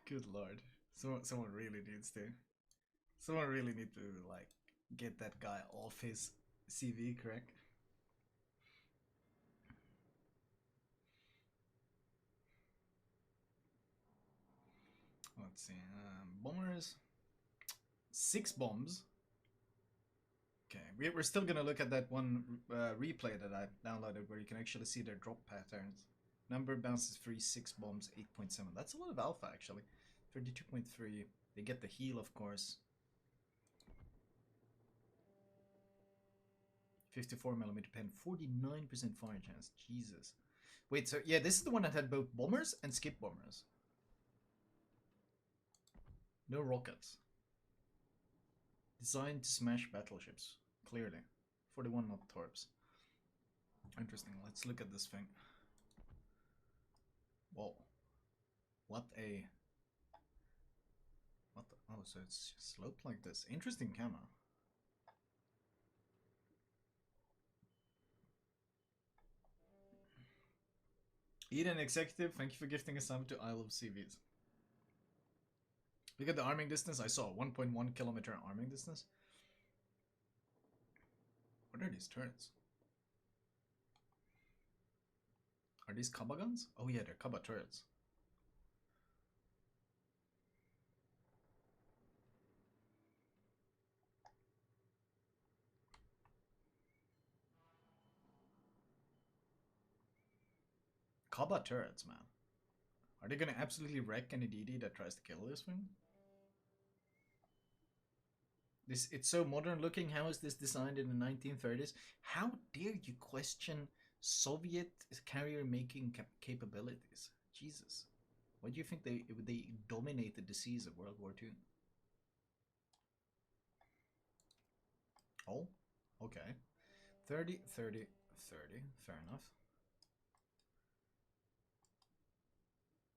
Good lord. Someone really needs to. Someone really need to like get that guy off his CV, correct? Let's see. Bombers. 6 bombs. Okay, we're still gonna look at that one replay that I downloaded where you can actually see their drop patterns. Number bounces free, 6 bombs, 8.7. That's a lot of alpha actually. 32.3. They get the heal, of course. 54mm pen, 49% fire chance. Jesus. Wait, so yeah, this is the one that had both bombers and skip bombers. No rockets. Designed to smash battleships, clearly. 41 not torps. Interesting, let's look at this thing. Whoa. What a... What the... Oh, so it's sloped like this. Interesting camera. Eden Executive, thank you for gifting a sub to I Love CVs. Look at the arming distance. I saw 1.1 kilometer arming distance. What are these turrets? Are these Kaba guns? Oh yeah, they're Kaba turrets. Kaba turrets, man. Are they gonna absolutely wreck any DD that tries to kill this thing? It's so modern looking. How is this designed in the 1930s? How dare you question Soviet carrier making capabilities? Jesus. Why do you think they dominated the seas of World War II? Oh, okay. 30, 30, 30. Fair enough.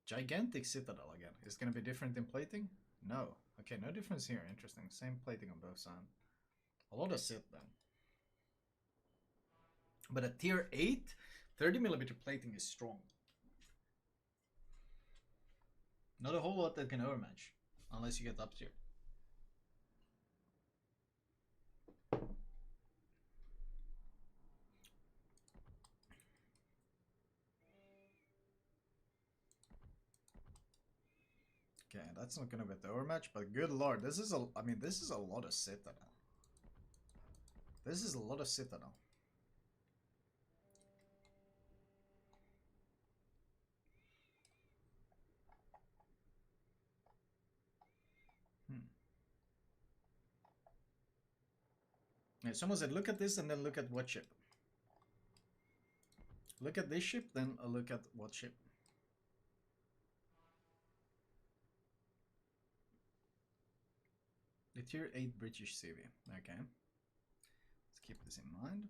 Gigantic Citadel again. Is it going to be different in plating? No. Okay, no difference here. Interesting. Same plating on both sides. A lot of sit then. But at tier 8, 30mm plating is strong. Not a whole lot that can overmatch. Unless you get up tier. Okay, that's not gonna be the overmatch, but good lord, this is a, I mean, this is a lot of Citadel. This is a lot of Citadel. Yeah, someone said, look at this and then look at what ship. Look at this ship, then look at what ship. The tier 8 British CV. Okay. Let's keep this in mind.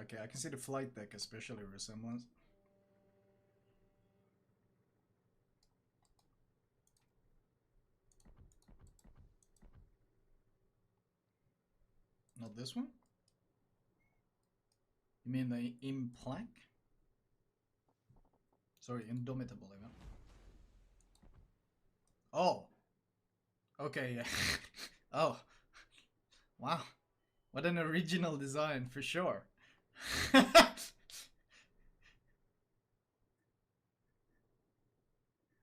Okay, I can see the flight deck especially resemblance. Not this one? You mean the Implank? Sorry, Indomitable even. Oh! Okay, yeah. Oh. Wow. What an original design, for sure.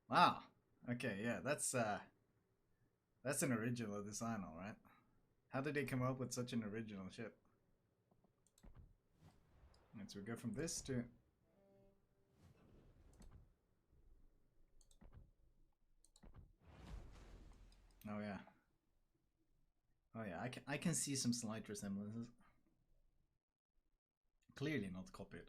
Wow. Okay, yeah, that's an original design, alright. How did they come up with such an original ship? And so we go from this to... Oh yeah. Oh yeah, I can see some slight resemblances. Clearly not copied.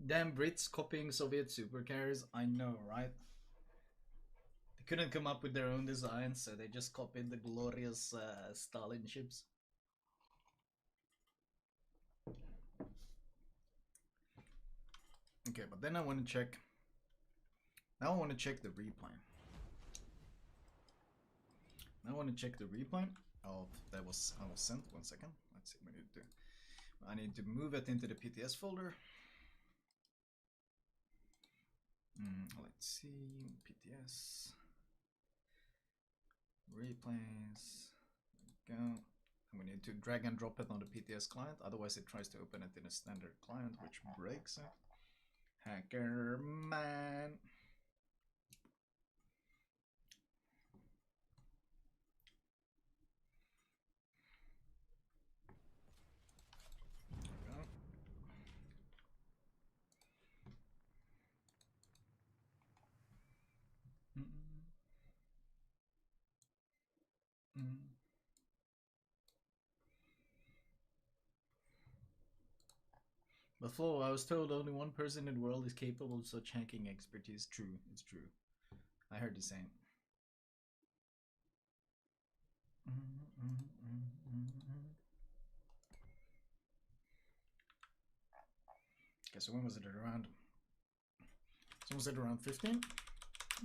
Damn Brits copying Soviet supercarriers, I know, right? They couldn't come up with their own design, so they just copied the glorious Stalin ships. Okay, but then I want to check. Now I want to check the replay. Now I want to check the replay of I was sent. 1 second. Let's see what I need to do. I need to move it into the PTS folder. Let's see, PTS replays. There we go. And we need to drag and drop it on the PTS client. Otherwise, it tries to open it in a standard client, which breaks it. Hacker man. Before, I was told only one person in the world is capable of such hacking expertise. True, it's true. I heard the same. Okay, so when was it around? So was it around 15?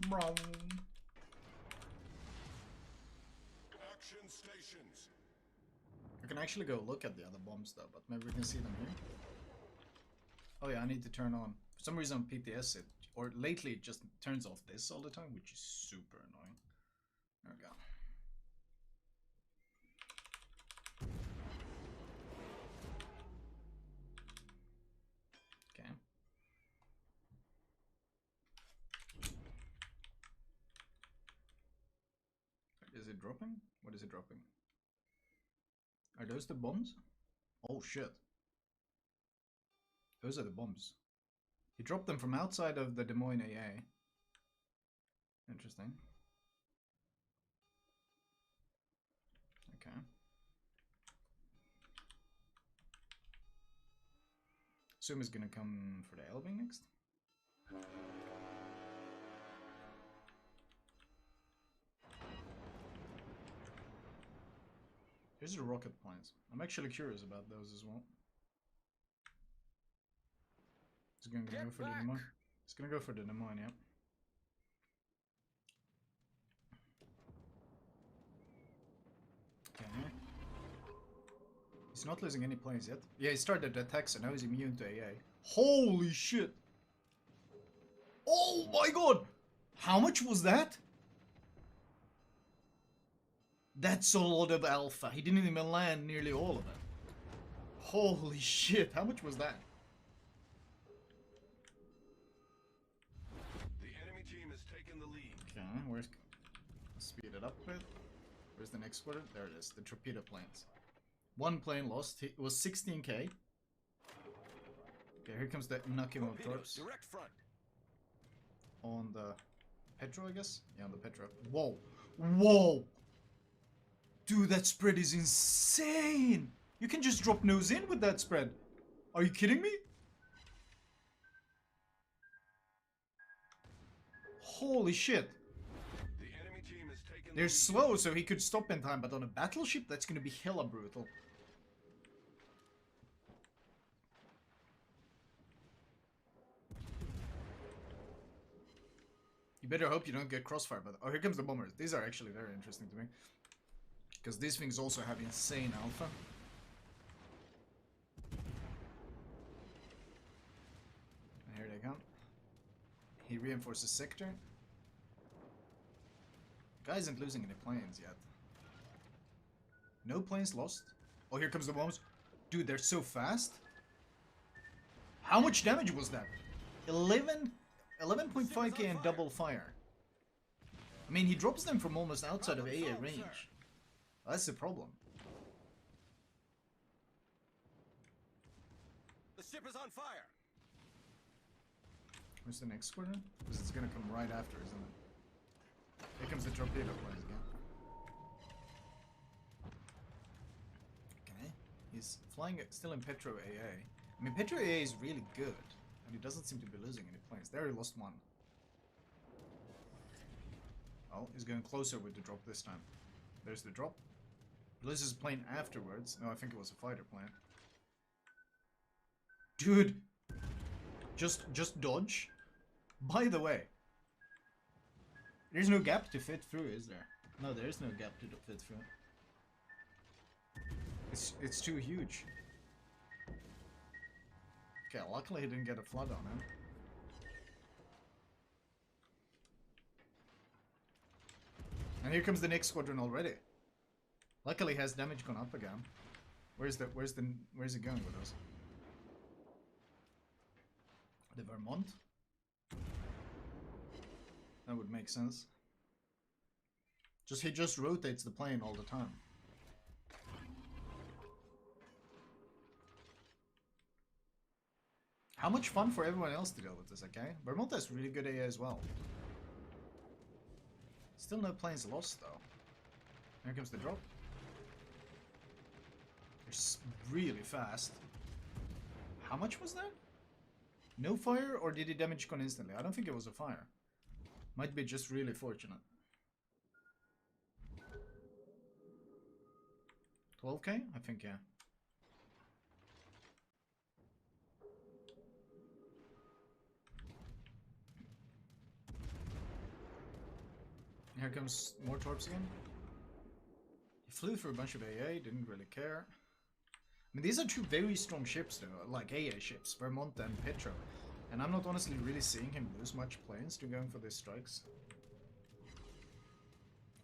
Wrong. Action stations. I can actually go look at the other bombs though, but maybe we can see them here. Oh yeah, I need to turn on. For some reason on PTS or lately it just turns off this all the time, which is super annoying. There we go. Okay. Is it dropping? What is it dropping? Are those the bombs? Oh shit. Those are the bombs. He dropped them from outside of the Des Moines AA. Interesting. Okay. Assume is gonna come for the Elbing next. Here's the rocket planes. I'm actually curious about those as well. It's gonna go for the Des Moines. It's gonna go for the Des Moines, yeah. Okay. He's not losing any planes yet. Yeah, he started the attack, so now he's immune to AA. Holy shit! Oh my god! How much was that? That's a lot of alpha. He didn't even land nearly all of it. Holy shit, how much was that? The enemy team has taken the lead. Okay, let's speed it up a bit. Where's the next one? There it is, the torpedo planes. One plane lost. It was 16k. Okay, here comes the Nakimo torps. Direct front. On the Petro, I guess? Yeah, on the Petro. Whoa! Whoa! Dude, that spread is insane! You can just drop nose in with that spread. Are you kidding me? Holy shit! The enemy team has taken They're slow, so he could stop in time, but on a battleship, that's gonna be hella brutal. You better hope you don't get crossfire, but... Oh, here comes the bombers. These are actually very interesting to me. Because these things also have insane alpha. And here they come. He reinforces sector. Guy isn't losing any planes yet. No planes lost. Oh, here comes the bombs. Dude, they're so fast. How much damage was that? 11.5k and double fire. I mean, he drops them from almost outside of AA range. That's the problem. The ship is on fire. Where's the next squadron? Because it's gonna come right after, isn't it? Here comes the torpedo planes again. Okay. He's flying still in Petro AA. I mean, Petro AA is really good. And he doesn't seem to be losing any planes. There he lost one. Oh, he's going closer with the drop this time. There's the drop. Loses his plane afterwards. No, I think it was a fighter plane. Dude! Just dodge. By the way, there's no gap to fit through, is there? No, there is no gap to fit through. It's too huge. Okay, luckily he didn't get a flood on him. And here comes the next squadron already. Luckily has damage gone up again. Where's it going with us? The Vermont? That would make sense. He just rotates the plane all the time. How much fun for everyone else to deal with this, okay? Vermont has really good AA as well. Still no planes lost though. Here comes the drop. It's really fast. How much was that? No fire, or did he damage con instantly? I don't think it was a fire. Might be just really fortunate. 12k? I think, yeah. Here comes more torps again. He flew through a bunch of AA, didn't really care. I mean, these are two very strong ships though, like AA ships, Vermont and Petro. And I'm not honestly really seeing him lose much planes to going for these strikes.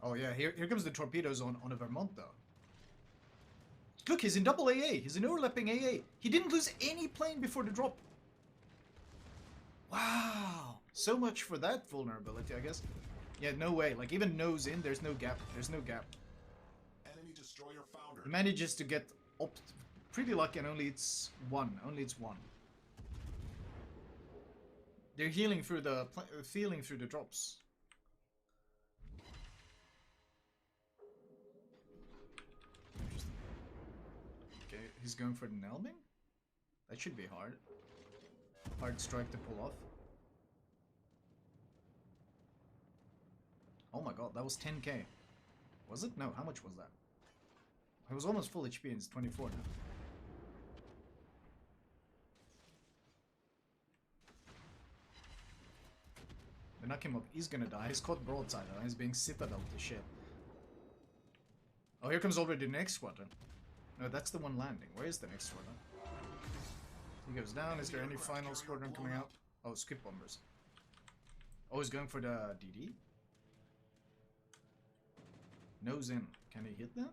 Oh yeah, here comes the torpedoes on a Vermont though. Look, he's in double AA, he's in overlapping AA. He didn't lose any plane before the drop. Wow, so much for that vulnerability, I guess. Yeah, no way, like even nose in, there's no gap, Enemy destroyer founder. He manages to get up pretty lucky and only it's one. They're healing through the drops. Interesting. Okay, he's going for the Nelbing? That should be hard. Hard strike to pull off. Oh my god, that was 10k. Was it? No, how much was that? It was almost full HP and it's 24 now. They knock him up. He's gonna die. He's caught broadside. He's being Citadel to shit. Oh, here comes already the next squadron. No, that's the one landing. Where is the next squadron? He goes down. Is there any final squadron coming out? Oh, skip bombers. Oh, he's going for the DD? Nose in. Can he hit that?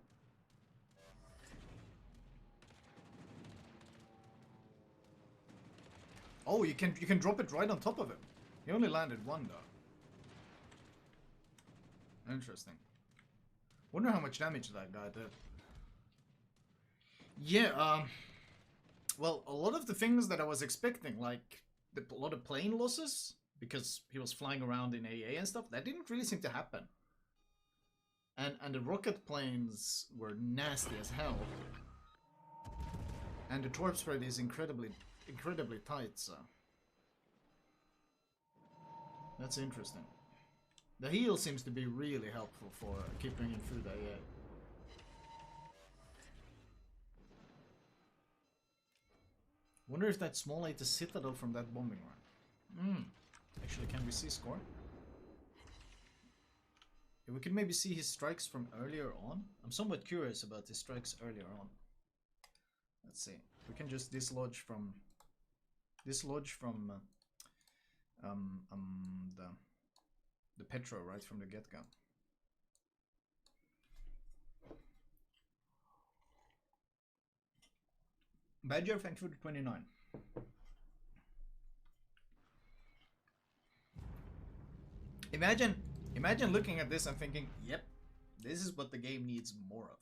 Oh, you can drop it right on top of him. He only landed one though. Interesting. Wonder how much damage that guy did. Yeah, well, a lot of the things that I was expecting, like a lot of plane losses, because he was flying around in AA and stuff, that didn't really seem to happen. And the rocket planes were nasty as hell. And the torp spread is incredibly tight, so... That's interesting. The heal seems to be really helpful for keeping him through the AA. Wonder if that small ate the Citadel from that bombing run. Actually, can we see score? Yeah, we could maybe see his strikes from earlier on. I'm somewhat curious about his strikes earlier on. Let's see. We can just dislodge from the Petro right from the get-go. Badger, thanks for the 29. Imagine looking at this and thinking, yep, this is what the game needs more of.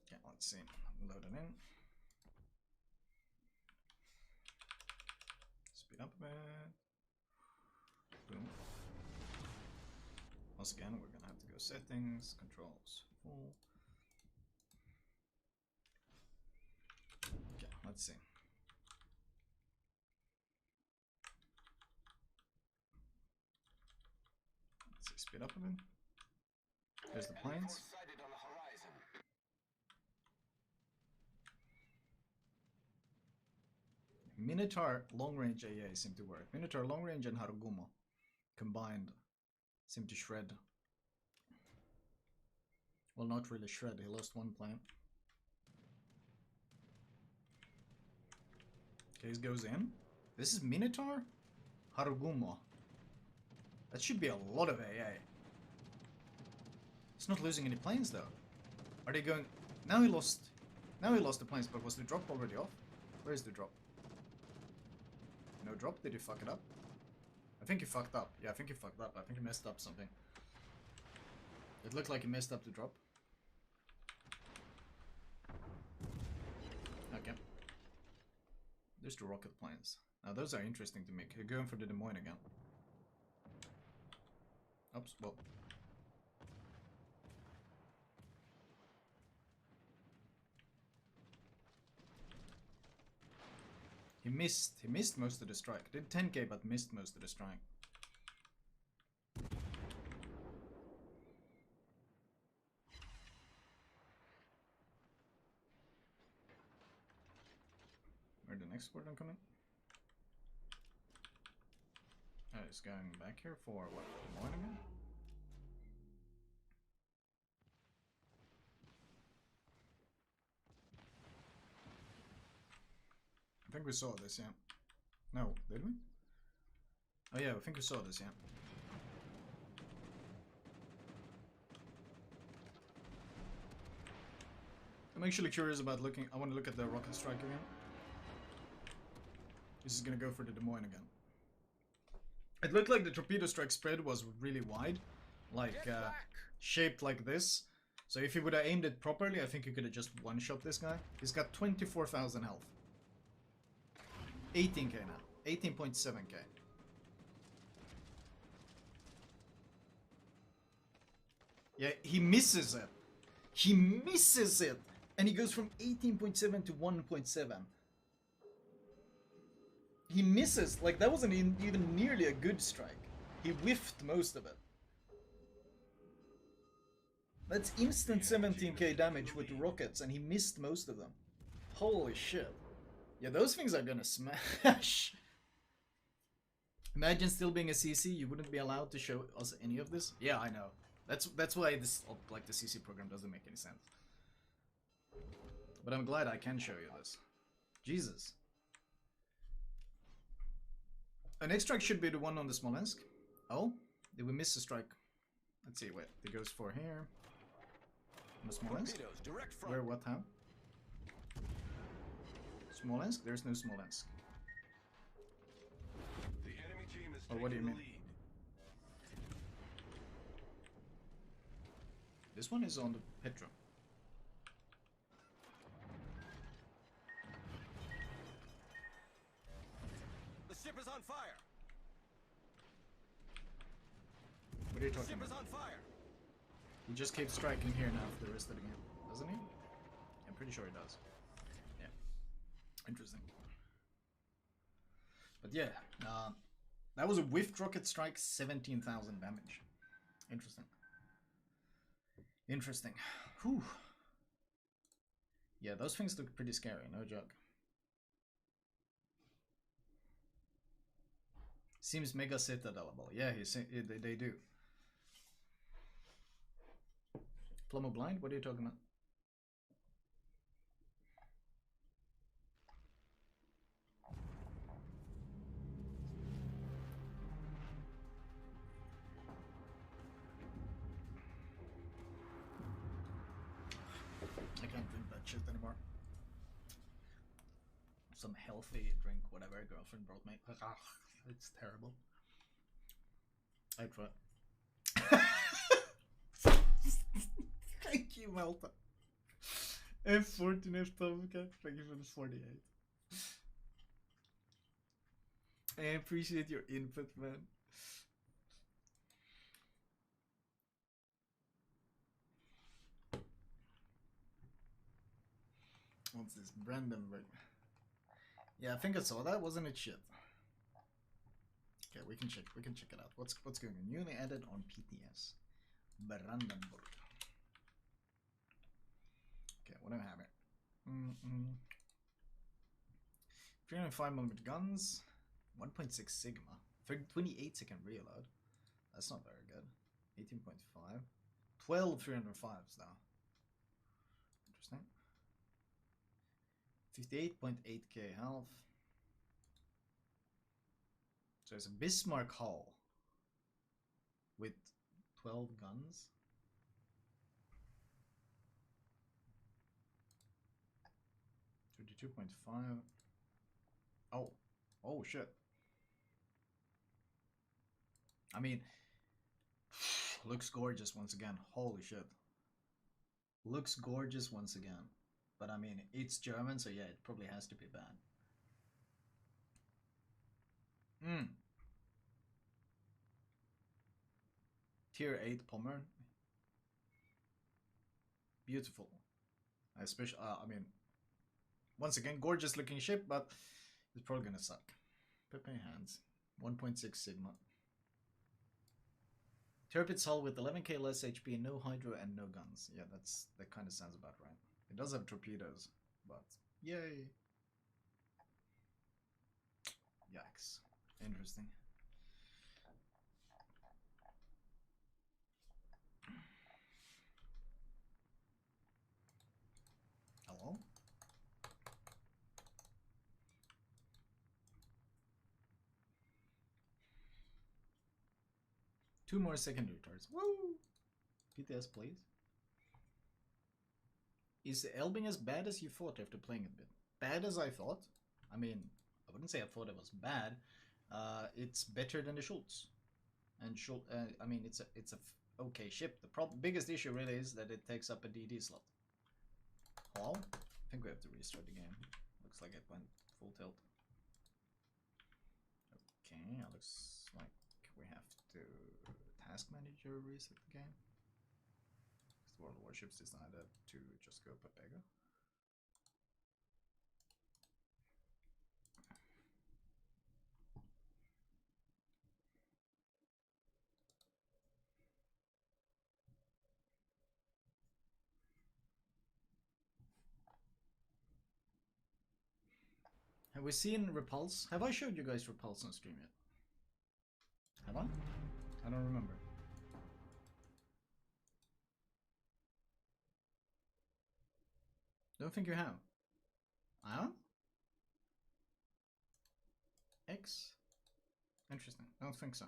Yeah, let's see. Load it in. Speed up a bit. Boom. Once again, we're gonna have to go settings, controls, full. Okay, let's see. Let's see, speed up a bit. There's the planes. Minotaur long range AA seem to work. Minotaur long range and Harugumo combined seem to shred. Well, not really shred, he lost one plane. Case goes in. This is Minotaur? Harugumo. That should be a lot of AA. He's not losing any planes though. Are they going... Now he lost the planes, but was the drop already off? Where is the drop? No drop? Did he fuck it up? I think he fucked up. Yeah, I think he fucked up. I think he messed up something. It looked like he messed up the drop. Okay. There's the rocket planes. Now those are interesting to make. You're going for the Des Moines again. Oops, well. He missed most of the strike. Did 10k but missed most of the strike. Where'd the next squadron come in? Oh, it's going back here for what? Des Moines again? I think we saw this, yeah. No, did we? Oh yeah, I think we saw this, yeah. I'm actually curious about looking... I want to look at the rocket strike again. This is gonna go for the Des Moines again. It looked like the torpedo strike spread was really wide. Like, shaped like this. So if you would have aimed it properly, I think you could have just one-shot this guy. He's got 24,000 health. 18k now. 18.7k. Yeah, he misses it. He misses it! And he goes from 18.7 to 1.7. He misses. Like, that wasn't even nearly a good strike. He whiffed most of it. That's instant 17k damage with the rockets, and he missed most of them. Holy shit. Yeah, those things are gonna smash. Imagine still being a CC, you wouldn't be allowed to show us any of this. Yeah, I know. That's why this, like, the CC program doesn't make any sense. But I'm glad I can show you this. Jesus. Our next strike should be the one on the Smolensk. Oh, did we miss a strike? Let's see, wait. It goes for here. On the Smolensk. Where, what, how? Smolensk? There's no Smolensk. The enemy team is Or what do you taking mean? the lead. This one is on the Petro. The ship is on fire. What are you The talking ship is about? on fire. He just keeps striking here now for the rest of the game, doesn't he? I'm pretty sure he does. Yeah. Interesting. But yeah, that was a whiffed rocket strike, 17,000 damage. Interesting. Interesting. Whew. Yeah, those things look pretty scary, no joke. Seems mega citadelable. Yeah, they do. Plumber blind? What are you talking about? I can't drink that shit anymore. Some healthy drink, whatever girlfriend brought me. Ugh, it's terrible. I try. Thank you, Malta. F14 F-Tomcat. Thank you for the 48. I appreciate your input, man. What's this? Brandenburg. Yeah, I think I saw that. Wasn't it shit? Okay, we can check it out. What's going on? Newly added on PTS. Brandenburg. Okay, what do I have here? 305mm guns, 1.6 Sigma, 28-second reload. That's not very good. 18.5, 12 305s though. Interesting. 58.8k health. So it's a Bismarck hull with 12 guns. 32.5. Oh shit. I mean, looks gorgeous once again. Holy shit. Looks gorgeous once again. But I mean, it's German, so yeah, it probably has to be bad. Tier 8 Pommer. Beautiful. Especially, I mean, once again, gorgeous looking ship, but it's probably gonna suck. Pepe hands. 1.6 Sigma. Tirpitz hull with 11k less HP, no hydro, and no guns. Yeah, that kind of sounds about right. It does have torpedoes, but yay. Yikes. Interesting. Hello? Two more secondary turrets. Woo! PTS, please. Is Elbing as bad as you thought after playing it a bit? Bad as I thought? I mean, I wouldn't say I thought it was bad. It's better than the Schultz. And Schultz, I mean, it's a okay ship. The biggest issue really is that it takes up a DD slot. Hello? I think we have to restart the game. Looks like it went full tilt. Okay, looks like we have to task manager reset the game. The World Warships decided to just go Otago. Have we seen Repulse? Have I showed you guys Repulse on stream yet? Have I? I don't remember. Don't think you have. I am? X? Interesting. Don't think so.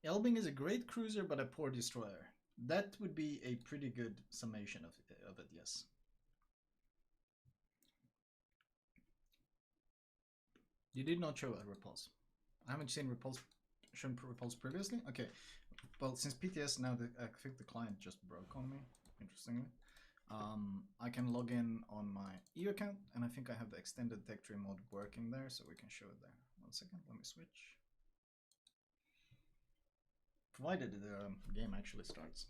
Elbing is a great cruiser but a poor destroyer. That would be a pretty good summation of it, yes. You did not show a Repulse. I haven't seen Repulse previously? Okay. Well, since PTS now, I think the client just broke on me, interestingly. I can log in on my EU account, and I think I have the extended tech tree mode working there, so we can show it there. 1 second, let me switch. Provided the game actually starts.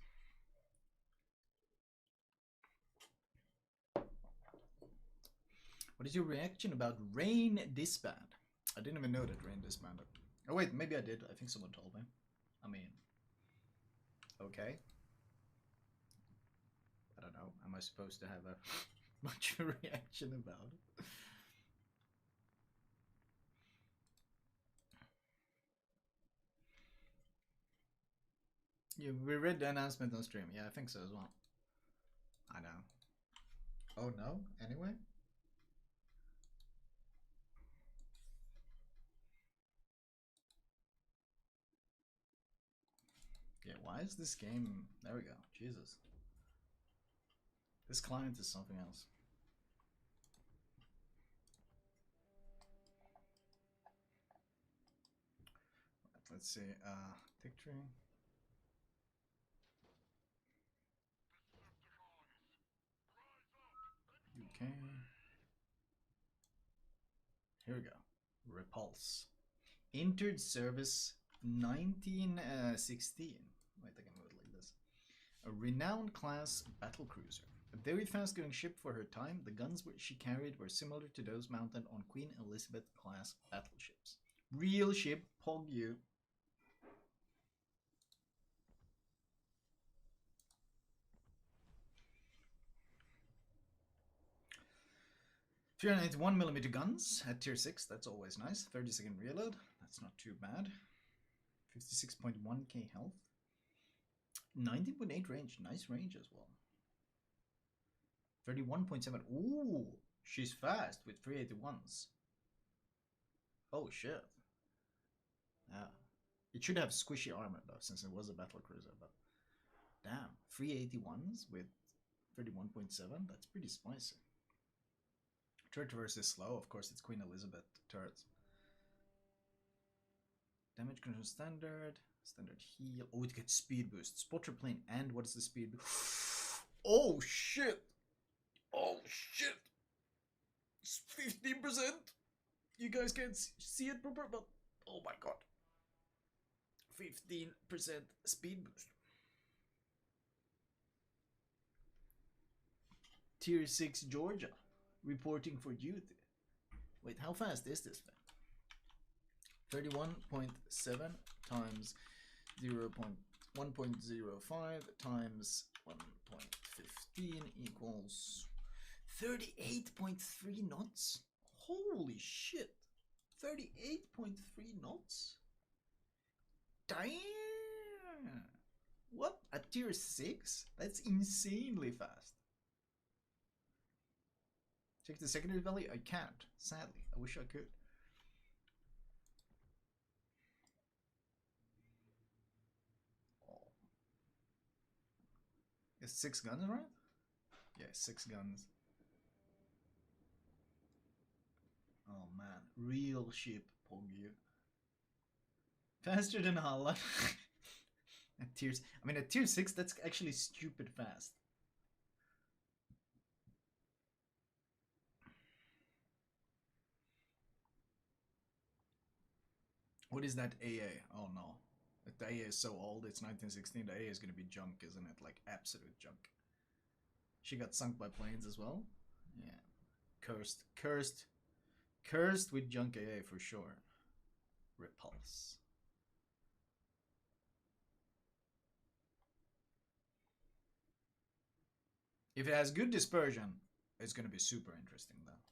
What is your reaction about Rain disband? I didn't even know that Rain disbanded. Oh wait, maybe I did. I think someone told me. I mean, okay. I don't know. Am I supposed to have a much of a reaction about it? Yeah, we read the announcement on stream. Yeah, I think so as well. I know. Oh no? Anyway? Yeah, why is this game... There we go. Jesus. This client is something else. Right, let's see. Tick tree. UK. Here we go. Repulse. Entered service 1916. Wait, I can move it like this. A renowned class battlecruiser. A very fast-going ship for her time, the guns she carried were similar to those mounted on Queen Elizabeth class battleships. Real ship, pog you. .381mm guns at tier 6, that's always nice. 30-second reload, that's not too bad. 56.1k health. 19.8 range, nice range as well. 31.7, ooh, she's fast with 381s. Oh shit. Yeah. It should have squishy armor though, since it was a battle cruiser, but damn, 381s with 31.7, that's pretty spicy. Turret versus slow, of course it's Queen Elizabeth turrets. Damage control standard, standard heal. Oh, it gets speed boost. Spotter plane, and what is the speed boost? Oh shit! Oh shit! It's 15%! You guys can't see it proper, but oh my god. 15% speed boost. Tier 6 Georgia, reporting for duty. Wait, how fast is this thing? 31.7 times 1.05 times 1.15 equals 38.3 knots? Holy shit! 38.3 knots? Damn! What? At tier 6? That's insanely fast. Check the secondary value? I can't, sadly. I wish I could. Oh. Is 6 guns, right? Yeah, 6 guns. Oh man, real ship, Poggy. Faster than Hala. At tiers, I mean at tier 6 that's actually stupid fast. What is that AA? Oh no. The AA is so old, it's 1916. The AA is gonna be junk, isn't it? Like absolute junk. She got sunk by planes as well. Yeah. Cursed with junk AA for sure. Repulse. If it has good dispersion, it's gonna be super interesting though.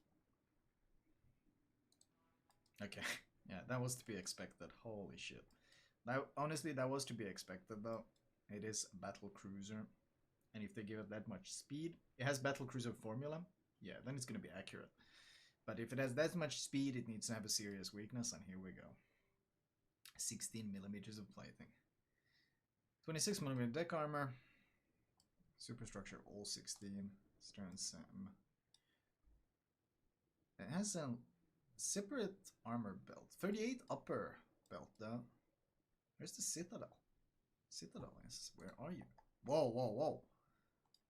Okay, yeah, that was to be expected. Holy shit. Now, honestly, that was to be expected though. It is a battle cruiser, and if they give it that much speed, it has battle cruiser formula. Yeah, then it's gonna be accurate. But if it has that much speed, it needs to have a serious weakness, and here we go. 16mm of plating. 26mm deck armor. Superstructure all 16. Stern Sam. It has a separate armor belt. 38 upper belt though. Where's the Citadel? Citadel is. Where are you? Whoa, whoa, whoa.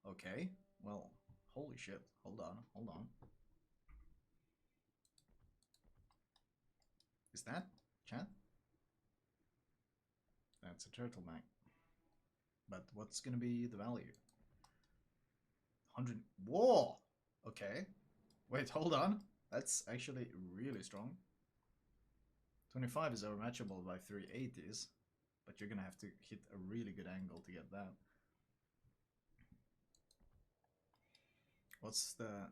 Okay. Well, holy shit. Hold on, hold on. Is that chat? That's a turtle bank. But what's gonna be the value? 100. Whoa! Okay. Wait, hold on. That's actually really strong. 25 is overmatchable by 380s, but you're gonna have to hit a really good angle to get that. What's the...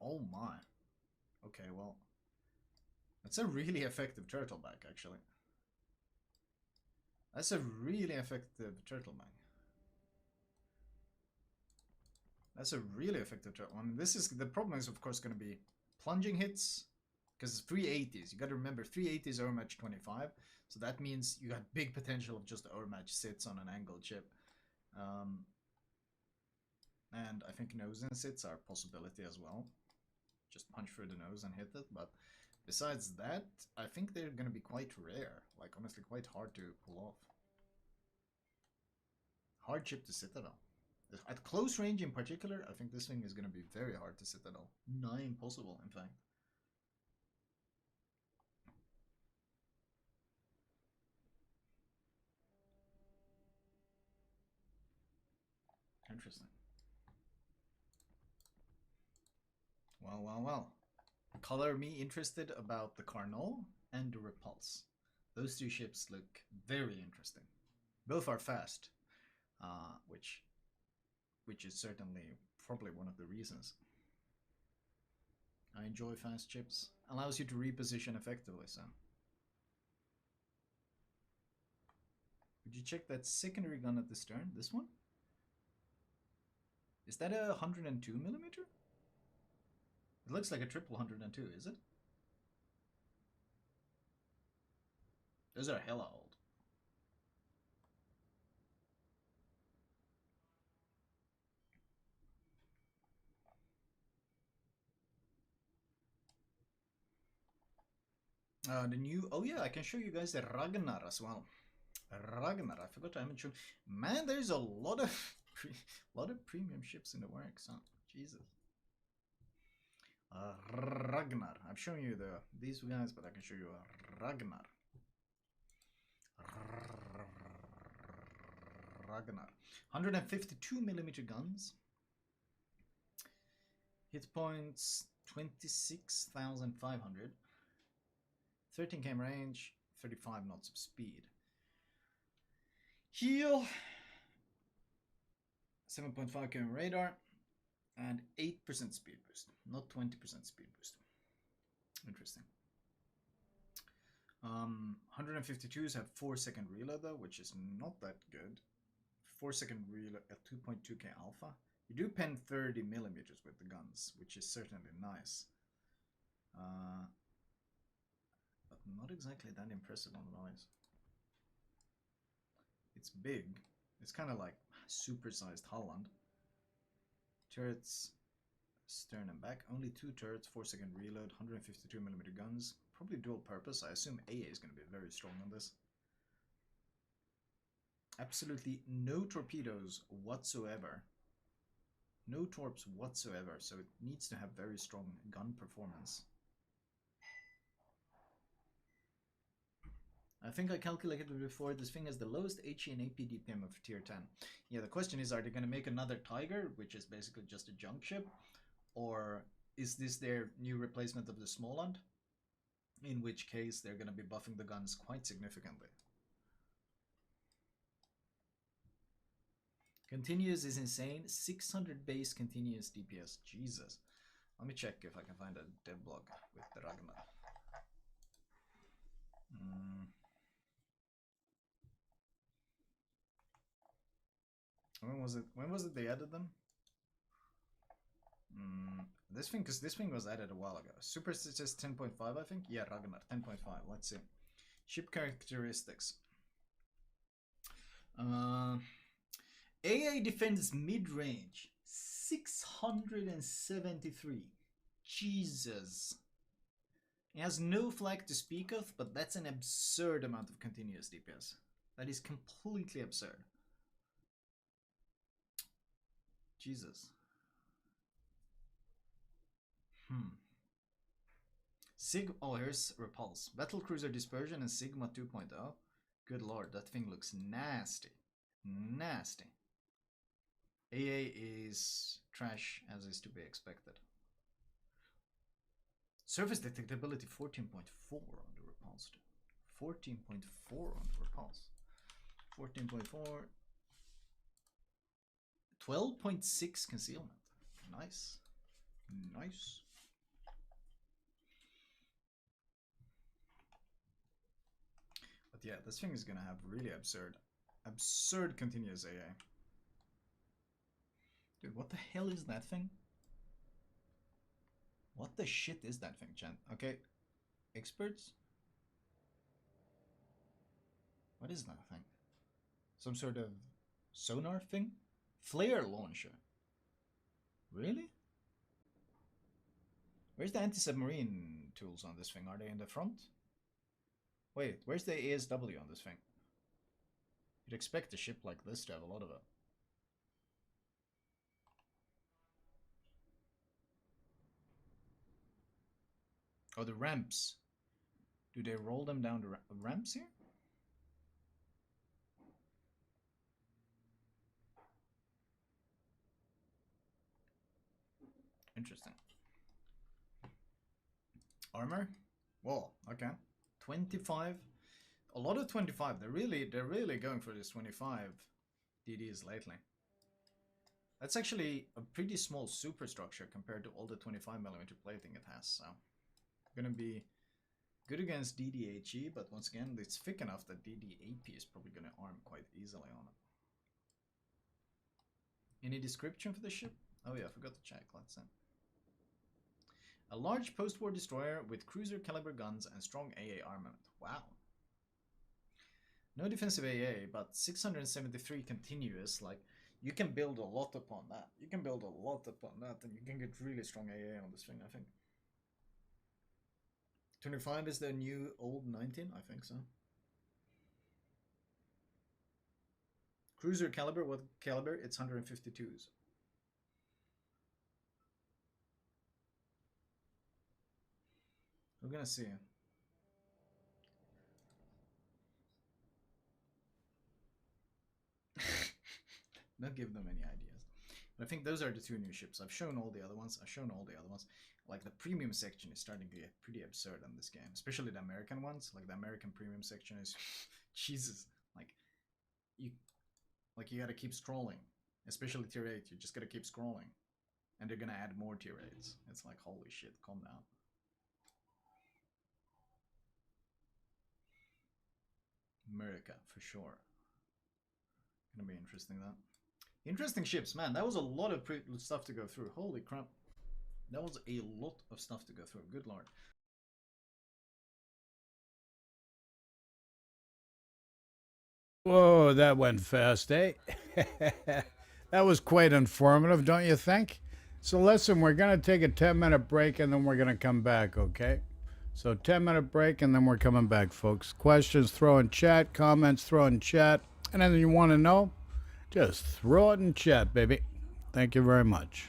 Oh my. Okay, well... That's a really effective turtleback, actually. That's a really effective turtleback. That's a really effective turtle. I mean, this is... The problem is, of course, going to be plunging hits. Because it's 380s. You got to remember, 380s overmatch 25. So that means you got big potential of just overmatch sits on an angled chip. And I think nose and sits are a possibility as well. Just punch through the nose and hit it. But besides that, I think they're going to be quite rare. Like, honestly, quite hard to pull off. Hard chip to Citadel. At close range in particular, I think this thing is going to be very hard to Citadel. Nigh impossible, in fact. Interesting. Well, well, well. Color me interested about the Carnot and the Repulse. Those two ships look very interesting. Both are fast, which is certainly probably one of the reasons. I enjoy fast ships. Allows you to reposition effectively, so. Would you check that secondary gun at the stern? This one? Is that a 102mm? It looks like a triple 102, is it? Those are hella old. The new... Oh yeah, I can show you guys the Ragnar as well. Ragnar, I forgot I haven't shown... Man, there's a lot of... lot of premium ships in the works, huh? Jesus. Ragnar. I've shown you these guys, but I can show you Ragnar. Ragnar. 152mm guns. Hit points 26,500. 13 km range, 35 knots of speed. Heal. 7.5 km radar. And 8% speed boost, not 20% speed boost. Interesting. 152s have 4-second reload though, which is not that good. 4-second reload at 2.2k alpha. You do pen 30mm with the guns, which is certainly nice. But not exactly that impressive on noise. It's big. It's kind of like supersized Holland. Turrets, stern and back. Only 2 turrets, 4-second reload, 152mm guns. Probably dual purpose. I assume AA is going to be very strong on this. Absolutely no torpedoes whatsoever. No torps whatsoever, so it needs to have very strong gun performance. I think I calculated before, this thing has the lowest HE and AP DPM of tier 10. Yeah, the question is, are they going to make another Tiger, which is basically just a junk ship? Or is this their new replacement of the Småland? In which case, they're going to be buffing the guns quite significantly. Continuous is insane. 600 base continuous DPS. Jesus. Let me check if I can find a dev blog with the Ragnar. When was it they added them? This thing, because this thing was added a while ago. Super says 10.5, I think. Yeah, Ragnar 10.5. Let's see. Ship characteristics. AA defends mid-range 673. Jesus. It has no flag to speak of, but that's an absurd amount of continuous DPS. That is completely absurd. Jesus. Oh, here's Repulse. Battlecruiser Dispersion and Sigma 2.0. Good lord, that thing looks nasty. Nasty. AA is trash, as is to be expected. Surface detectability 14.4 on the repulsed. 14.4 on the repulse. 14.4. 12.6 concealment. Nice. Nice. But yeah, this thing is gonna have really absurd continuous AA. Dude, what the hell is that thing? What the shit is that thing, chat? Okay, experts? What is that thing? Some sort of sonar thing? Flare launcher. Really? Where's the anti-submarine tools on this thing? Are they in the front? Wait, where's the ASW on this thing? You'd expect a ship like this to have a lot of it. Oh, the ramps. Do they roll them down the ramps here? Interesting. Armor? Whoa, okay. 25. A lot of 25. They're really going for this 25 DDs lately. That's actually a pretty small superstructure compared to all the 25mm plating it has, so gonna be good against DDHE, but once again, it's thick enough that DDAP is probably gonna arm quite easily on it. Any description for the ship? Oh yeah, I forgot to check. Let's see. A large post-war destroyer with cruiser caliber guns and strong AA armament. Wow. No defensive AA, but 673 continuous. Like, you can build a lot upon that. You can build a lot upon that, and you can get really strong AA on this thing, I think. 25 is the new old 19? I think so. Cruiser caliber, what caliber? It's 152s. We're gonna see. Don't give them any ideas. But I think those are the two new ships. I've shown all the other ones. Like, the premium section is starting to get pretty absurd in this game. Especially the American ones. Like, the American premium section is... Jesus. You gotta keep scrolling. Especially tier 8. You just gotta keep scrolling. And they're gonna add more tier 8s. It's like, holy shit, calm down. America, for sure. Gonna be interesting, that. Interesting ships, man. That was a lot of stuff to go through. Holy crap. That was a lot of stuff to go through. Good lord. Whoa, that went fast, eh? That was quite informative, don't you think? So listen, we're going to take a 10-minute break and then we're going to come back, okay? So 10-minute break and then we're coming back, folks. Questions, throw in chat. Comments, throw in chat. Anything you want to know, just throw it in chat, baby. Thank you very much.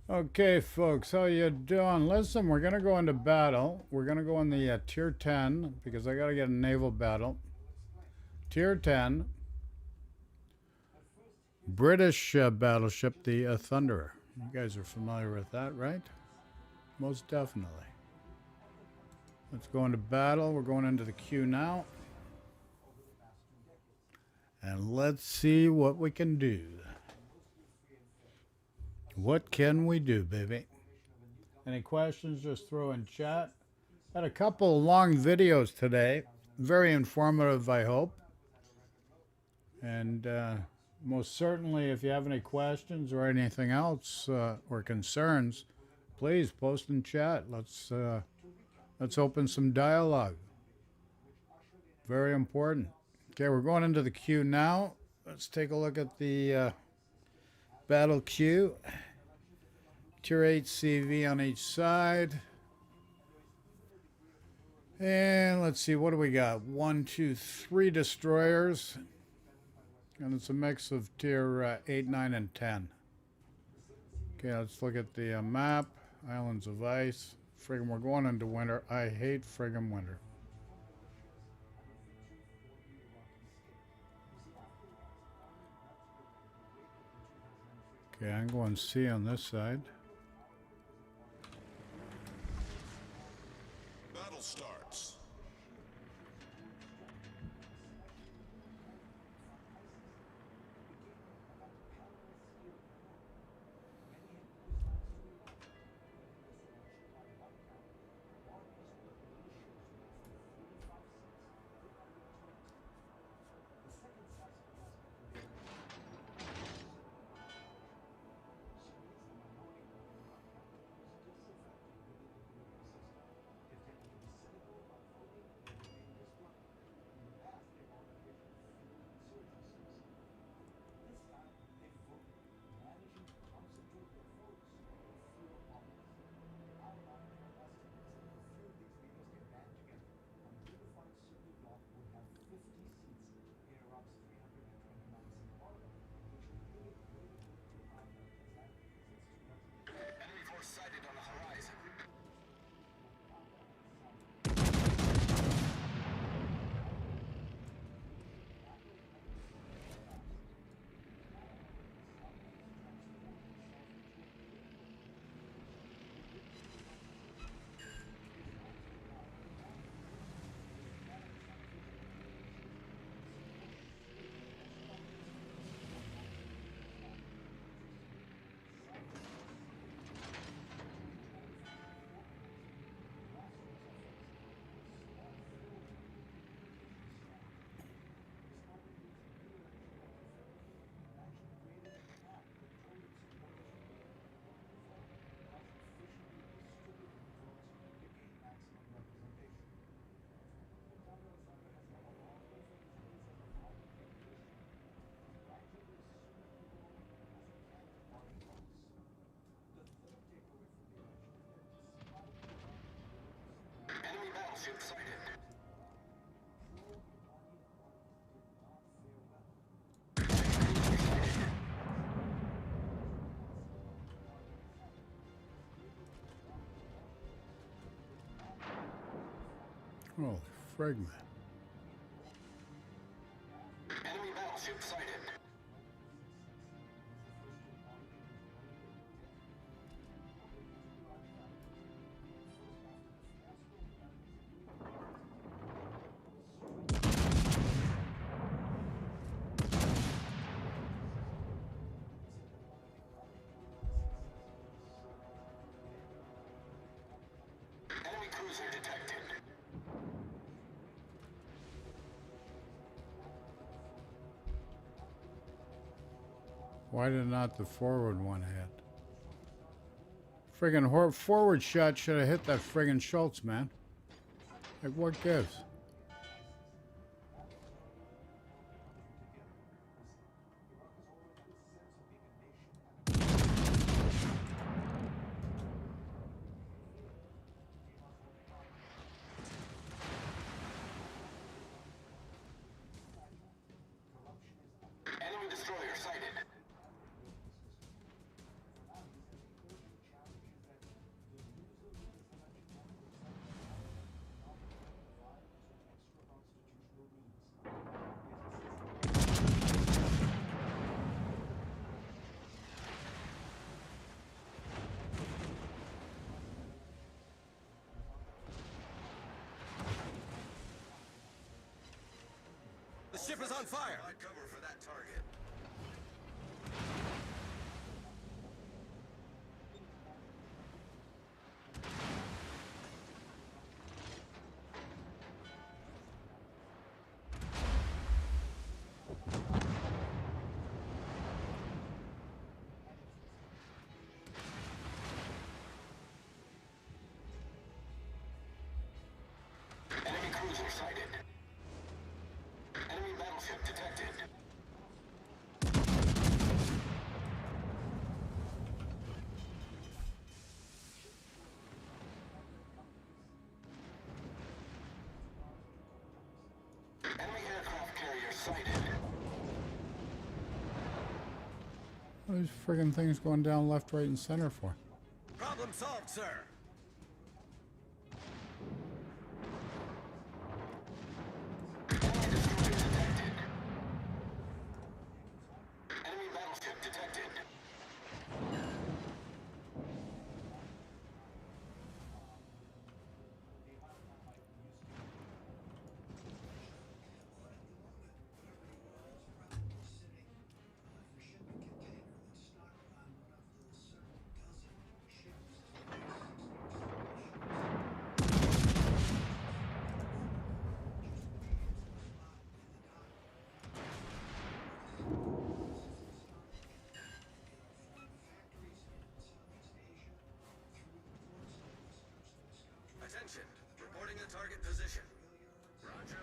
Okay, folks, how you doing? Listen, we're gonna go into battle. We're gonna go in the tier 10 because I gotta get a naval battle. Tier 10, British battleship, the Thunderer. You guys are familiar with that, right? Most definitely. Let's go into battle. We're going into the queue now. And let's see what we can do. What can we do, baby? Any questions, just throw in chat. Had a couple long videos today. Very informative, I hope. And most certainly, if you have any questions or anything else or concerns, please post in chat. Let's open some dialogue. Very important. Okay, we're going into the queue now. Let's take a look at the battle queue. Tier 8 CV on each side. And let's see, what do we got? 1, 2, 3 destroyers. And it's a mix of tier 8, 9, and 10. Okay, let's look at the map. Islands of Ice. Friggin', we're going into winter. I hate friggin' winter. Okay, I'm going C on this side. Battle starts. Enemy force sighted on the horizon. Enemy battleship sighted. Holy frig, man. Enemy battleship sighted. Enemy cruiser detected. Why did not the forward one hit? Friggin' forward shot should have hit that friggin' Schultz, man. Like, what gives? Enemy destroyer sighted. ship is on fire. Provide cover for that target. Enemy cruiser sighted. Enemy battleship detected. Enemy aircraft carrier sighted. What are these friggin' things going down left, right, and center for? Problem solved, sir. Enemy destroyer detected. Enemy battleship detected. Attention, reporting the target position. Roger.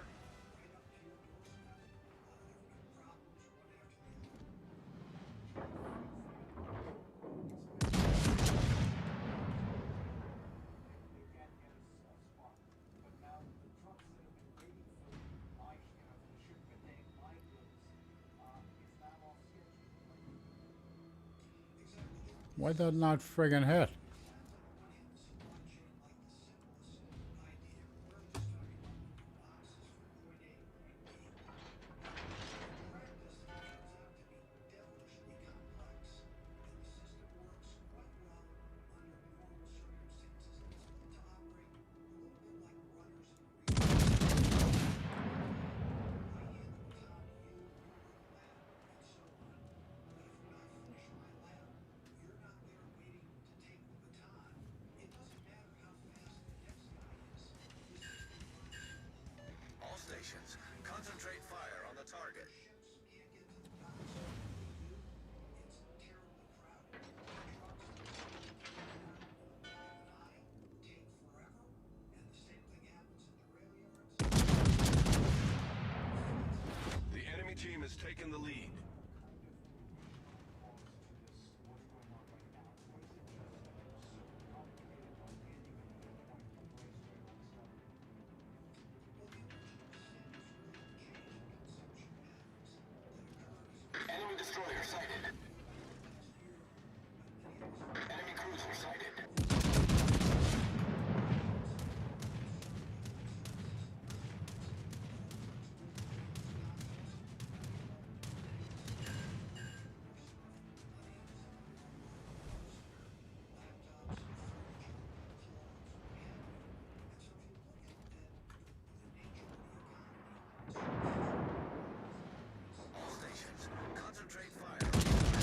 Why that not friggin' hit? All stations, concentrate fire on the target. The enemy team has taken the lead. Enemy destroyer sighted. Enemy cruiser sighted. All stations, concentrate fire.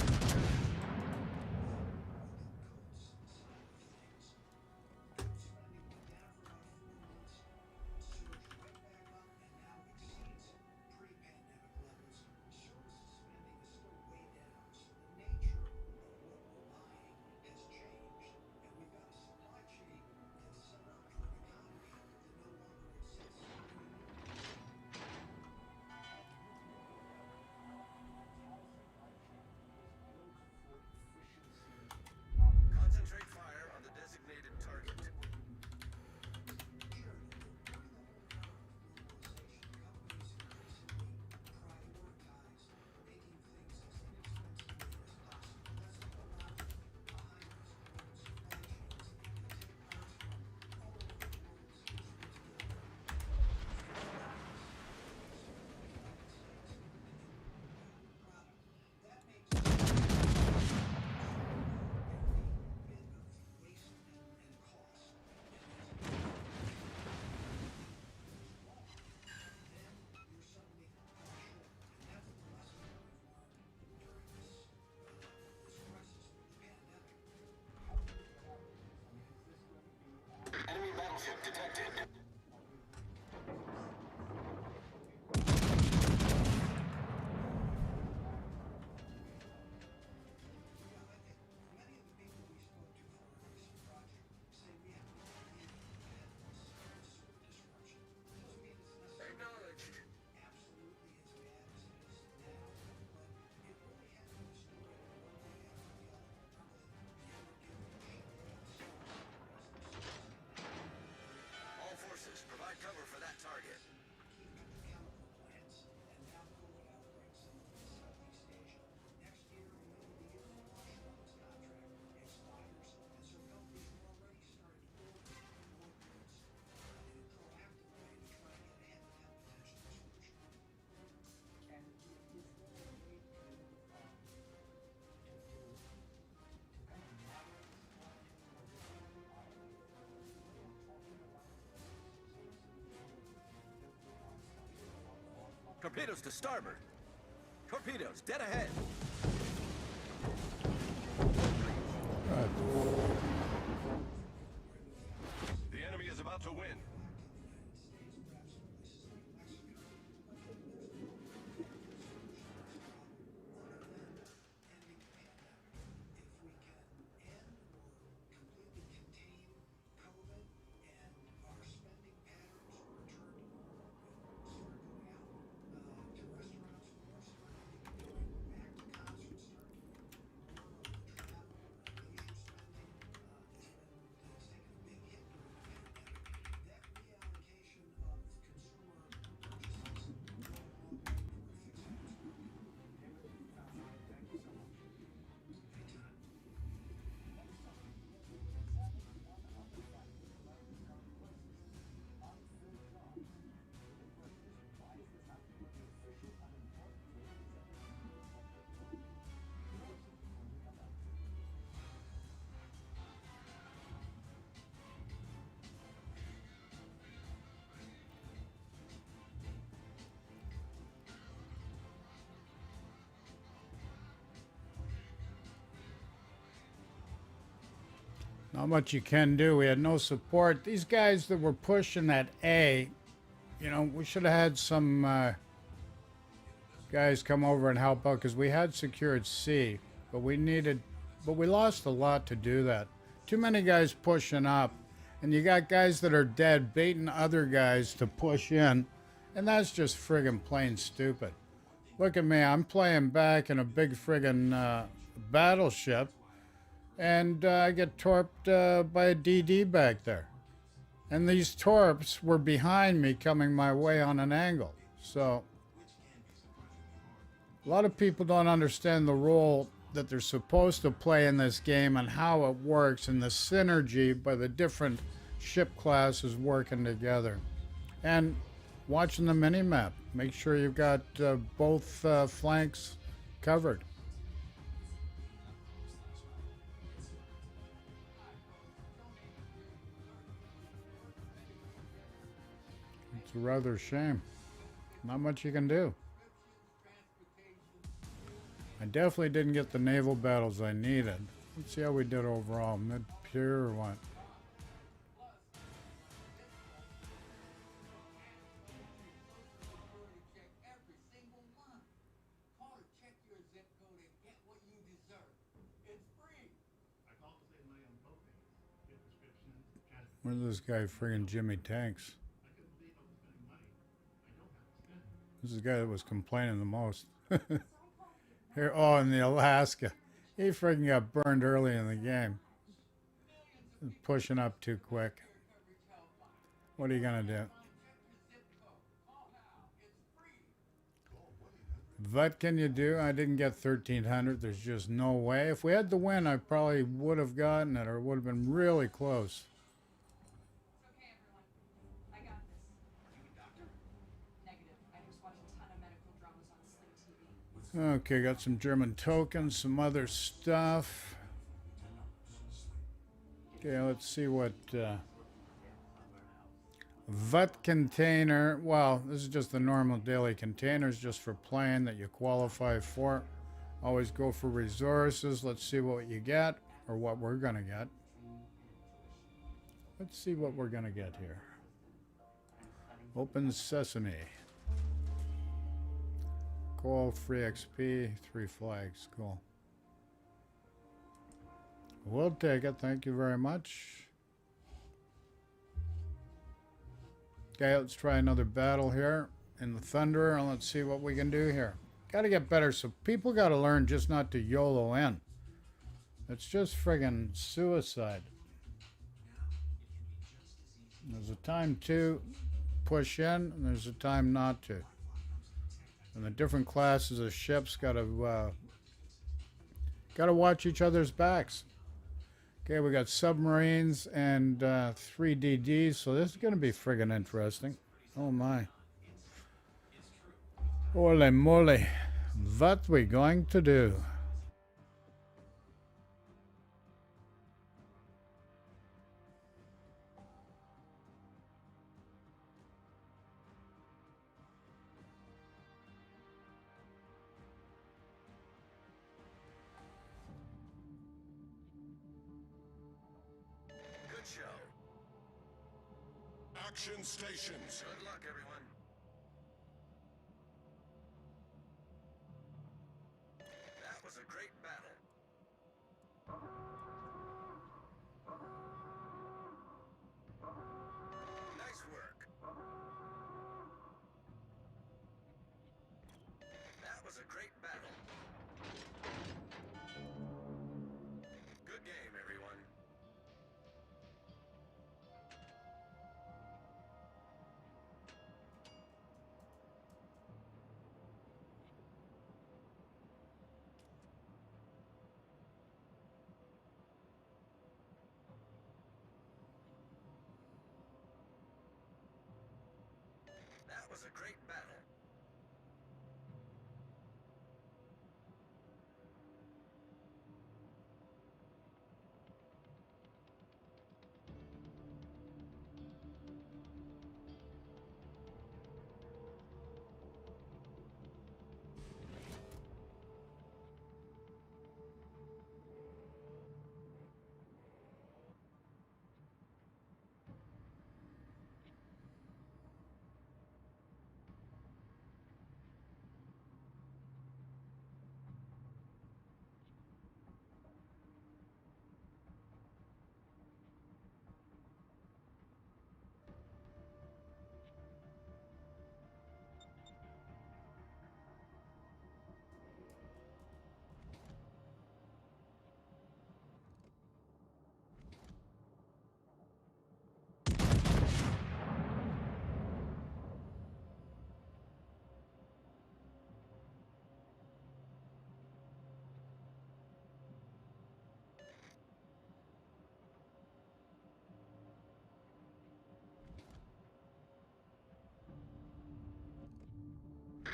Torpedoes to starboard. Torpedoes dead ahead. Right. The enemy is about to win. Not much you can do. We had no support. These guys that were pushing that A, you know, we should have had some guys come over and help out because we had secured C, but we lost a lot to do that. Too many guys pushing up, and you got guys that are dead baiting other guys to push in, and that's just friggin' plain stupid. Look at me, I'm playing back in a big friggin' battleship, and I get torped by a DD back there. And these torps were behind me coming my way on an angle. So a lot of people don't understand the role that they're supposed to play in this game and how it works and the synergy by the different ship classes working together. And watching the mini-map, make sure you've got both flanks covered. It's a rather shame. Not much you can do. I definitely didn't get the naval battles I needed. Let's see how we did overall. Mid-peer or what? Where's this guy friggin' Jimmy Tanks? This is the guy that was complaining the most. Here, oh, in the Alaska. He friggin' got burned early in the game. Pushing up too quick. What are you gonna do? What can you do? I didn't get 1,300. There's just no way. If we had the win, I probably would have gotten it, or it would have been really close. Okay, got some German tokens, some other stuff. Okay, let's see what container. Well, this is just the normal daily containers just for playing that you qualify for. Always go for resources. Let's see what you get, or what we're gonna get. Let's see what we're gonna get here. Open sesame. Cool, free XP, 3 flags, cool. We'll take it, thank you very much. Okay, let's try another battle here in the Thunderer, and let's see what we can do here. Gotta get better, so people gotta learn just not to YOLO in. It's just friggin' suicide. There's a time to push in, and there's a time not to. And the different classes of ships gotta watch each other's backs. Okay, we got submarines and 3 DDs, so this is gonna be friggin' interesting. Oh my. Holy moly. What we going to do? Extraction stations. Good luck, everyone. That was a great battle. Nice work. That was a great battle. Good game, everyone. That was a great battle.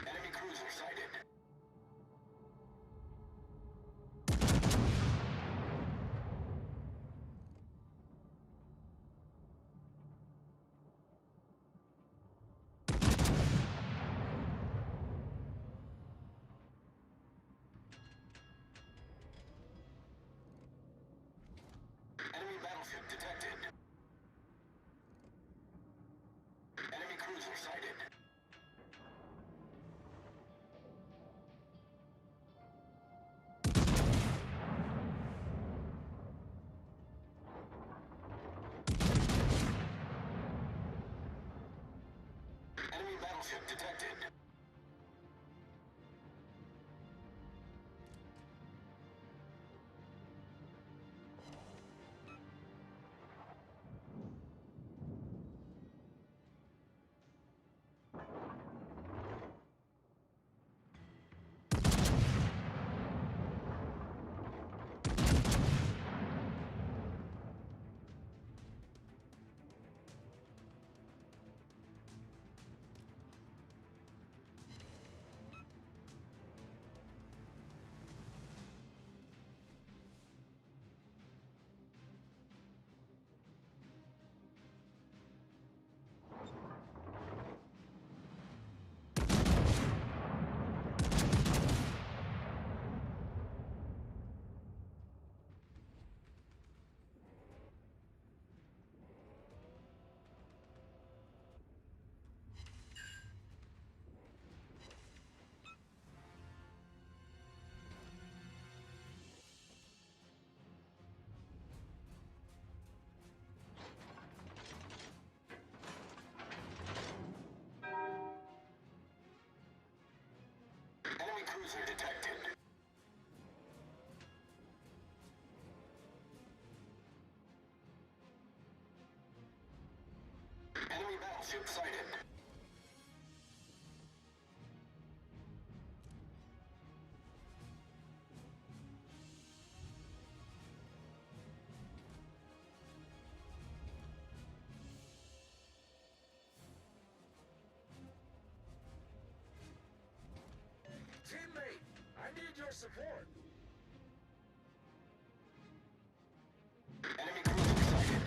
Enemy cruiser sighted. Enemy battleship detected. Enemy cruiser sighted. Enemy battleship detected. Enemy cruiser detected. Enemy battleship sighted. Teammate, I need your support. Enemy cruiser sighted.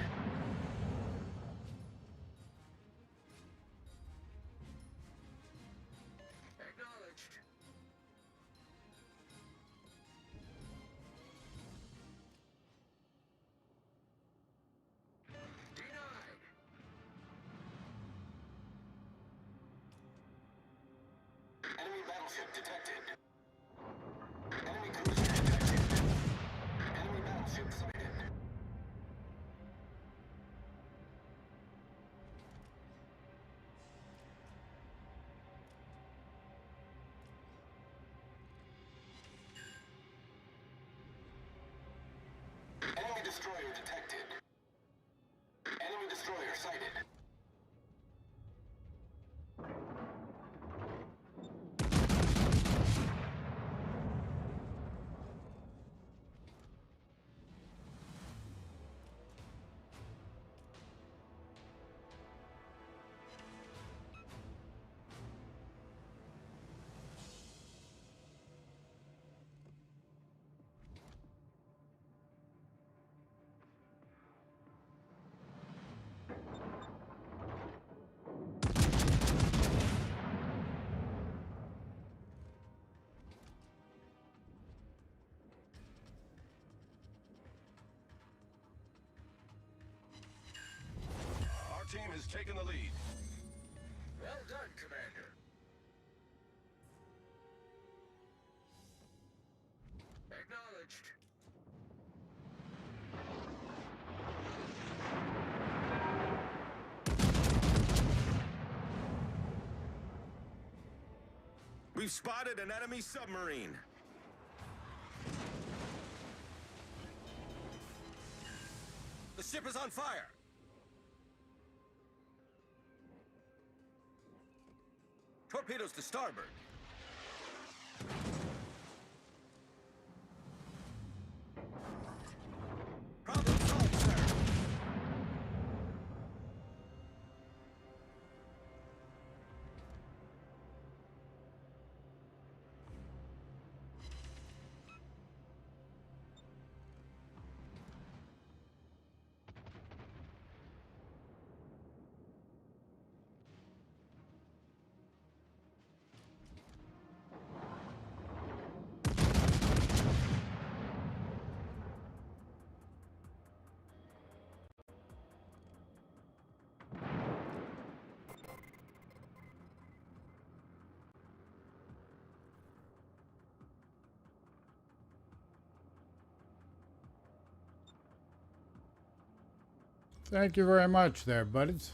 Acknowledged. Denied. Intruder detected. Enemy destroyer sighted. Our team has taken the lead. Well done, Commander. Acknowledged. We've spotted an enemy submarine. The ship is on fire. Torpedoes to starboard. Problem solved, sir. Thank you very much there, buddies.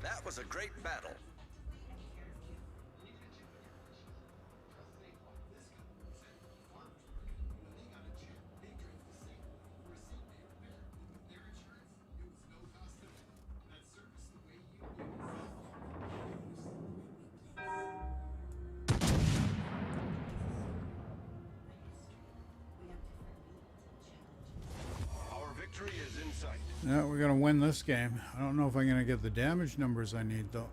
That was a great battle. Our victory is in sight. Yeah, we're gonna win this game. I don't know if I'm gonna get the damage numbers I need though.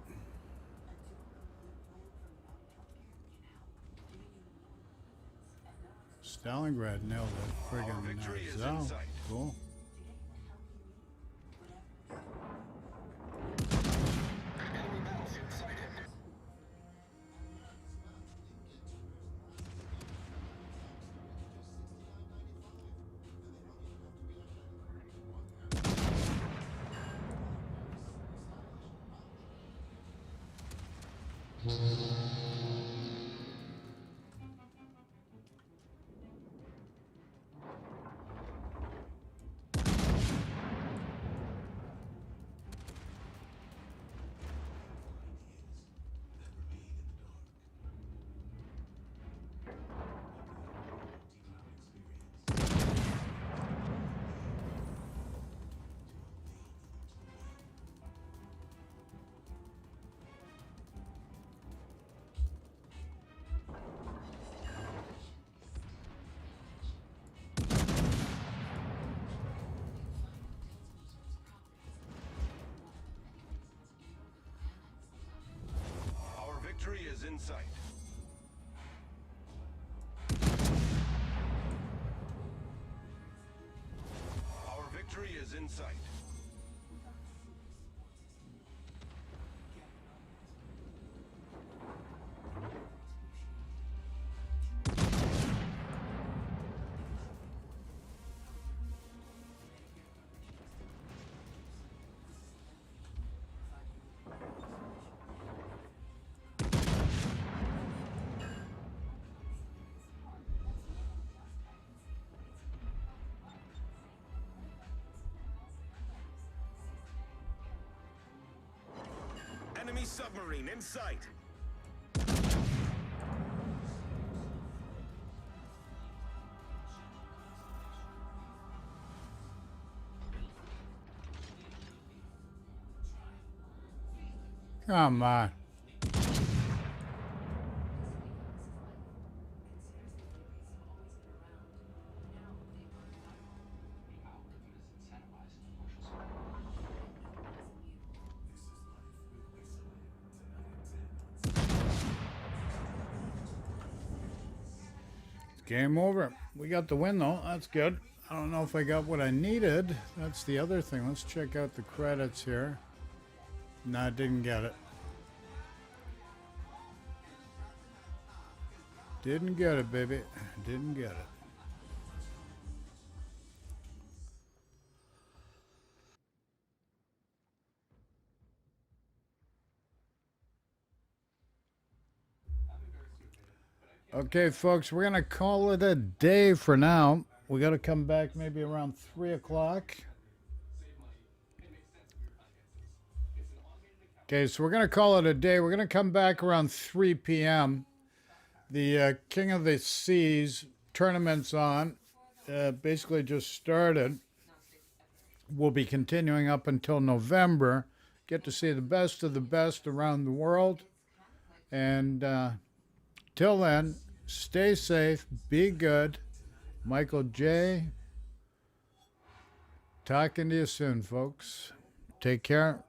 Stalingrad nailed that Our friggin' victory is in Zao. sight. Cool. Enemy battleship sighted. Our victory is in sight. Our victory is in sight. Enemy submarine in sight. Come on. Game over. We got the win though. That's good. I don't know if I got what I needed. That's the other thing. Let's check out the credits here. No, I didn't get it. Didn't get it, baby. Didn't get it. Okay, folks, we're going to call it a day for now. We got to come back maybe around 3 o'clock. Okay, so we're going to call it a day. We're going to come back around 3 p.m. The King of the Seas tournament's on. Basically just started. We'll be continuing up until November. Get to see the best of the best around the world. And till then, stay safe, be good. Michael J. Talking to you soon, folks. Take care.